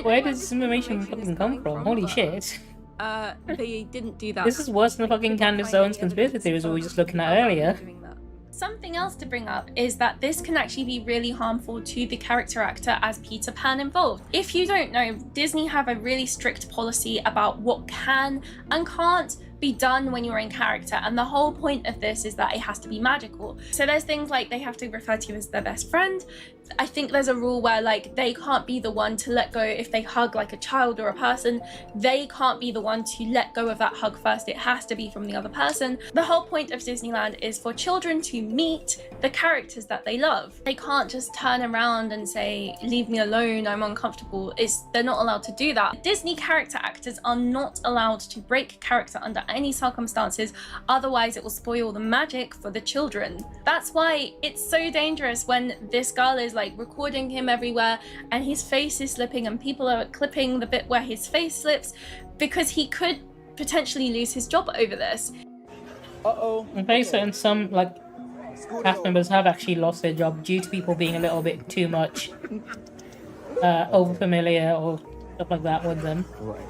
Speaker 3: Where does this information fucking come from? Holy shit.
Speaker 10: They didn't do that.
Speaker 3: This is worse than the fucking Candace Owens conspiracy theories we were just looking at earlier.
Speaker 10: Something else to bring up is that this can actually be really harmful to the character actor as Peter Pan involved. If you don't know, Disney have a really strict policy about what can and can't be done when you're in character, and the whole point of this is that it has to be magical. So there's things like they have to refer to you as their best friend. I think there's a rule where like they can't be the one to let go if they hug like a child or a person. They can't be the one to let go of that hug first. It has to be from the other person. The whole point of Disneyland is for children to meet the characters that they love. They can't just turn around and say, leave me alone, I'm uncomfortable. They're not allowed to do that. Disney character actors are not allowed to break character under any circumstances, otherwise it will spoil the magic for the children. That's why it's so dangerous when this girl is like recording him everywhere and his face is slipping and people are clipping the bit where his face slips, because he could potentially lose his job over this.
Speaker 3: Okay, so in some like cast members have actually lost their job due to people being a little bit too much over familiar or stuff like that with them.
Speaker 16: Right.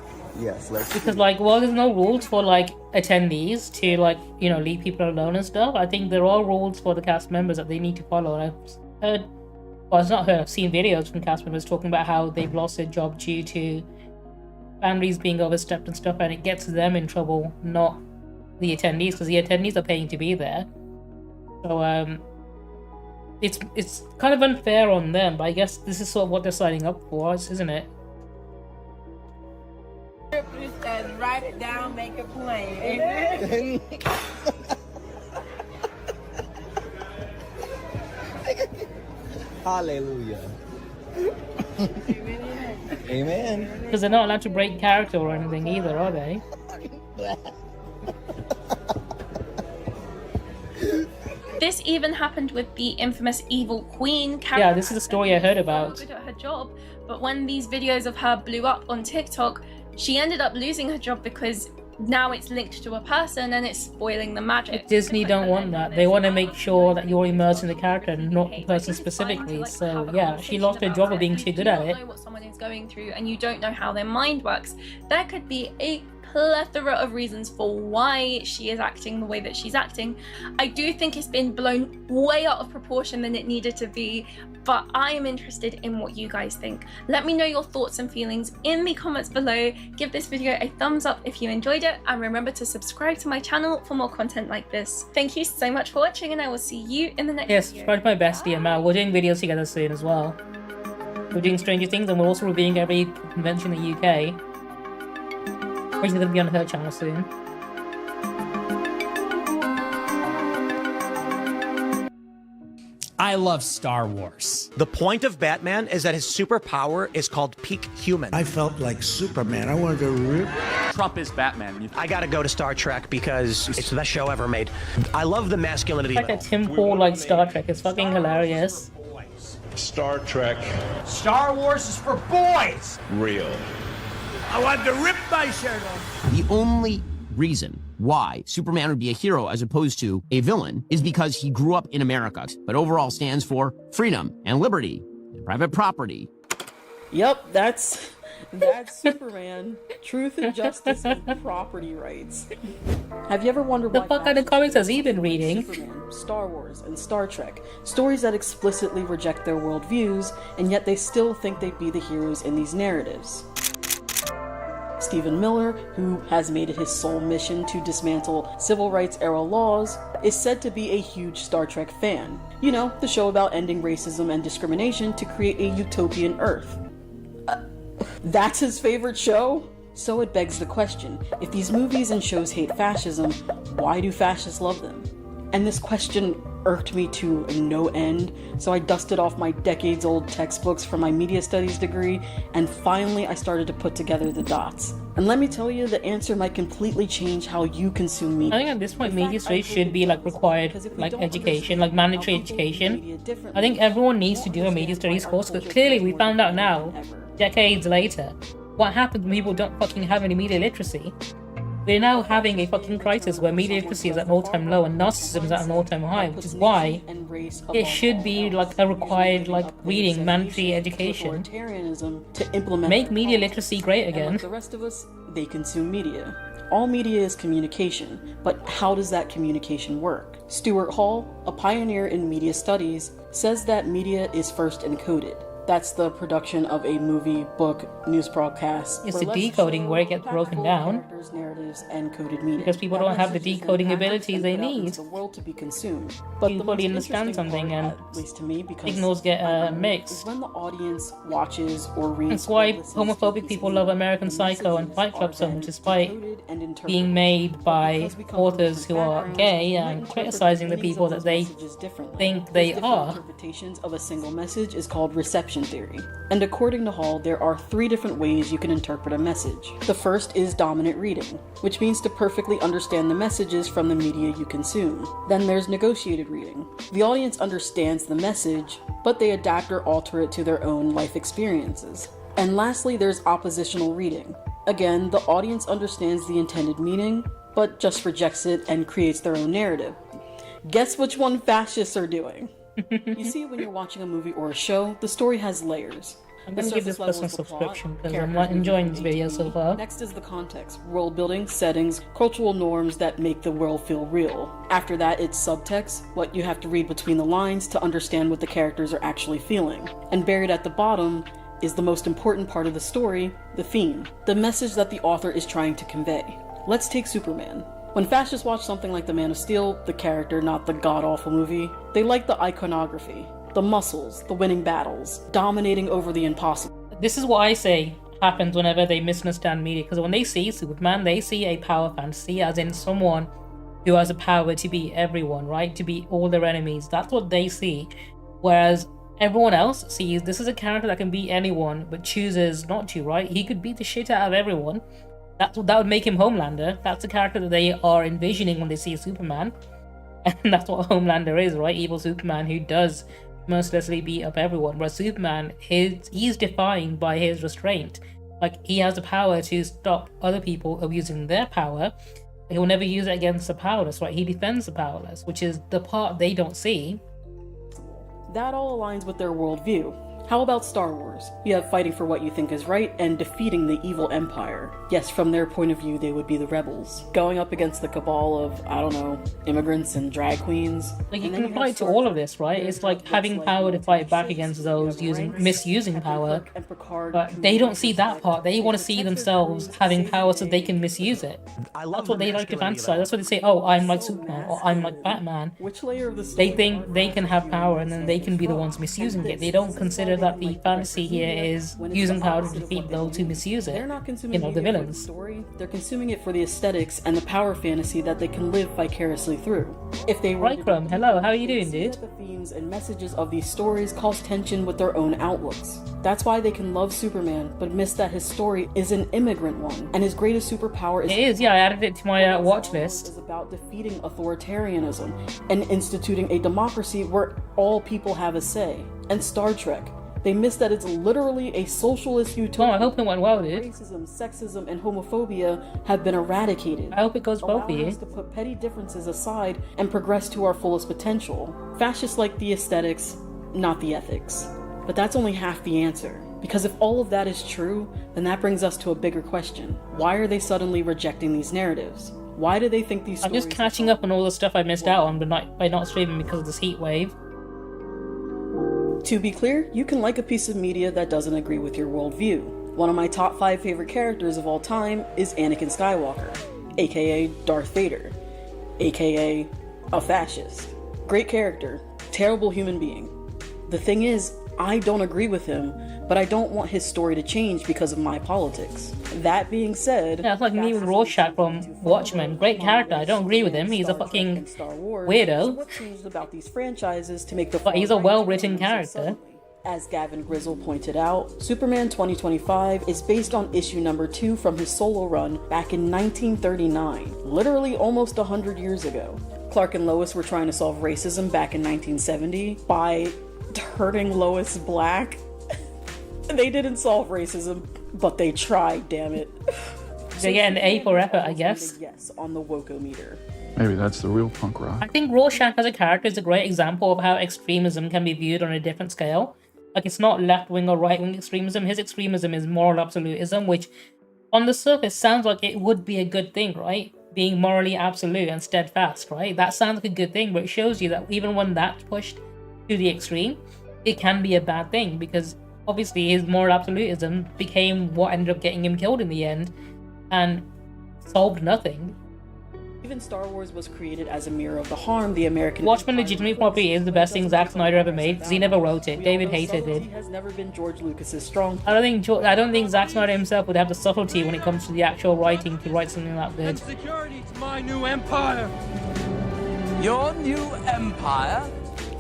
Speaker 16: Yes,
Speaker 3: because like, well, there's no rules for like attendees to like, you know, leave people alone and stuff. I think there are rules for the cast members that they need to follow. And I've heard, well, it's not heard, I've seen videos from cast members talking about how they've lost their job due to boundaries being overstepped and stuff, and it gets them in trouble, not the attendees, because the attendees are paying to be there. So it's kind of unfair on them, but I guess this is sort of what they're signing up for, isn't it?
Speaker 17: Just write it down, make it plain. Amen.
Speaker 16: Hallelujah. Amen.
Speaker 3: Because they're not allowed to break character or anything either, are they?
Speaker 10: This even happened with the infamous evil queen character.
Speaker 3: Yeah, this is a story I heard about.
Speaker 10: Good at her job, but when these videos of her blew up on TikTok, she ended up losing her job because now it's linked to a person and it's spoiling the magic.
Speaker 3: Disney don't want that. They want to make sure that you're immersed in the character and not the person specifically. So yeah, she lost her job for being too good at it.
Speaker 10: You don't know what someone is going through and you don't know how their mind works. There could be a plethora of reasons for why she is acting the way that she's acting. I do think it's been blown way out of proportion than it needed to be, but I am interested in what you guys think. Let me know your thoughts and feelings in the comments below. Give this video a thumbs up if you enjoyed it, and remember to subscribe to my channel for more content like this. Thank you so much for watching, and I will see you in the next video.
Speaker 3: Subscribe to my bestie Amal. We're doing videos together soon as well. We're doing Stranger Things, and we're also reviewing every convention in the UK. Which is going to be on her channel soon.
Speaker 18: I I love Star Wars.
Speaker 19: The point of Batman is that his superpower is called peak human.
Speaker 20: I felt like Superman. I wanted to rip.
Speaker 13: Trump is Batman.
Speaker 19: I gotta go to Star Trek because it's the best show ever made. I love the masculinity.
Speaker 1: Like a Tim Pool like Star Trek. It's fucking hilarious.
Speaker 21: Star Trek.
Speaker 18: Star Wars is for boys.
Speaker 21: Real.
Speaker 18: I want to rip my shirt off.
Speaker 22: The only reason why Superman would be a hero as opposed to a villain is because he grew up in America, but overall stands for freedom and liberty and private property.
Speaker 23: Yep, that's Superman. Truth and justice and property rights. Have you ever wondered
Speaker 1: The
Speaker 23: why
Speaker 1: fuck kind of comics has he been reading?
Speaker 23: Superman, Star Wars, and Star Trek, stories that explicitly reject their worldviews, and yet they still think they'd be the heroes in these narratives? Stephen Miller, who has made it his sole mission to dismantle civil rights era laws, is said to be a huge Star Trek fan. You know, the show about ending racism and discrimination to create a utopian Earth. That's his favorite show? So it begs the question, if these movies and shows hate fascism, why do fascists love them? And this question irked me to no end, so I dusted off my decades-old textbooks from my media studies degree, and finally I started to put together the dots. And let me tell you, the answer might completely change how you consume media.
Speaker 1: I think at this point media studies should be like required, like education, like mandatory education. I think everyone needs to do a media studies course, because clearly we found out now, decades later, what happens when people don't fucking have any media literacy. We're now having a fucking crisis where media literacy is at an all-time low and narcissism is at an all-time high, which is why it should be like a required like reading, mandatory education.
Speaker 23: To implement
Speaker 1: Make media literacy great again.
Speaker 23: Like the rest of us, they consume media. All media is communication, but how does that communication work? Stuart Hall, a pioneer in media studies, says that media is first encoded. That's the production of a movie, book, news broadcast.
Speaker 1: It's the decoding where it gets broken down.
Speaker 23: Narratives and coded media.
Speaker 1: Because people don't have the decoding abilities they need.
Speaker 23: The world to be consumed. But
Speaker 1: you
Speaker 23: the
Speaker 1: fully
Speaker 23: most
Speaker 1: understand
Speaker 23: interesting
Speaker 1: something
Speaker 23: part,
Speaker 1: and
Speaker 23: at least to me, because
Speaker 1: signals get mixed.
Speaker 23: is when the audience watches or reads.
Speaker 1: That's why homophobic people love American Psycho and Fight Club so much, despite being made by authors who are gay and criticizing the people that they think they are.
Speaker 23: Interpretations of a single message is called reception theory. And according to Hall, there are 3 different ways you can interpret a message. The first is dominant reading, which means to perfectly understand the messages from the media you consume. Then there's negotiated reading. The audience understands the message, but they adapt or alter it to their own life experiences. And lastly, there's oppositional reading. Again, the audience understands the intended meaning, but just rejects it and creates their own narrative. Guess which one fascists are doing? You see, when you're watching a movie or a show, the story has layers.
Speaker 1: I'm gonna give this person a subscription because I'm not enjoying this video so far.
Speaker 23: Next is the context, world building, settings, cultural norms that make the world feel real. After that, it's subtext, what you have to read between the lines to understand what the characters are actually feeling. And buried at the bottom is the most important part of the story, the theme, the message that the author is trying to convey. Let's take Superman. When fascists watch something like The Man of Steel, the character, not the god-awful movie, they like the iconography, the muscles, the winning battles, dominating over the impossible.
Speaker 1: This is what I say happens whenever they misunderstand media, because when they see Superman, they see a power fantasy, as in someone who has a power to beat everyone, right? To beat all their enemies. That's what they see. Whereas everyone else sees this is a character that can beat anyone, but chooses not to, right? He could beat the shit out of everyone. That would make him Homelander. That's the character that they are envisioning when they see Superman. And that's what Homelander is, right? Evil Superman who does mercilessly beat up everyone. Whereas Superman, he's defined by his restraint. Like, he has the power to stop other people abusing their power. He will never use it against the powerless, right? He defends the powerless, which is the part they don't see.
Speaker 23: That all aligns with their worldview. How about Star Wars? You have fighting for what you think is right and defeating the evil empire. Yes, from their point of view, they would be the rebels. Going up against the cabal of, I don't know, immigrants and drag queens.
Speaker 1: Like, you can fight to all of this, right? It's like having power to fight back against those misusing power. But they don't see that part. They want to see themselves having power so they can misuse it. That's what they like to fantasize. That's what they say, oh, I'm like Superman, or I'm like Batman.
Speaker 23: Which layer of the
Speaker 1: They think they can have power and then they can be the ones misusing it. They don't consider consider that the fantasy here is using power to defeat those who misuse it.
Speaker 23: They're not consuming
Speaker 1: the
Speaker 23: media for the
Speaker 1: villains.
Speaker 23: story. They're consuming it for the aesthetics and the power fantasy that they can live vicariously through. If they were
Speaker 1: Right, Crumb, hello, how are you doing, dude?
Speaker 23: The themes and messages of these stories cause tension with their own outlooks. That's why they can love Superman, but miss that his story is an immigrant one, and his greatest superpower is—
Speaker 1: It is, yeah, I added it to my watch list.
Speaker 23: Is about defeating authoritarianism and instituting a democracy where all people have a say. And Star Trek, they miss that it's literally a socialist utopia.
Speaker 1: Oh, I hope it went well, dude.
Speaker 23: Racism, sexism, and homophobia have been eradicated.
Speaker 1: I hope it goes well for
Speaker 23: allowing
Speaker 1: you.
Speaker 23: us to put petty differences aside and progress to our fullest potential. Fascists like the aesthetics, not the ethics. But that's only half the answer. Because if all of that is true, then that brings us to a bigger question. Why are they suddenly rejecting these narratives? Why do they think these
Speaker 1: I'm just catching up on all the stuff I missed out on by not streaming because of this heat wave.
Speaker 23: To be clear, you can like a piece of media that doesn't agree with your worldview. One of my top 5 favorite characters of all time is Anakin Skywalker, aka Darth Vader, aka a fascist. Great character, terrible human being. The thing is, I don't agree with him, but I don't want his story to change because of my politics. That being said...
Speaker 1: Yeah, it's like me with Rorschach from Watchmen. Great character, I don't agree with him, he's a fucking weirdo.
Speaker 23: What changed about these franchises to make the...
Speaker 1: But he's a well-written character.
Speaker 23: As Gavin Grizzle pointed out, Superman 2025 is based on issue number 2 from his solo run back in 1939, literally almost 100 years ago. Clark and Lois were trying to solve racism back in 1970 by turning Lois black. They didn't solve racism, but they tried, damn it.
Speaker 1: They get an A for effort, I guess.
Speaker 23: Yes, on the Wokometer.
Speaker 2: Maybe that's the real punk rock.
Speaker 1: I think Rorschach as a character is a great example of how extremism can be viewed on a different scale. Like, it's not left-wing or right-wing extremism. His extremism is moral absolutism, which on the surface sounds like it would be a good thing, right? Being morally absolute and steadfast, right? That sounds like a good thing, but it shows you that even when that's pushed to the extreme, it can be a bad thing, because obviously his moral absolutism became what ended up getting him killed in the end and solved nothing.
Speaker 23: Even Star Wars was created as a mirror of the harm the American...
Speaker 1: Watchmen legitimately probably is the best thing Zack Snyder ever made, because he never wrote it. David hated it.
Speaker 23: He has never been George Lucas's strong...
Speaker 1: I don't think Zack Snyder himself would have the subtlety when it comes to the actual writing to write something that good.
Speaker 18: And security to my new empire. Your new empire?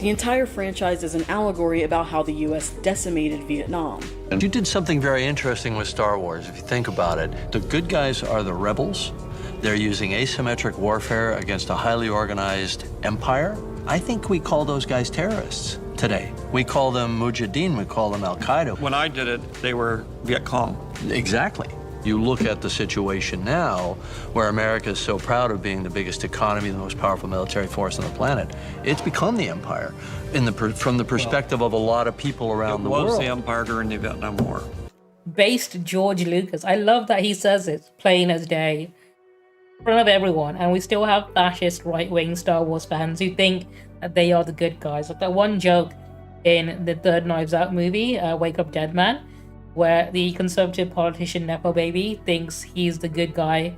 Speaker 23: The entire franchise is an allegory about how the US decimated Vietnam.
Speaker 4: You did something very interesting with Star Wars, if you think about it. The good guys are the rebels. They're using asymmetric warfare against a highly organized empire. I think we call those guys terrorists today. We call them Mujahideen, we call them Al-Qaeda.
Speaker 5: When I did it, they were Viet Cong.
Speaker 4: Exactly. You look at the situation now, where America is so proud of being the biggest economy, the most powerful military force on the planet. It's become the empire from the perspective of a lot of people around the world.
Speaker 5: It was the empire during the Vietnam War.
Speaker 1: Based George Lucas. I love that he says it plain as day in front of everyone, and we still have fascist right-wing Star Wars fans who think that they are the good guys. Like that one joke in the third Knives Out movie, Wake Up Dead Man, where the conservative politician Nepo Baby thinks he's the good guy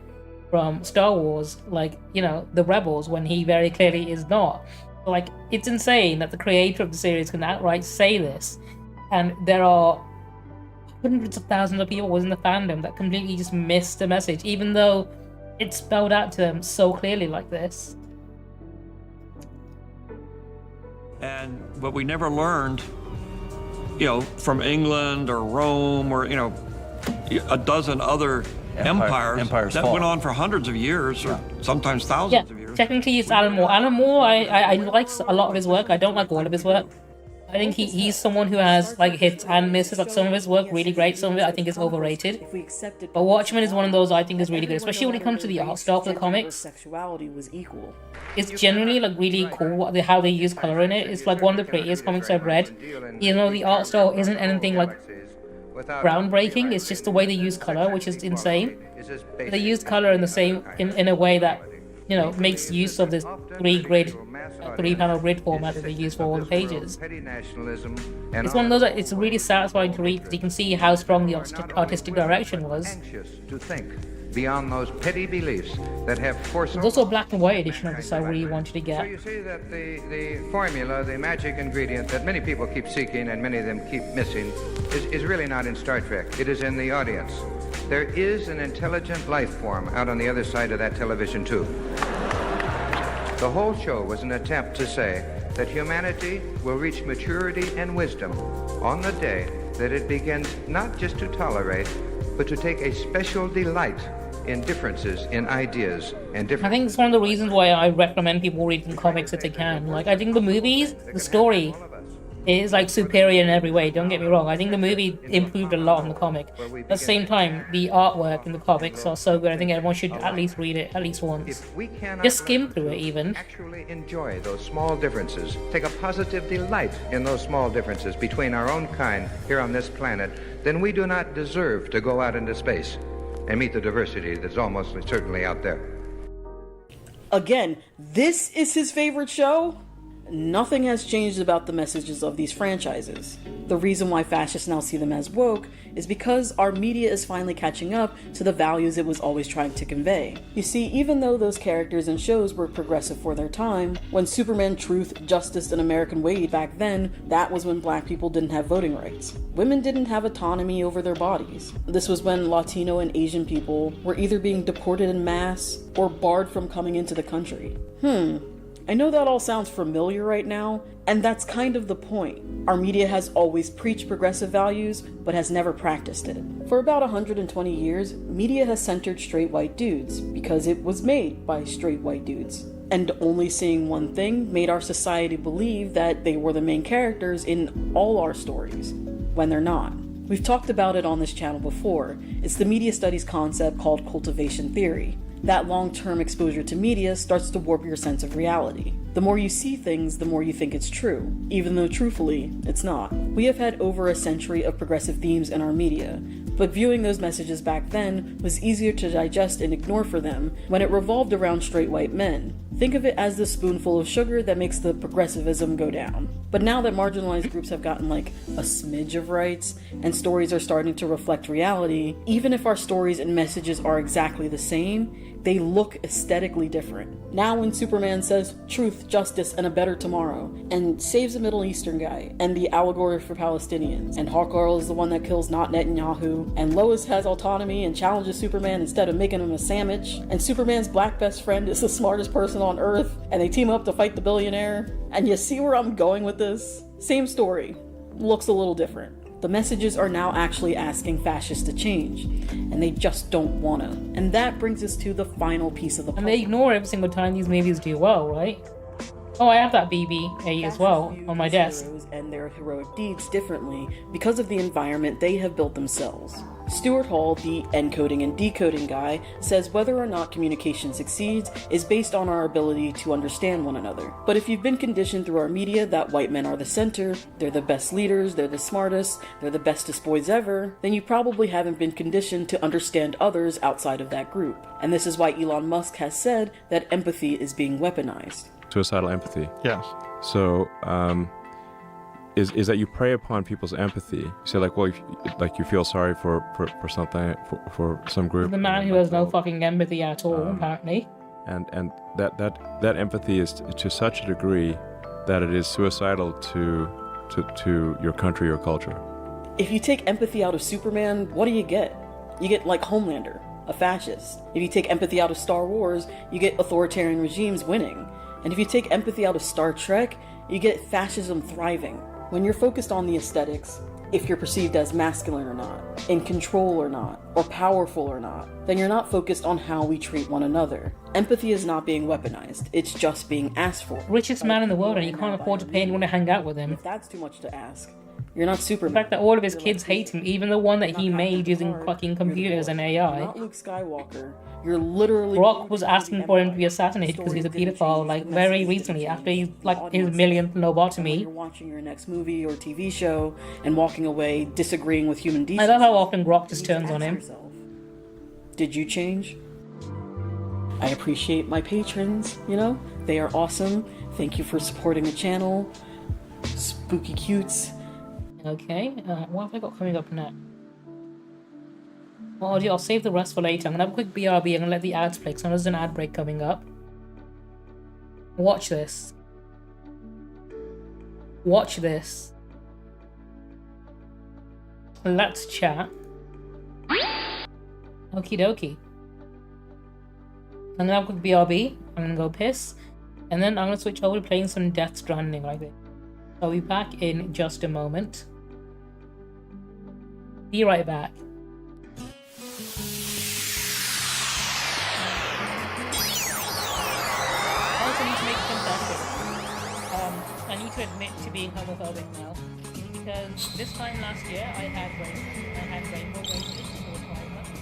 Speaker 1: from Star Wars, like, you know, the rebels, when he very clearly is not. Like, it's insane that the creator of the series can outright say this, and there are hundreds of thousands of people within the fandom that completely just miss the message, even though it's spelled out to them so clearly like this.
Speaker 5: But we never learned, you know, from England or Rome or, you know, a dozen other empires that went on for hundreds of years or sometimes thousands of years.
Speaker 1: Technically it's Alan Moore. Alan Moore, I like a lot of his work. I don't like all of his work. I think he's someone who has like hits and misses. Like some of his work really great, some of it I think is overrated. But Watchmen is one of those I think is really good, especially when it comes to the art style for the comics.
Speaker 23: Sexuality was equal.
Speaker 1: It's generally like really cool how they use color in it. It's like one of the prettiest comics I've read. You know, the art style isn't anything like groundbreaking. It's just the way they use color, which is insane. They use color in the same in a way that, you know, makes use of this three-panel grid format that they use for all the pages. It's one of those that it's really satisfying to read because you can see how strong the artistic direction was.
Speaker 6: beyond those petty beliefs that have forced.
Speaker 1: There's also a black and white edition of this I really wanted to get.
Speaker 6: So you see that the formula, the magic ingredient that many people keep seeking and many of them keep missing is really not in Star Trek. It is in the audience. There is an intelligent life form out on the other side of that television tube. The whole show was an attempt to say that humanity will reach maturity and wisdom on the day that it begins not just to tolerate, but to take a special delight in differences in ideas and different.
Speaker 1: I think it's one of the reasons why I recommend people reading comics if they can. Like, I think the movies, the story is like superior in every way, don't get me wrong. I think the movie improved a lot on the comic. At the same time, the artwork in the comics are so good. I think everyone should at least read it at least once. Just skim through it even.
Speaker 6: Actually enjoy those small differences. Take a positive delight in those small differences between our own kind here on this planet, then we do not deserve to go out into space and meet the diversity that's almost certainly out there.
Speaker 23: Again, this is his favorite show? Nothing has changed about the messages of these franchises. The reason why fascists now see them as woke is because our media is finally catching up to the values it was always trying to convey. You see, even though those characters and shows were progressive for their time, when Superman, Truth, Justice, and American Way back then, that was when black people didn't have voting rights. Women didn't have autonomy over their bodies. This was when Latino and Asian people were either being deported en masse or barred from coming into the country. I know that all sounds familiar right now, and that's kind of the point. Our media has always preached progressive values, but has never practiced it. For about 120 years, media has centered straight white dudes, because it was made by straight white dudes. And only seeing one thing made our society believe that they were the main characters in all our stories, when they're not. We've talked about it on this channel before. It's the media studies concept called cultivation theory. That long-term exposure to media starts to warp your sense of reality. The more you see things, the more you think it's true, even though truthfully, it's not. We have had over a century of progressive themes in our media, but viewing those messages back then was easier to digest and ignore for them when it revolved around straight white men. Think of it as the spoonful of sugar that makes the progressivism go down. But now that marginalized groups have gotten like a smidge of rights, and stories are starting to reflect reality, even if our stories and messages are exactly the same, they look aesthetically different. Now when Superman says truth, justice, and a better tomorrow, and saves a Middle Eastern guy, and the allegory for Palestinians, and Hawkgirl is the one that kills not Netanyahu, and Lois has autonomy and challenges Superman instead of making him a sandwich, and Superman's black best friend is the smartest person on Earth, and they team up to fight the billionaire, and you see where I'm going with this? Same story, looks a little different. The messages are now actually asking fascists to change, and they just don't wanna. And that brings us to the final piece of the puzzle.
Speaker 1: And they ignore every single time these movies do well, right? Oh, I have that BB-8 as well on my desk.
Speaker 23: And their heroic deeds differently because of the environment they have built themselves. Stuart Hall, the encoding and decoding guy, says whether or not communication succeeds is based on our ability to understand one another. But if you've been conditioned through our media that white men are the center, they're the best leaders, they're the smartest, they're the bestest boys ever, then you probably haven't been conditioned to understand others outside of that group. And this is why Elon Musk has said that empathy is being weaponized.
Speaker 7: Suicidal empathy.
Speaker 8: Yes.
Speaker 7: So, is that you prey upon people's empathy. You say like, well, you feel sorry for something, for some group.
Speaker 1: The man who has no fucking empathy at all, apparently.
Speaker 7: And that empathy is to such a degree that it is suicidal to your country or culture.
Speaker 23: If you take empathy out of Superman, what do you get? You get like Homelander, a fascist. If you take empathy out of Star Wars, you get authoritarian regimes winning. And if you take empathy out of Star Trek, you get fascism thriving. When you're focused on the aesthetics, if you're perceived as masculine or not, in control or not, or powerful or not, then you're not focused on how we treat one another. Empathy is not being weaponized, it's just being asked for.
Speaker 1: Richest man in the world, and you can't afford to pay anyone to hang out with him.
Speaker 23: If that's too much to ask, you're not Superman.
Speaker 1: The fact that all of his kids hate him, even the one that he made using fucking computers and AI.
Speaker 23: You're not Luke Skywalker. You're literally...
Speaker 1: Brock was asking for him to be assassinated because he's a pedophile, like, very recently, after he's, like, his millionth lobotomy.
Speaker 23: You're watching your next movie or TV show and walking away disagreeing with human decency.
Speaker 1: I love how often Brock just turns on him.
Speaker 23: Did you change? I appreciate my patrons, you know? They are awesome. Thank you for supporting the channel. Spooky cutes.
Speaker 1: Okay, what have I got coming up next? I'll save the rest for later. I'm gonna have a quick BRB. I'm gonna let the ads play, because I know there's an ad break coming up. Watch this. Watch this. Let's chat. Okie dokie. I'm gonna have a quick BRB. I'm gonna go piss. And then I'm gonna switch over to playing some Death Stranding like this. I'll be back in just a moment. Be right back. I need to admit to being homophobic now, because this time last year I had rainbow bracelets for Pride Month.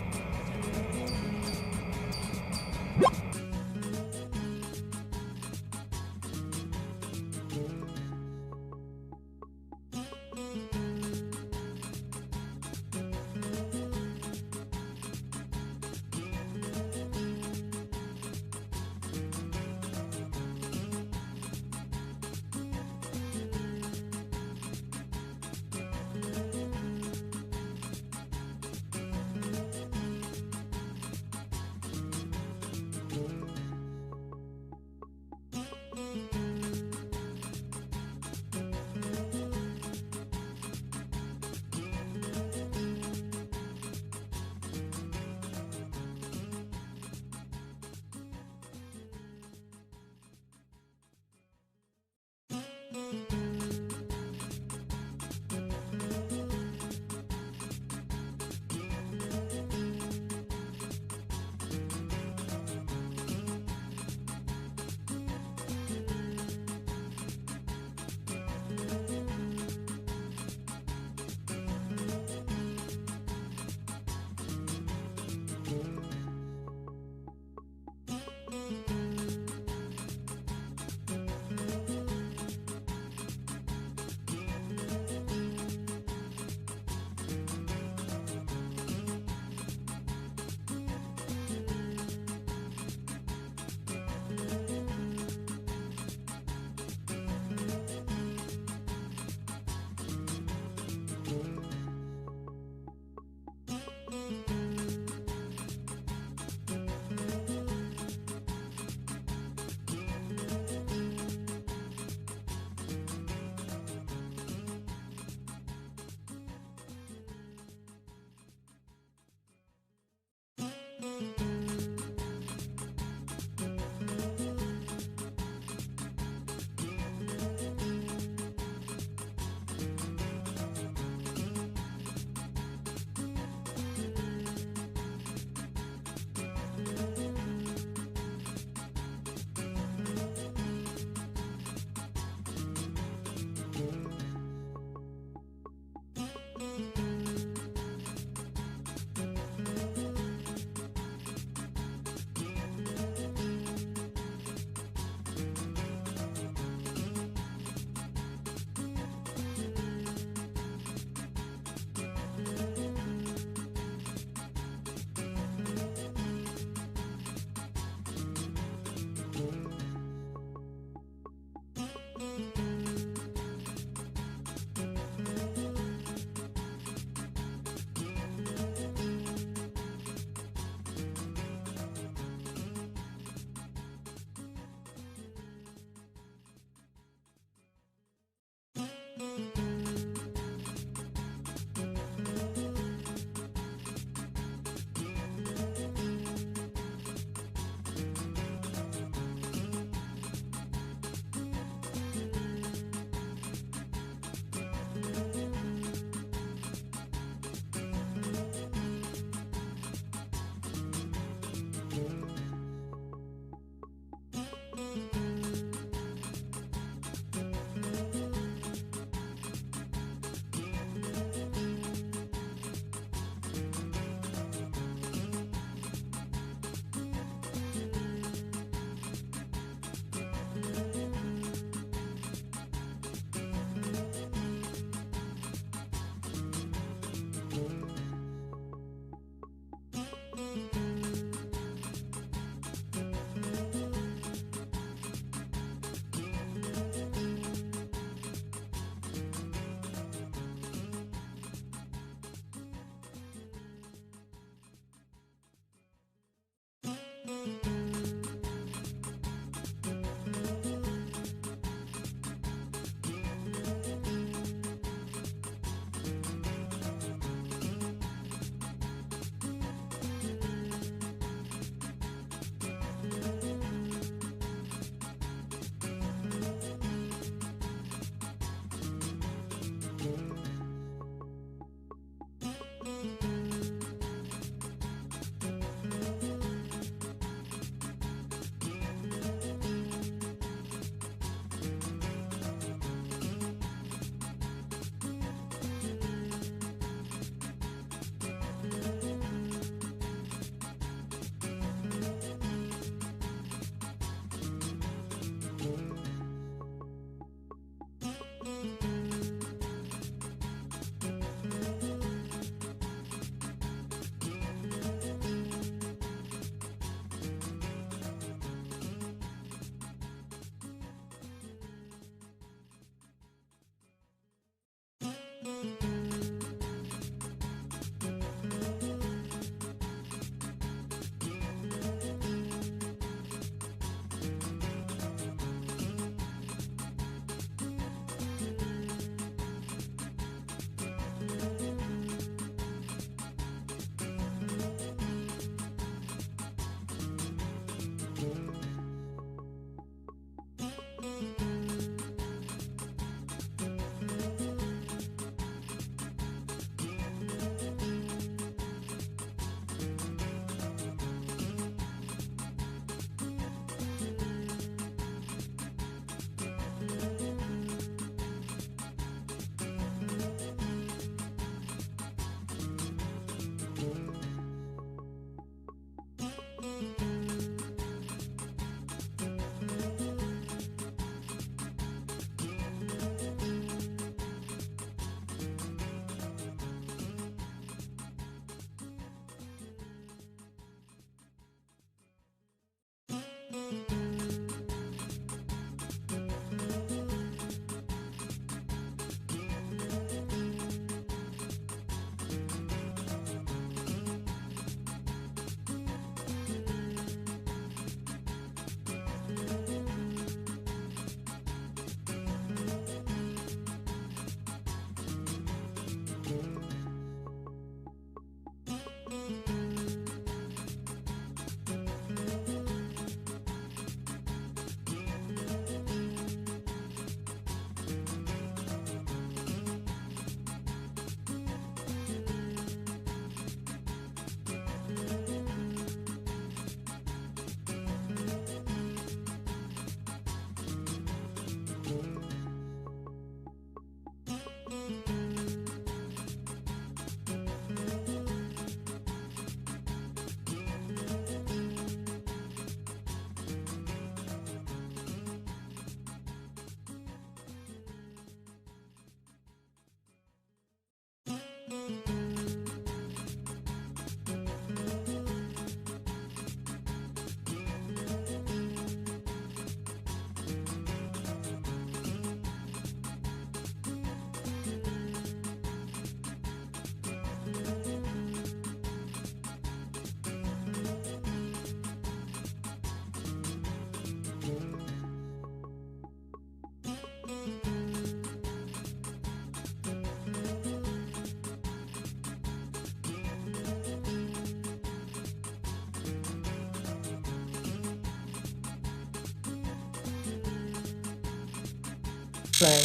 Speaker 1: Play.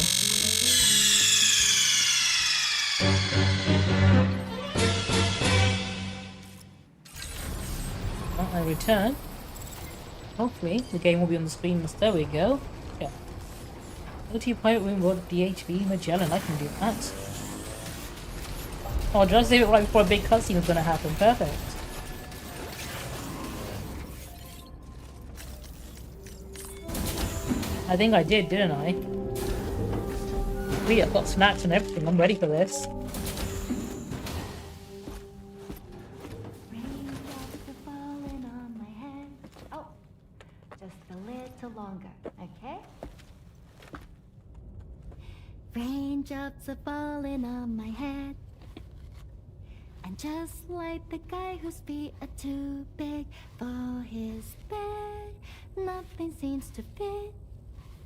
Speaker 1: Well, I return. Hopefully the game will be on the screen. There we go. Yeah. Go to your pirate room, road DHV Magellan. I can do that. Oh, just save it right before a big cutscene is gonna happen. Perfect. I think I did, didn't I? I've got snacks and everything. I'm ready for this.
Speaker 8: Oh, just a little longer, okay? Raindrops are falling on my head. And just like the guy whose feet are too big for his bed, nothing seems to fit.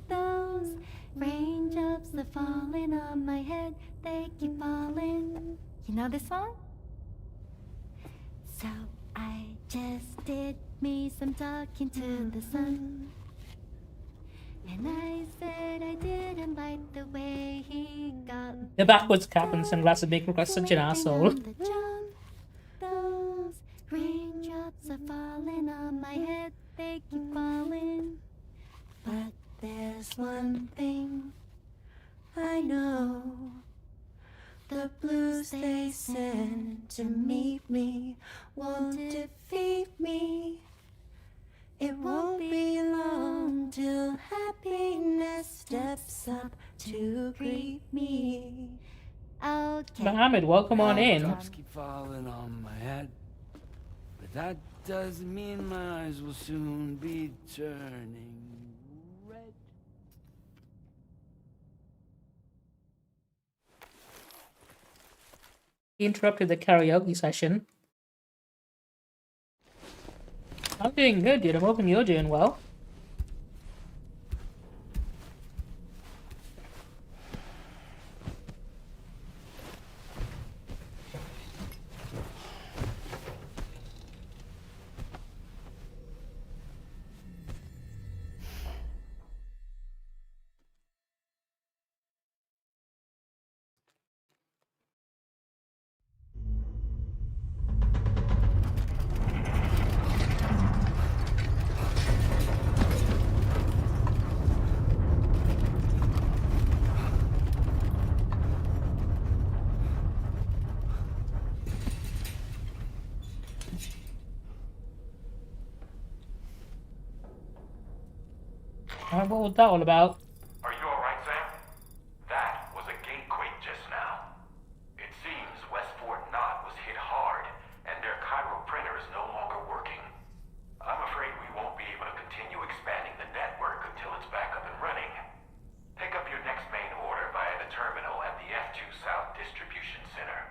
Speaker 8: Those raindrops are falling on my head, they keep falling. You know this song? So I just did me some talking to the sun. And I said I didn't like the way he got
Speaker 1: The backwards cap and sunglasses make look like such an asshole.
Speaker 8: Those raindrops are falling on my head, they keep falling. But there's one thing I know. The blues they send to meet me won't defeat me. It won't be long till happiness steps up to greet me. Okay.
Speaker 1: Mohammed, welcome on in.
Speaker 18: Drops keep falling on my head, but that doesn't mean my eyes will soon be turning red.
Speaker 1: He interrupted the karaoke session. I'm doing good, dude. I'm hoping you're doing well. What was that all about?
Speaker 11: Are you alright, Sam? That was a gatequake just now. It seems West Fort Knott was hit hard, and their Cairo printer is no longer working. I'm afraid we won't be able to continue expanding the network until it's back up and running. Pick up your next main order via the terminal at the F2 South Distribution Center.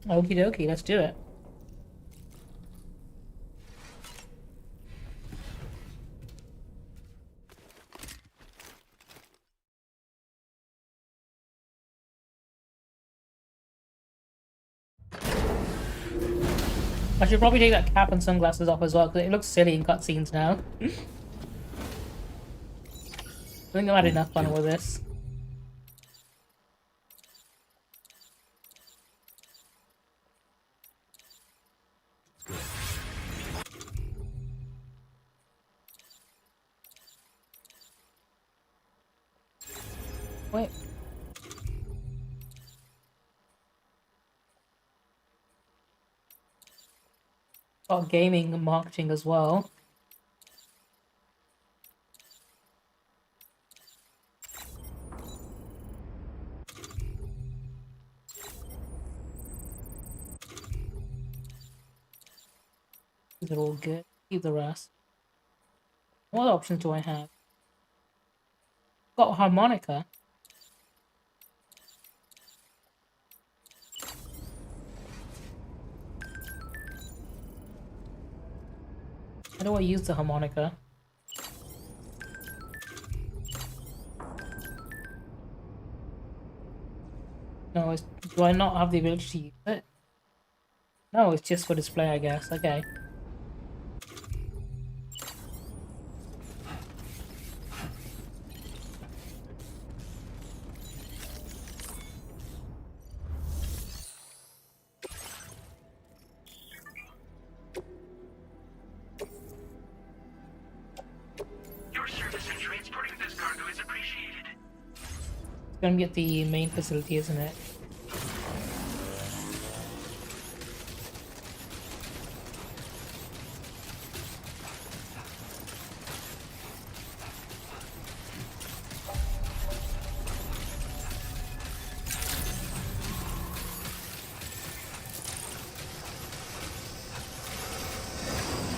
Speaker 1: Okie dokie, let's do it. I should probably take that cap and sunglasses off as well, because it looks silly in cutscenes now. I think I've had enough fun with this. Wait. Got gaming and marketing as well. These are all good. Keep the rest. What options do I have? Got a harmonica. How do I use the harmonica? No, do I not have the ability to use it? No, it's just for display, I guess. Okay. Gonna get the main facility, isn't it?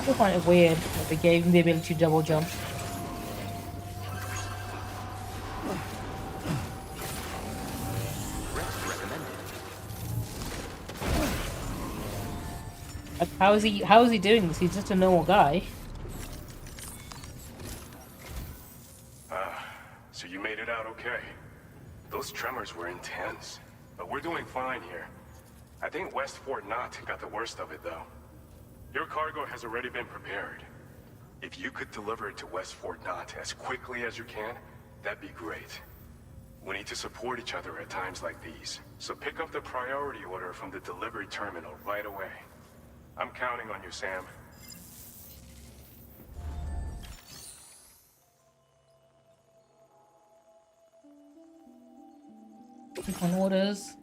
Speaker 1: I find it weird that they gave him the ability to double jump. How is he doing this? He's just a normal guy.
Speaker 12: So you made it out okay. Those tremors were intense, but we're doing fine here. I think West Fort Knott got the worst of it though. Your cargo has already been prepared. If you could deliver it to West Fort Knott as quickly as you can, that'd be great. We need to support each other at times like these, so pick up the priority order from the delivery terminal right away. I'm counting on you, Sam.
Speaker 1: Click on orders.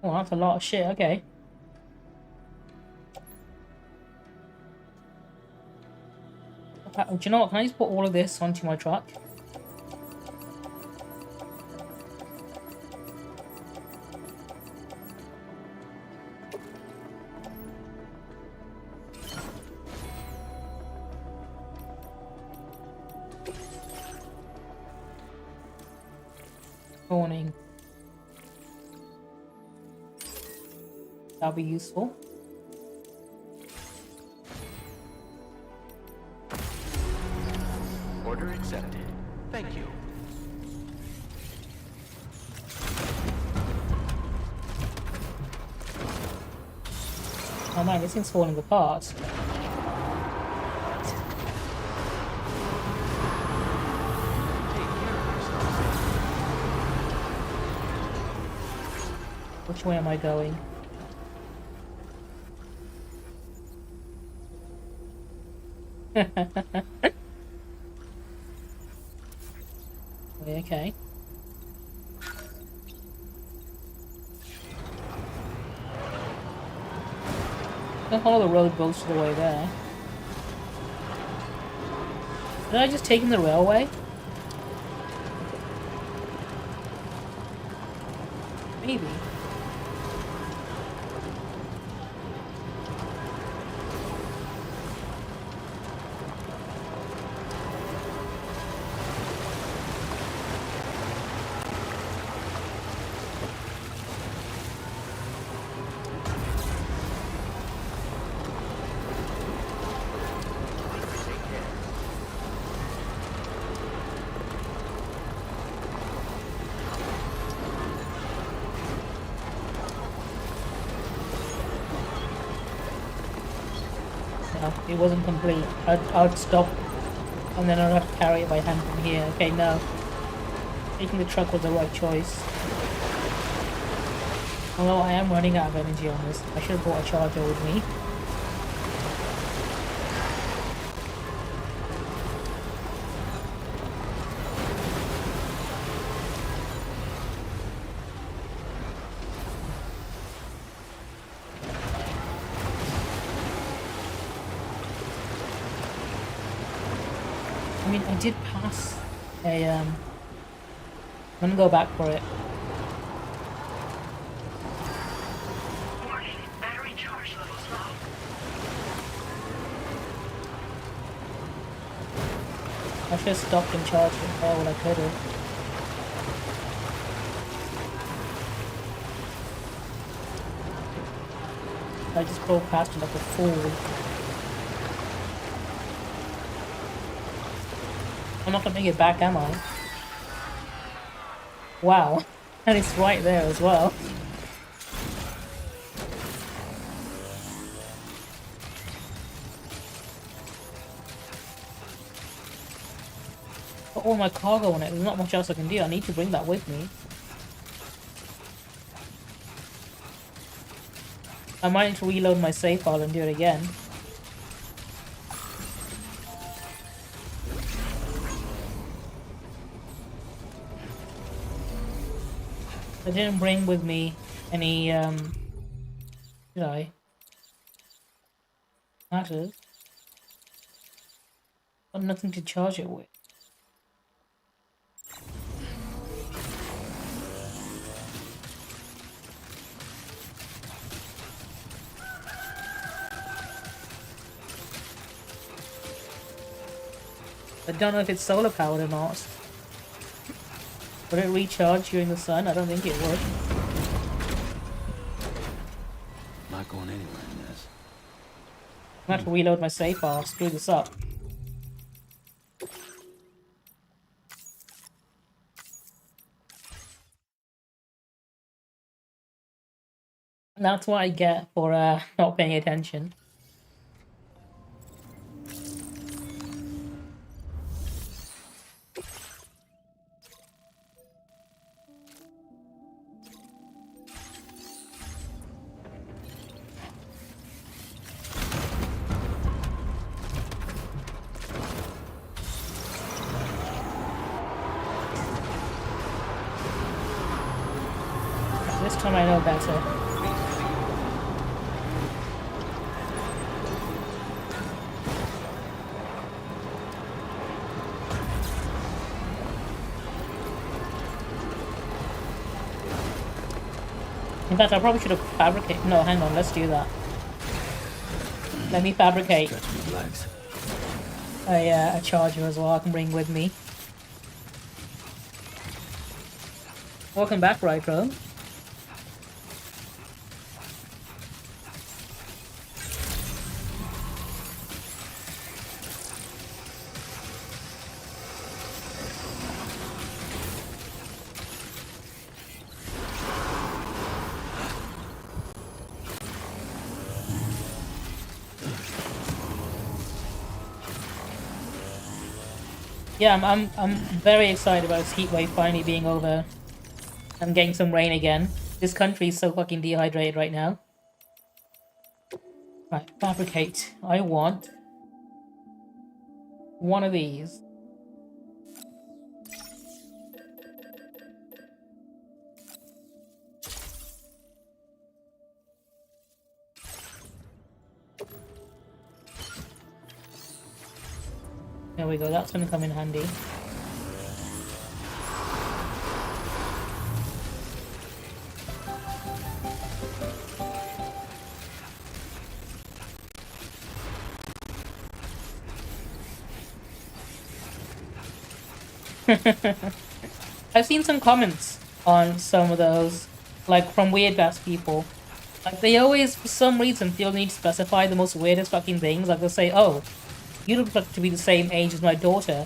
Speaker 1: Oh, that's a lot of shit. Okay. Do you know what? Can I just put all of this onto my truck? Warning. That'll be useful.
Speaker 11: Order accepted. Thank you.
Speaker 1: Oh man, this thing's falling apart. Which way am I going? Okay. Don't follow the road most of the way there. Did I just take in the railway? Maybe. No, it wasn't complete. I'd stop and then I'd have to carry it by hand from here. Okay, no. Taking the truck was the right choice. Although I am running out of energy on this. I should have brought a charger with me. I mean, I did pass a, I'm gonna go back for it.
Speaker 11: Warning, battery charge levels low.
Speaker 1: I should have stopped and charged it there when I could have. I just drove past it like a fool. I'm not gonna make it back, am I? Wow. And it's right there as well. Got all my cargo on it, there's not much else I can do. I need to bring that with me. I might need to reload my save file and do it again. I didn't bring with me any, did I? Matters. Got nothing to charge it with. I don't know if it's solar powered or not. Would it recharge during the sun? I don't think it would.
Speaker 18: Not going anywhere in this.
Speaker 1: I'm gonna have to reload my save file, screw this up. That's what I get for not paying attention. This time I know better. In fact, I probably should have fabricated. No, hang on, let's do that. Let me fabricate a charger as well I can bring with me. Welcome back, Rytro. Yeah, I'm very excited about this heat wave finally being over. I'm getting some rain again. This country is so fucking dehydrated right now. Right, fabricate. I want one of these. There we go, that's gonna come in handy. I've seen some comments on some of those, like from weird ass people. Like they always, for some reason, feel the need to specify the most weirdest fucking things. Like they'll say, "Oh, you look like to be the same age as my daughter,"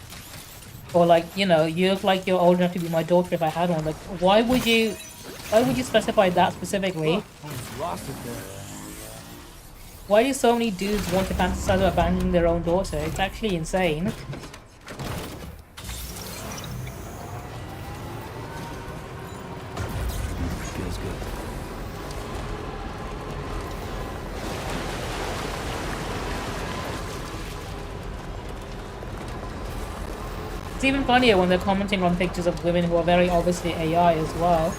Speaker 1: or like, you know, "You look like you're old enough to be my daughter if I had one." Like, why would you specify that specifically?
Speaker 18: Lost it there.
Speaker 1: Why do so many dudes want to fantasize about abandoning their own daughter? It's actually insane.
Speaker 18: Feels good.
Speaker 1: It's even funnier when they're commenting on pictures of women who are very obviously AI as well.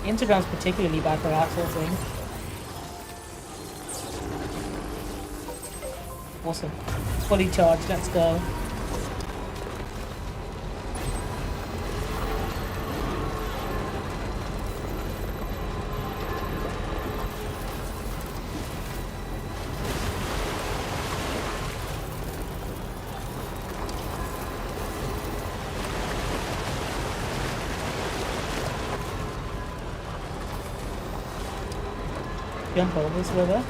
Speaker 1: Instagram's particularly bad for that sort of thing. Awesome. Fully charged, let's go. Jump over this river.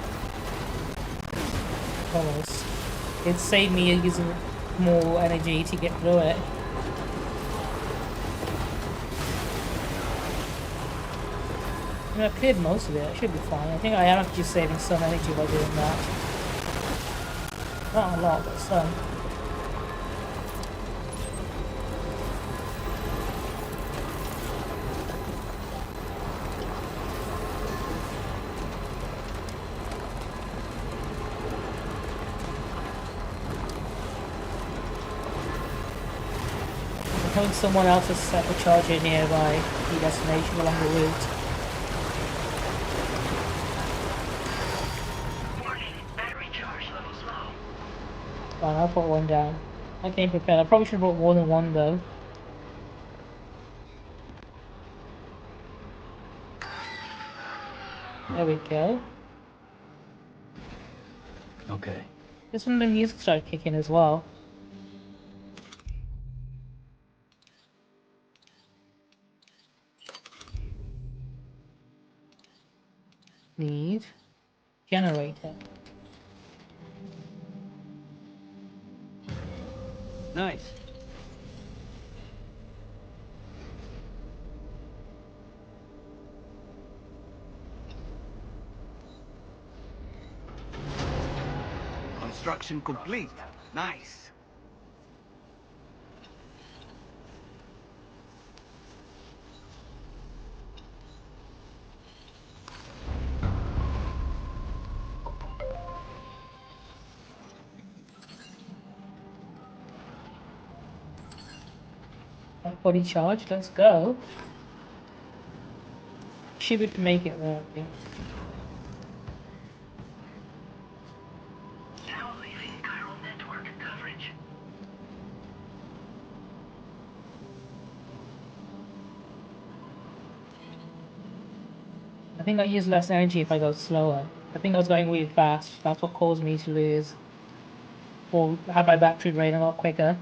Speaker 1: Almost. It saved me using more energy to get through it. I mean, I cleared most of it. I should be fine. I think I am actually saving some energy by doing that. Not a lot, but some. I think someone else has set the charger nearby the destination along the route. Fine, I'll put one down. I came prepared. I probably should have brought more than one though. There we go.
Speaker 18: Okay.
Speaker 1: This one the music started kicking as well. Need generator.
Speaker 18: Nice.
Speaker 9: Construction complete. Nice.
Speaker 1: Fully charged, let's go. She would make it there, I think.
Speaker 9: Now leaving chiral network coverage.
Speaker 1: I think I use less energy if I go slower. I think I was going really fast. That's what caused me to lose. Or have my battery drain a lot quicker.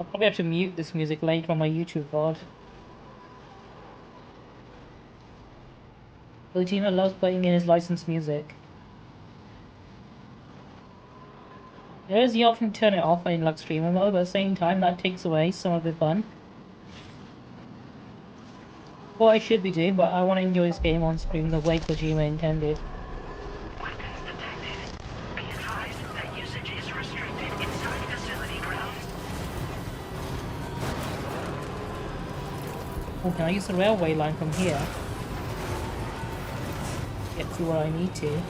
Speaker 1: I'll probably have to mute this music later on my YouTube VOD. Kojima loves putting in his licensed music. There is the option to turn it off in like streamer mode, but at the same time that takes away some of the fun. What I should be doing, but I want to enjoy this game on stream the way Kojima intended.
Speaker 9: Weapons detected. Be advised that usage is restricted inside facility grounds.
Speaker 1: Oh, can I use the railway line from here? Get to where I need to.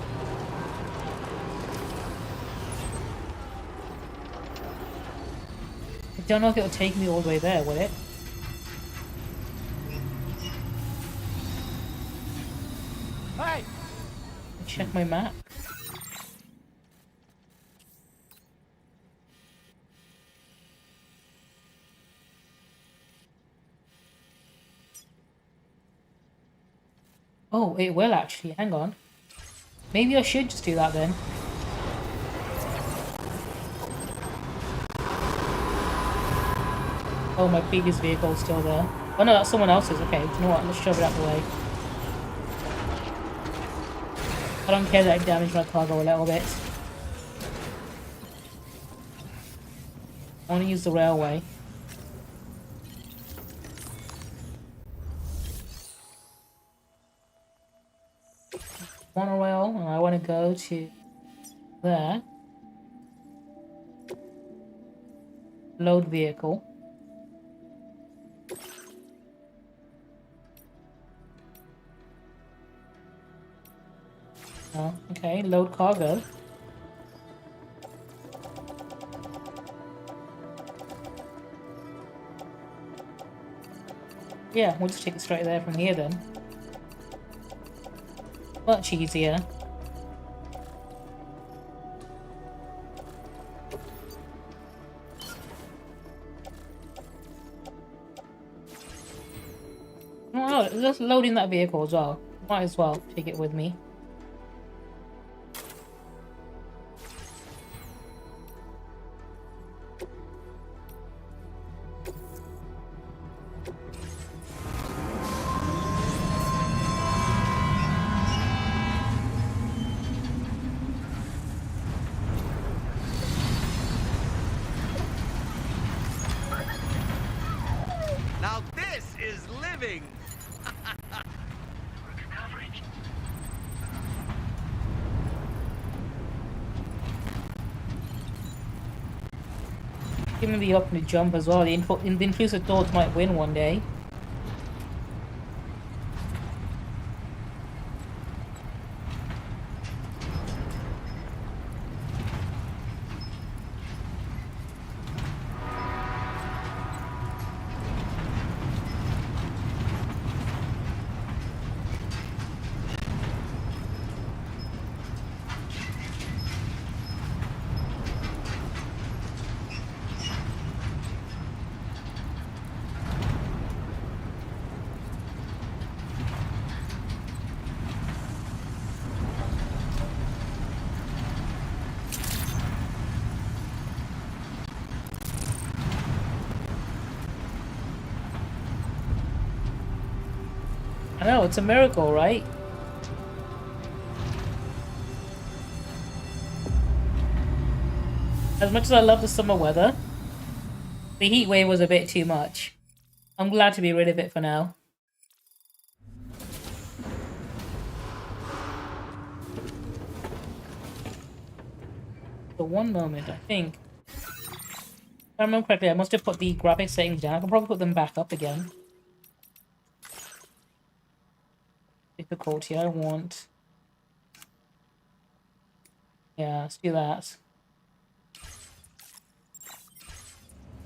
Speaker 1: I don't know if it'll take me all the way there, will it?
Speaker 9: Hey!
Speaker 1: Check my map. Oh, it will actually. Hang on. Maybe I should just do that then. Oh, my previous vehicle's still there. Oh no, that's someone else's. Okay, you know what? Let's shove it out the way. I don't care that I damaged my cargo a little bit. I want to use the railway. Monorail, and I want to go to there. Load vehicle. Oh, okay, load cargo. Yeah, we'll just take it straight there from here then. Much easier. Oh, just loading that vehicle as well. Might as well take it with me.
Speaker 9: Now this is living! Coverage.
Speaker 1: Give me the option to jump as well. The intrusive thoughts might win one day. I know, it's a miracle, right? As much as I love the summer weather, the heat wave was a bit too much. I'm glad to be rid of it for now. For one moment, I think. If I remember correctly, I must have put the graphics settings down. I can probably put them back up again. Difficulty, I want. Yeah, let's do that.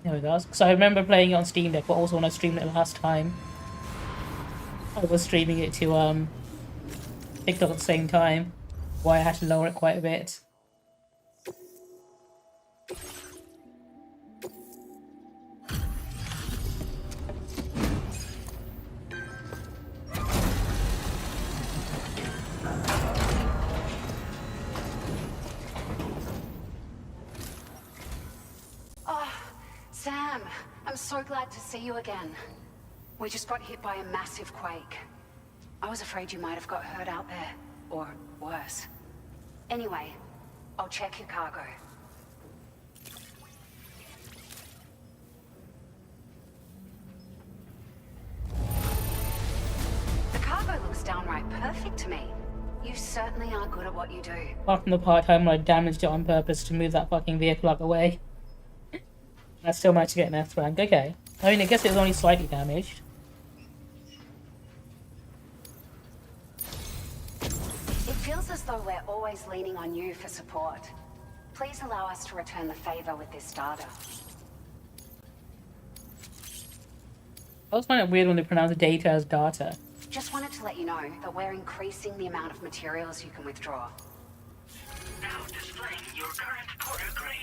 Speaker 1: There we go. Because I remember playing it on Steam Deck, but also when I streamed it last time, I was streaming it to TikTok at the same time. Why I had to lower it quite a bit.
Speaker 14: Sam, So glad to see you again. We just got hit by a massive quake. I was afraid you might have got hurt out there, or worse. Anyway, I'll check your cargo. The cargo looks downright perfect to me. You certainly are good at what you do.
Speaker 1: Apart from the part time when I damaged it on purpose to move that fucking vehicle out the way. I still managed to get an S rank. Okay. I mean, I guess it was only slightly damaged.
Speaker 14: It feels as though we're always leaning on you for support. Please allow us to return the favor with this data.
Speaker 1: I always find it weird when they pronounce data as data.
Speaker 14: Just wanted to let you know that we're increasing the amount of materials you can withdraw.
Speaker 9: Now displaying your current quarter grade.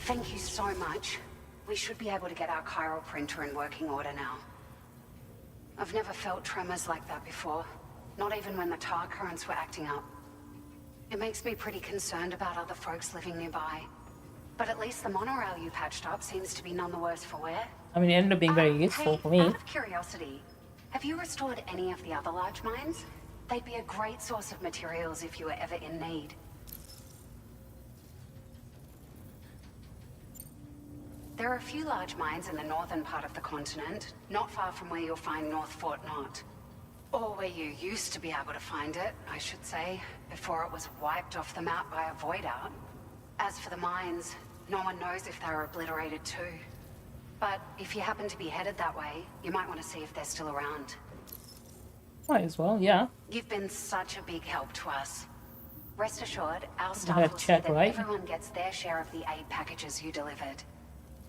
Speaker 14: Thank you so much. We should be able to get our chiral printer in working order now. I've never felt tremors like that before, not even when the tar currents were acting up. It makes me pretty concerned about other folks living nearby. But at least the monorail you patched up seems to be none the worse for wear.
Speaker 1: I mean, it ended up being very useful for me.
Speaker 14: Out of curiosity, have you restored any of the other large mines? They'd be a great source of materials if you were ever in need. There are a few large mines in the northern part of the continent, not far from where you'll find North Fort Knot. Or where you used to be able to find it, I should say, before it was wiped off the map by a void out. As for the mines, no one knows if they were obliterated too. But if you happen to be headed that way, you might want to see if they're still around.
Speaker 1: Might as well, yeah.
Speaker 14: You've been such a big help to us. Rest assured, our
Speaker 1: I
Speaker 14: staff
Speaker 1: had
Speaker 14: will
Speaker 1: to
Speaker 14: see
Speaker 1: check,
Speaker 14: that
Speaker 1: right?
Speaker 14: everyone gets their share of the aid packages you delivered.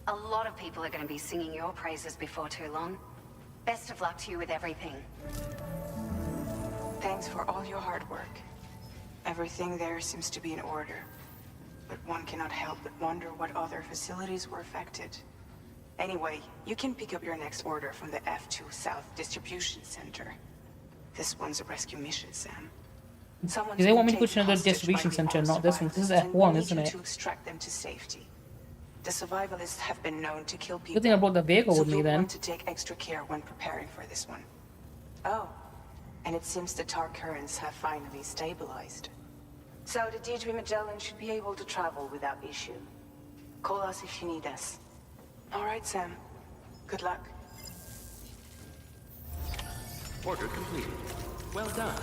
Speaker 14: A lot of people are going to be singing your praises before too long. Best of luck to you with everything.
Speaker 15: Thanks for all your hard work. Everything there seems to be in order. But one cannot help but wonder what other facilities were affected. Anyway, you can pick up your next order from the F2 South Distribution Center. This one's a rescue mission, Sam.
Speaker 1: Do they want me to go to another distribution center, not this one? This is F1, isn't it?
Speaker 15: To extract them to safety. The survivalists have been known to kill people.
Speaker 1: Good thing I brought the vehicle
Speaker 15: so
Speaker 1: with me
Speaker 15: you'll
Speaker 1: then.
Speaker 15: want to take extra care when preparing for this one. Oh, and it seems the tar currents have finally stabilized. So the D3 Magellan should be able to travel without issue. Call us if you need us. All right, Sam. Good luck.
Speaker 17: Order completed. Well done.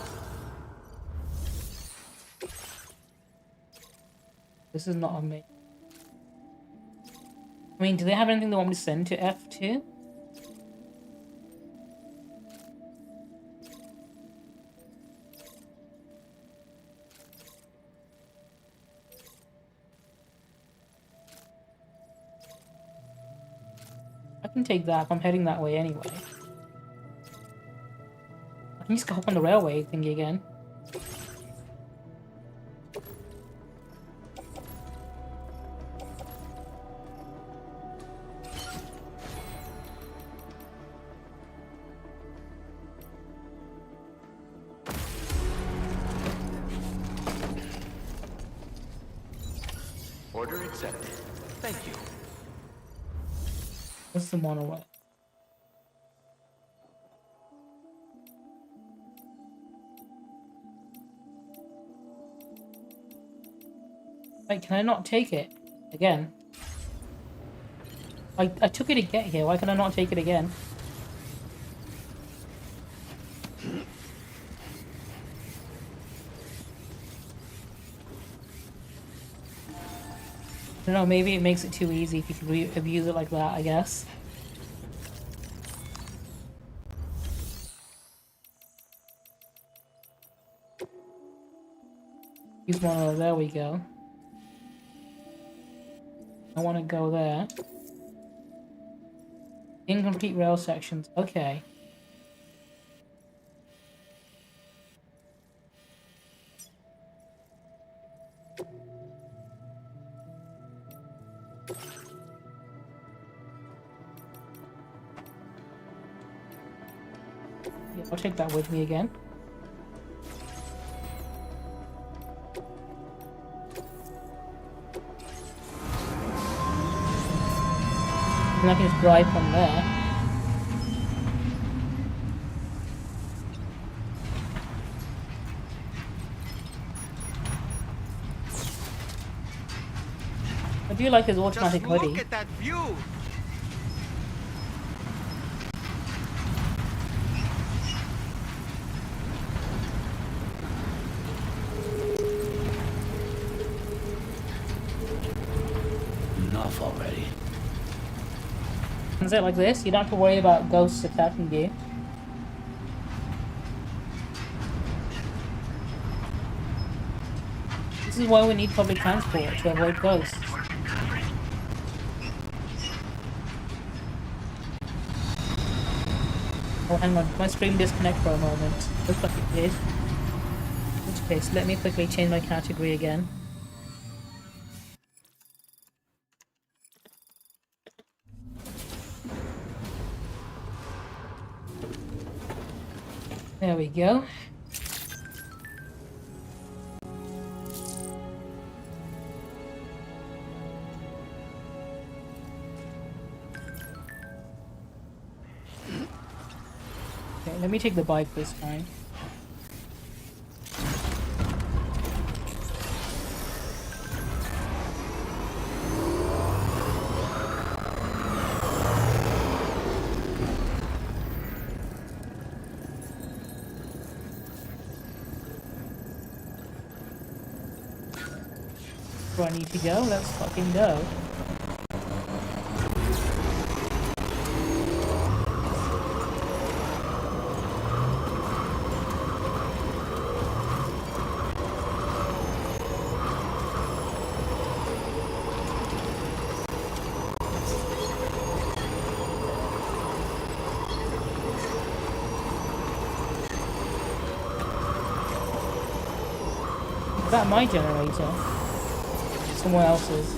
Speaker 1: This is not on me. I mean, do they have anything they want me to send to F2? I can take that if I'm heading that way anyway. I can just hop on the railway thingy again.
Speaker 17: Order accepted. Thank you.
Speaker 1: What's the monorail? Wait, can I not take it again? I took it to get here. Why can I not take it again? I don't know, maybe it makes it too easy if you can abuse it like that, I guess. Use one, there we go. I want to go there. Incomplete rail sections, okay. Yeah, I'll take that with me again. And I can just drive from there. I do like his automatic hoodie.
Speaker 3: Look at that view!
Speaker 17: Enough already.
Speaker 1: Is it like this? You don't have to worry about ghosts attacking you. This is why we need public transport, to avoid ghosts. Oh, hang on. My stream disconnect for a moment. Looks like it did. In which case, let me quickly change my category again. There we go. Okay, let me take the bike this time. Where I need to go? Let's fucking go. Is that my generator? Somewhere else's.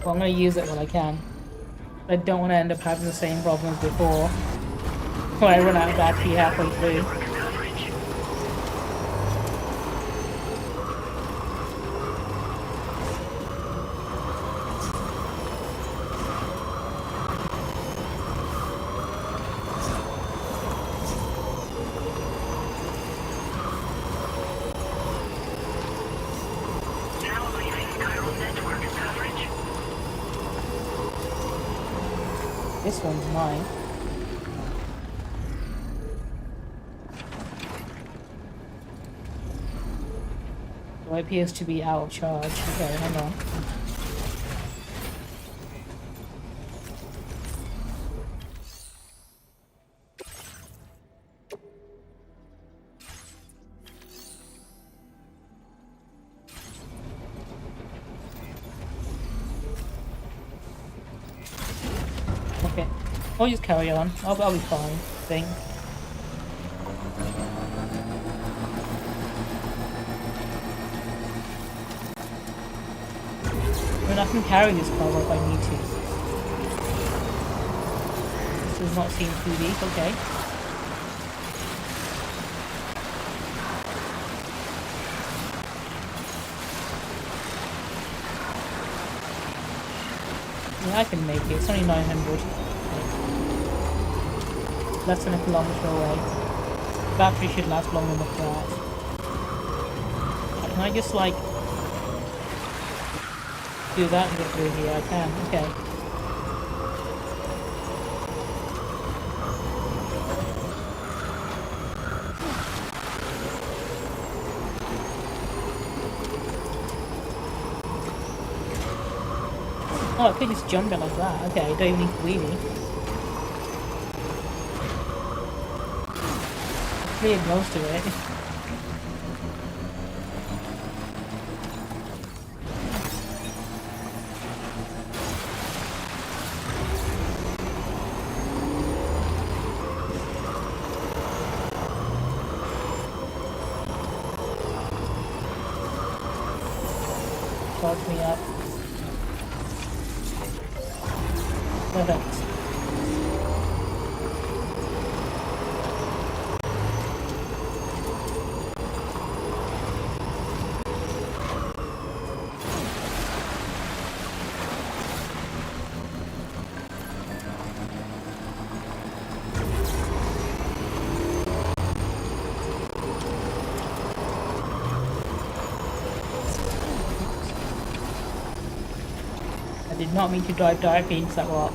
Speaker 1: Well, I'm gonna use it when I can. I don't want to end up having the same problems before, when I run out of battery halfway through. This one's mine. So it appears to be out of charge. Okay, hang on. Okay, I'll just carry on. I'll be fine, I think. I mean, I can carry this car if I need to. This does not seem too deep, okay. Yeah, I can make it. It's only 900. Less than a kilometer away. Battery should last long enough for that. Can I just, like, do that and get through here? I can. Okay. Oh, I could just jump it like that. Okay, I don't even need to wheelie. Pretty close to it. Charge me up. Perfect. Did not mean to drive directly into that rock.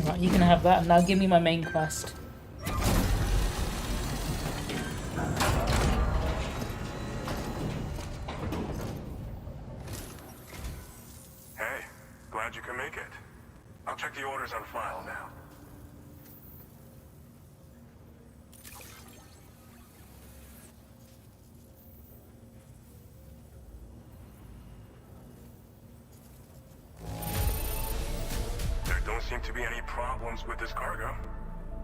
Speaker 1: Right, you can have that. Now give me my main quest.
Speaker 12: Hey, glad you can make it. I'll check the orders on file now. There don't seem to be any problems with this cargo.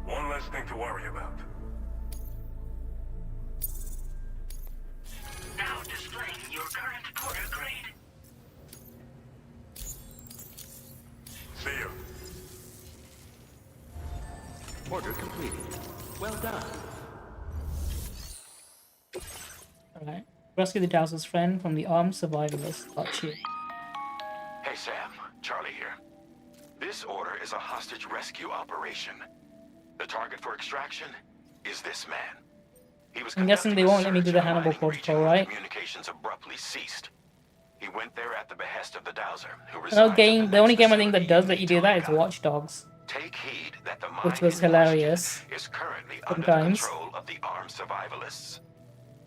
Speaker 12: One less thing to worry about.
Speaker 9: Now displaying your current porter grade.
Speaker 12: See you.
Speaker 17: Order completed. Well done.
Speaker 1: Alright. Rescue the Dowser's friend from the armed survivalists. Got you.
Speaker 11: Hey Sam, Charlie here. This order is a hostage rescue operation. The target for extraction is this man. He was
Speaker 1: I'm guessing they won't let me do the Hannibal protocol, right?
Speaker 11: Communications abruptly ceased. He went there at the behest of the Dowser, who
Speaker 1: No
Speaker 11: resides
Speaker 1: game. The only game I think that does let you do that is Watch Dogs,
Speaker 11: Take heed that the
Speaker 1: which was hilarious.
Speaker 11: is currently under the
Speaker 1: Sometimes.
Speaker 11: control of the armed survivalists.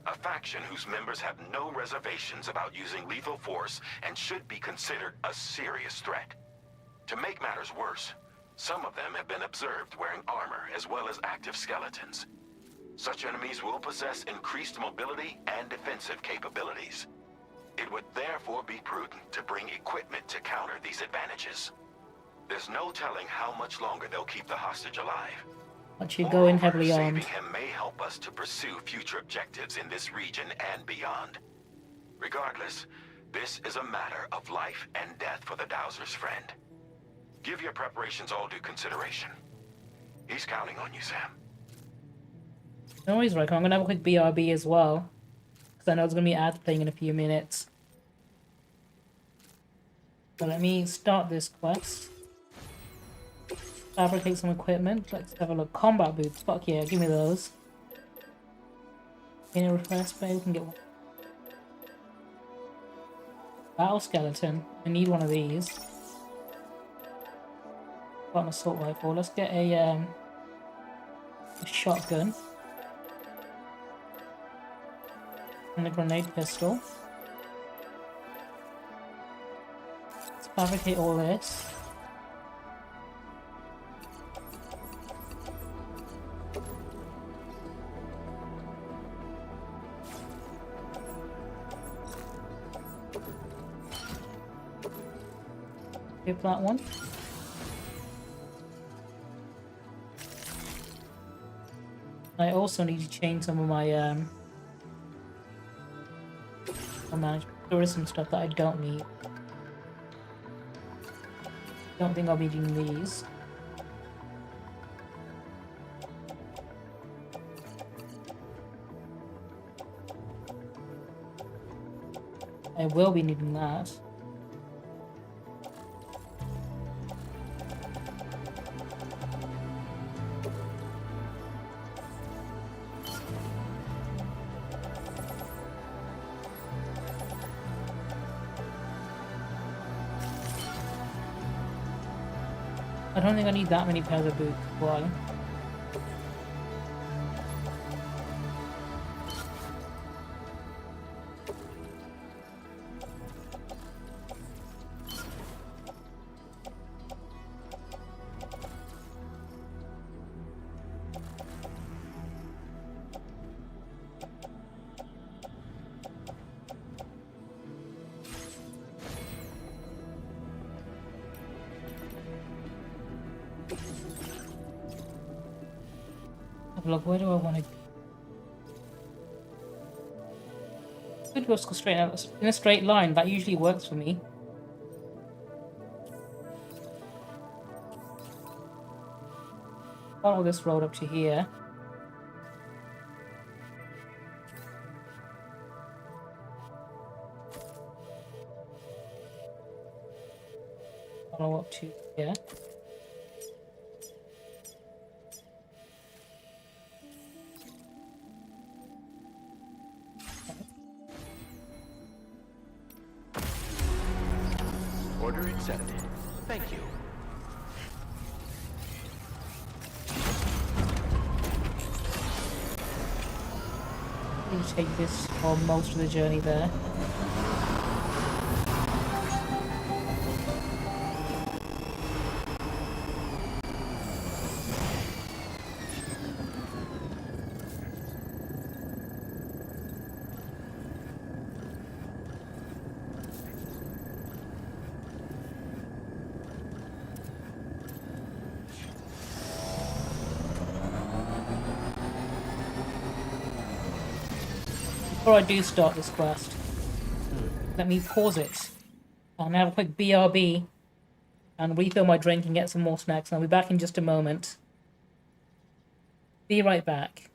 Speaker 11: A faction whose members have no reservations about using lethal force and should be considered a serious threat. To make matters worse, some of them have been observed wearing armor as well as active skeletons. Such enemies will possess increased mobility and defensive capabilities. It would therefore be prudent to bring equipment to counter these advantages. There's no telling how much longer they'll keep the hostage alive.
Speaker 1: But you go in heavily
Speaker 11: Saving
Speaker 1: armed.
Speaker 11: him may help us to pursue future objectives in this region and beyond. Regardless, this is a matter of life and death for the Dowser's friend. Give your preparations all due consideration. He's counting on you, Sam.
Speaker 1: No worries, Riker. I'm gonna have a quick BRB as well, because I know there's gonna be ads playing in a few minutes. So let me start this quest. Fabricate some equipment. Let's have a look. Combat boots. Fuck yeah, give me those. In a request bay, we can get one. Battle skeleton. I need one of these. Got an assault rifle. Let's get a shotgun. And a grenade pistol. Let's fabricate all this. Skip that one. I also need to change some of my management. There is some stuff that I don't need. Don't think I'll be doing these. I will be needing that. I don't think I need that many pairs of boots. Why? Look, where do I want to go? Could go straight out in a straight line. That usually works for me. Follow this road up to here. Follow up to here.
Speaker 17: Order accepted. Thank you.
Speaker 1: You take this for most of the journey there. Before I do start this quest, let me pause it and have a quick BRB and refill my drink and get some more snacks. I'll be back in just a moment. Be right back.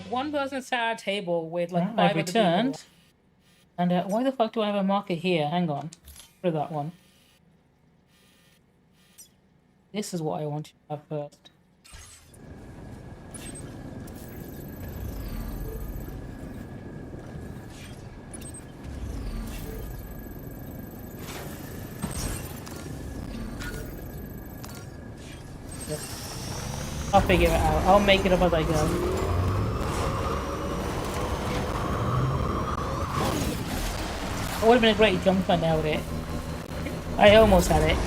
Speaker 1: One person sat at a table with like
Speaker 3: I've
Speaker 1: 5 other
Speaker 3: returned.
Speaker 1: people. And why the fuck do I have a marker here? Hang on. For that one. This is what I want to have first. Yep. I'll figure it out. I'll make it up as I go. It would have been a great jump if I nailed it. I almost had it.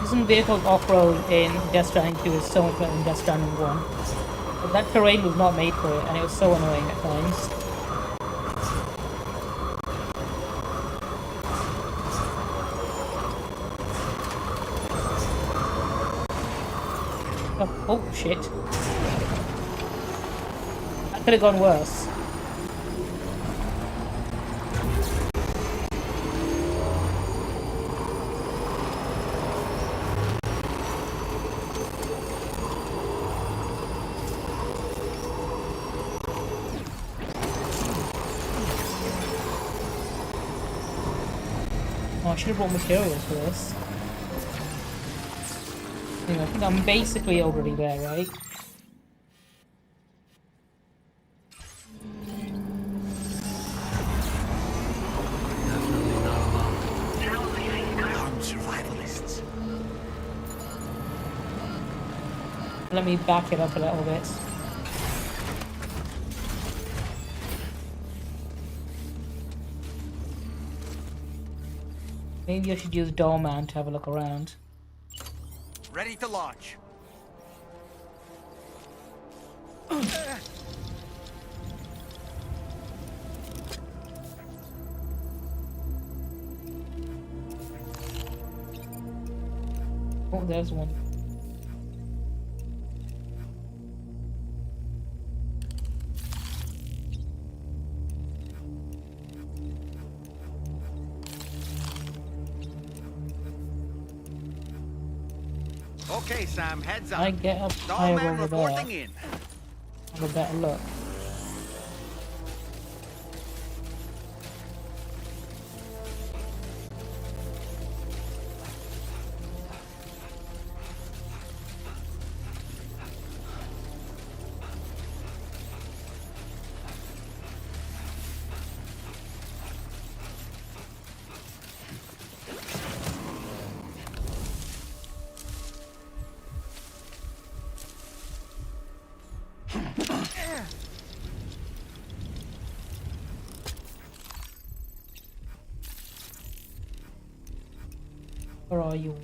Speaker 1: Using vehicles off-road in Death Stranding 2 is so much better than Death Stranding 1. But that terrain was not made for it, and it was so annoying at times. Oh shit. That could have gone worse. I should have brought materials for this. Anyway, I think I'm basically already there, right?
Speaker 17: Survivalists.
Speaker 1: Let me back it up a little bit. Maybe I should use Doorman to have a look around.
Speaker 17: Ready to launch.
Speaker 1: Oh, there's one.
Speaker 17: Okay, Sam, heads up.
Speaker 1: I get up higher
Speaker 17: Doorman
Speaker 1: over there.
Speaker 17: reporting in.
Speaker 1: Have a better look. Where are you?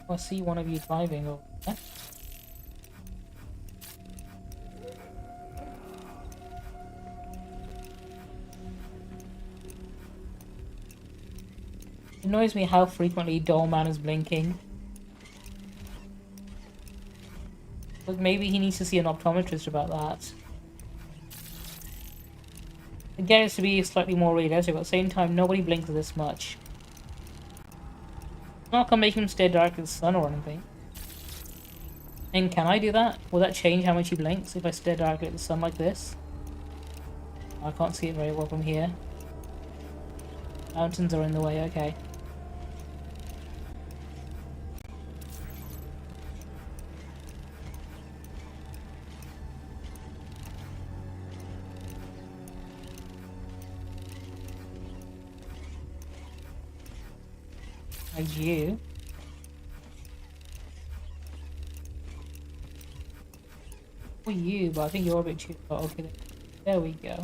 Speaker 1: I see one of you driving over there. It annoys me how frequently Doorman is blinking. But maybe he needs to see an optometrist about that. I get it to be slightly more realistic, but at the same time, nobody blinks this much. It's not gonna make him stay dark as the sun or anything. And can I do that? Will that change how much he blinks if I stare darkly at the sun like this? I can't see it very well from here. Mountains are in the way, okay. Like you. For you, but I think you're a bit too far. Okay, there we go.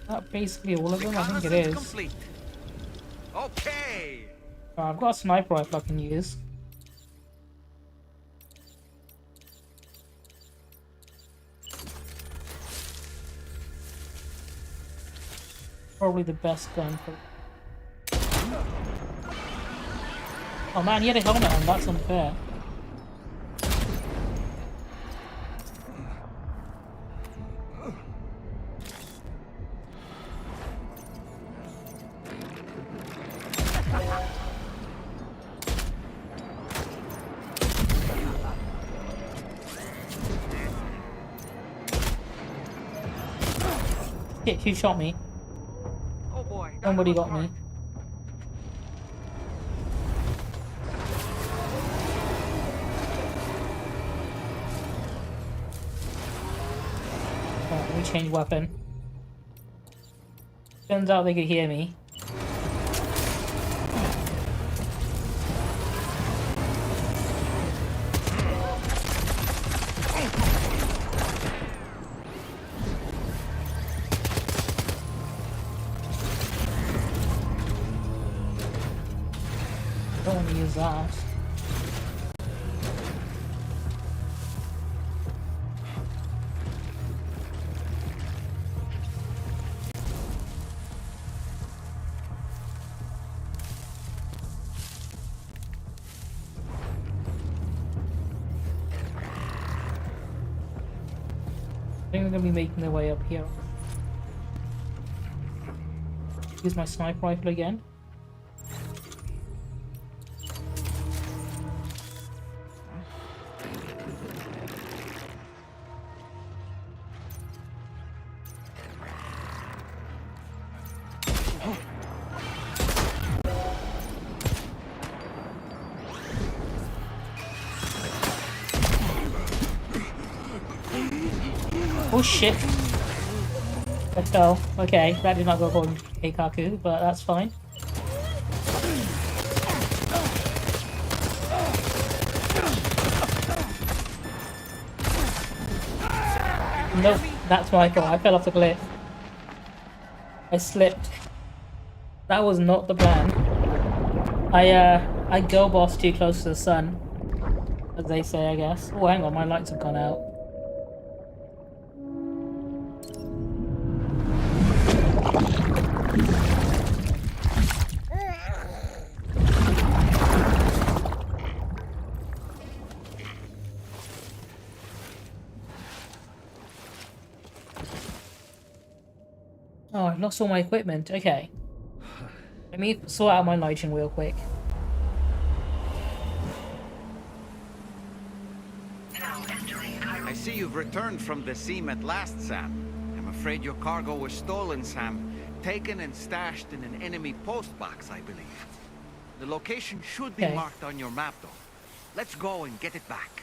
Speaker 1: That basically all of them? I think it is.
Speaker 17: Complete. Okay.
Speaker 1: I've got a sniper rifle I can use. Probably the best gun for... Oh man, he had a helmet on, that's unfair. Shit, who shot me?
Speaker 17: Oh boy.
Speaker 1: Somebody got me. Alright, let me change weapon. Turns out they could hear me. Don't want to use that. I think they're gonna be making their way up here. Use my sniper rifle again. Oh shit! That fell. Okay, that did not go according to Keikaku, but that's fine. Nope, that's my fault. I fell off the cliff. I slipped. That was not the plan. I go boss too close to the sun, as they say, I guess. Oh, hang on, my lights have gone out. Oh, I've lost all my equipment. Okay. Let me sort out my lighting real quick.
Speaker 17: I see you've returned from the seam at last, Sam. I'm afraid your cargo was stolen, Sam. Taken and stashed in an enemy postbox, I believe. The location should be marked on your map, though. Let's go and get it back.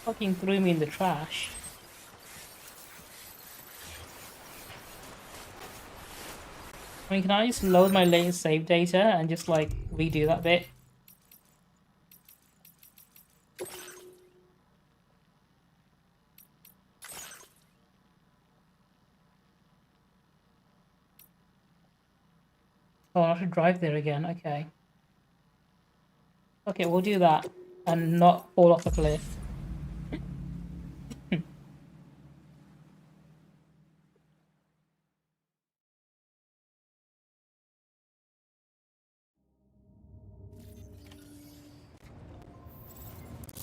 Speaker 1: Fucking threw me in the trash. I mean, can I just load my latest save data and just, like, redo that bit? Oh, I should drive there again, okay. Okay, we'll do that and not fall off the cliff.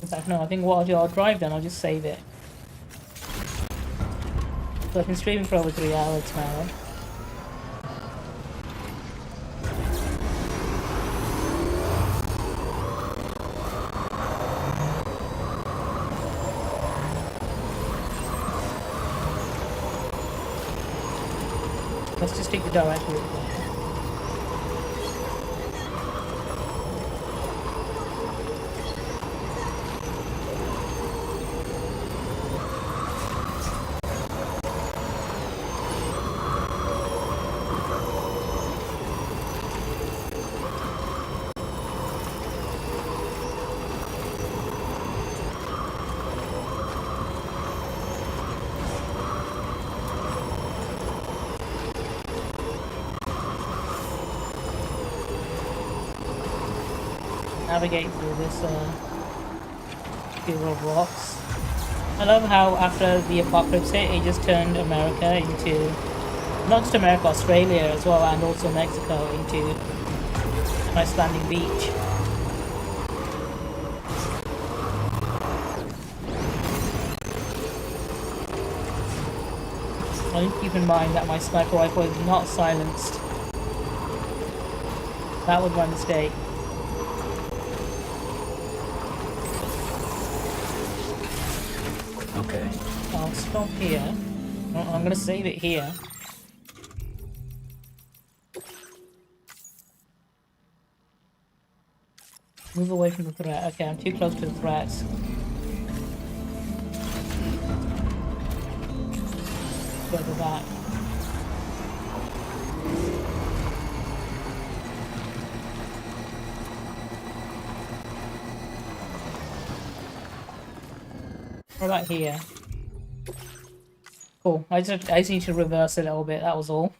Speaker 1: In fact, no, I think what I'll do, I'll drive then, I'll just save it. So I've been streaming for over 3 hours now. Let's just take the direct route. navigate through this field of rocks. I love how after the apocalypse hit, it just turned America into, not just America, Australia as well, and also Mexico into a nice landing beach. I need to keep in mind that my sniper rifle is not silenced. That was my mistake.
Speaker 18: Okay.
Speaker 1: I'll stop here. I'm gonna save it here. Move away from the threat. Okay, I'm too close to the threats. Further back. What about here? Cool. I just need to reverse it a little bit, that was all.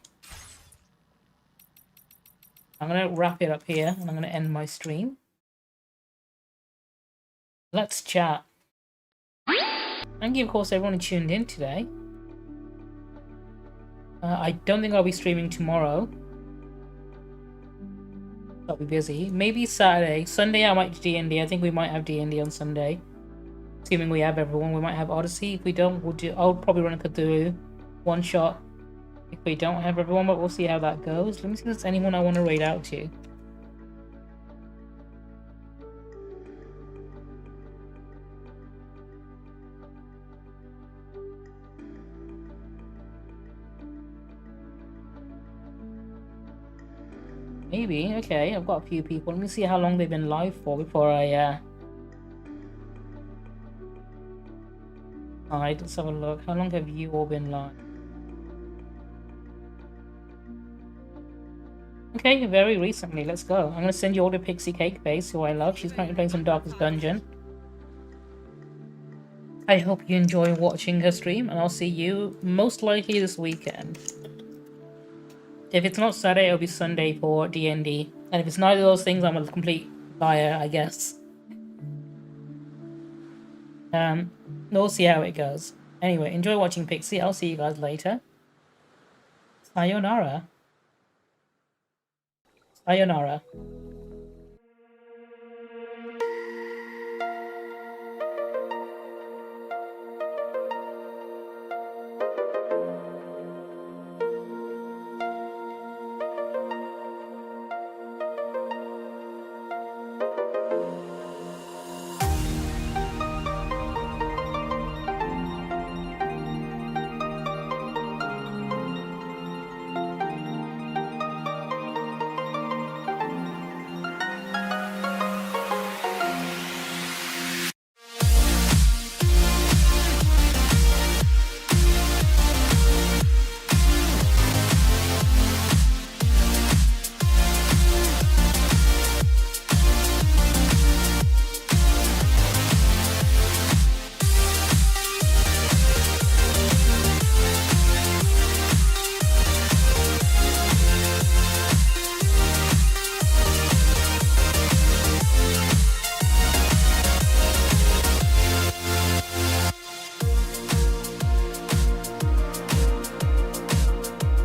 Speaker 1: I'm gonna wrap it up here and I'm gonna end my stream. Let's chat. Thank you, of course, everyone who tuned in today. I don't think I'll be streaming tomorrow. I'll be busy. Maybe Saturday. Sunday I might do D&D. I think we might have D&D on Sunday. Assuming we have everyone, we might have Odyssey. If we don't, I'll probably run a Cthulhu one shot. If we don't have everyone, but we'll see how that goes. Let me see if there's anyone I want to raid out to. Maybe, okay, I've got a few people. Let me see how long they've been live for before I Alright, let's have a look. How long have you all been live? Okay, very recently. Let's go. I'm gonna send you all to Pixie Cake Base, who I love. She's currently playing some Darkest Dungeon. I hope you enjoy watching her stream, and I'll see you most likely this weekend. If it's not Saturday, it'll be Sunday for D&D. And if it's neither of those things, I'm a complete liar, I guess. We'll see how it goes. Anyway, enjoy watching Pixie. I'll see you guys later. Sayonara. Sayonara.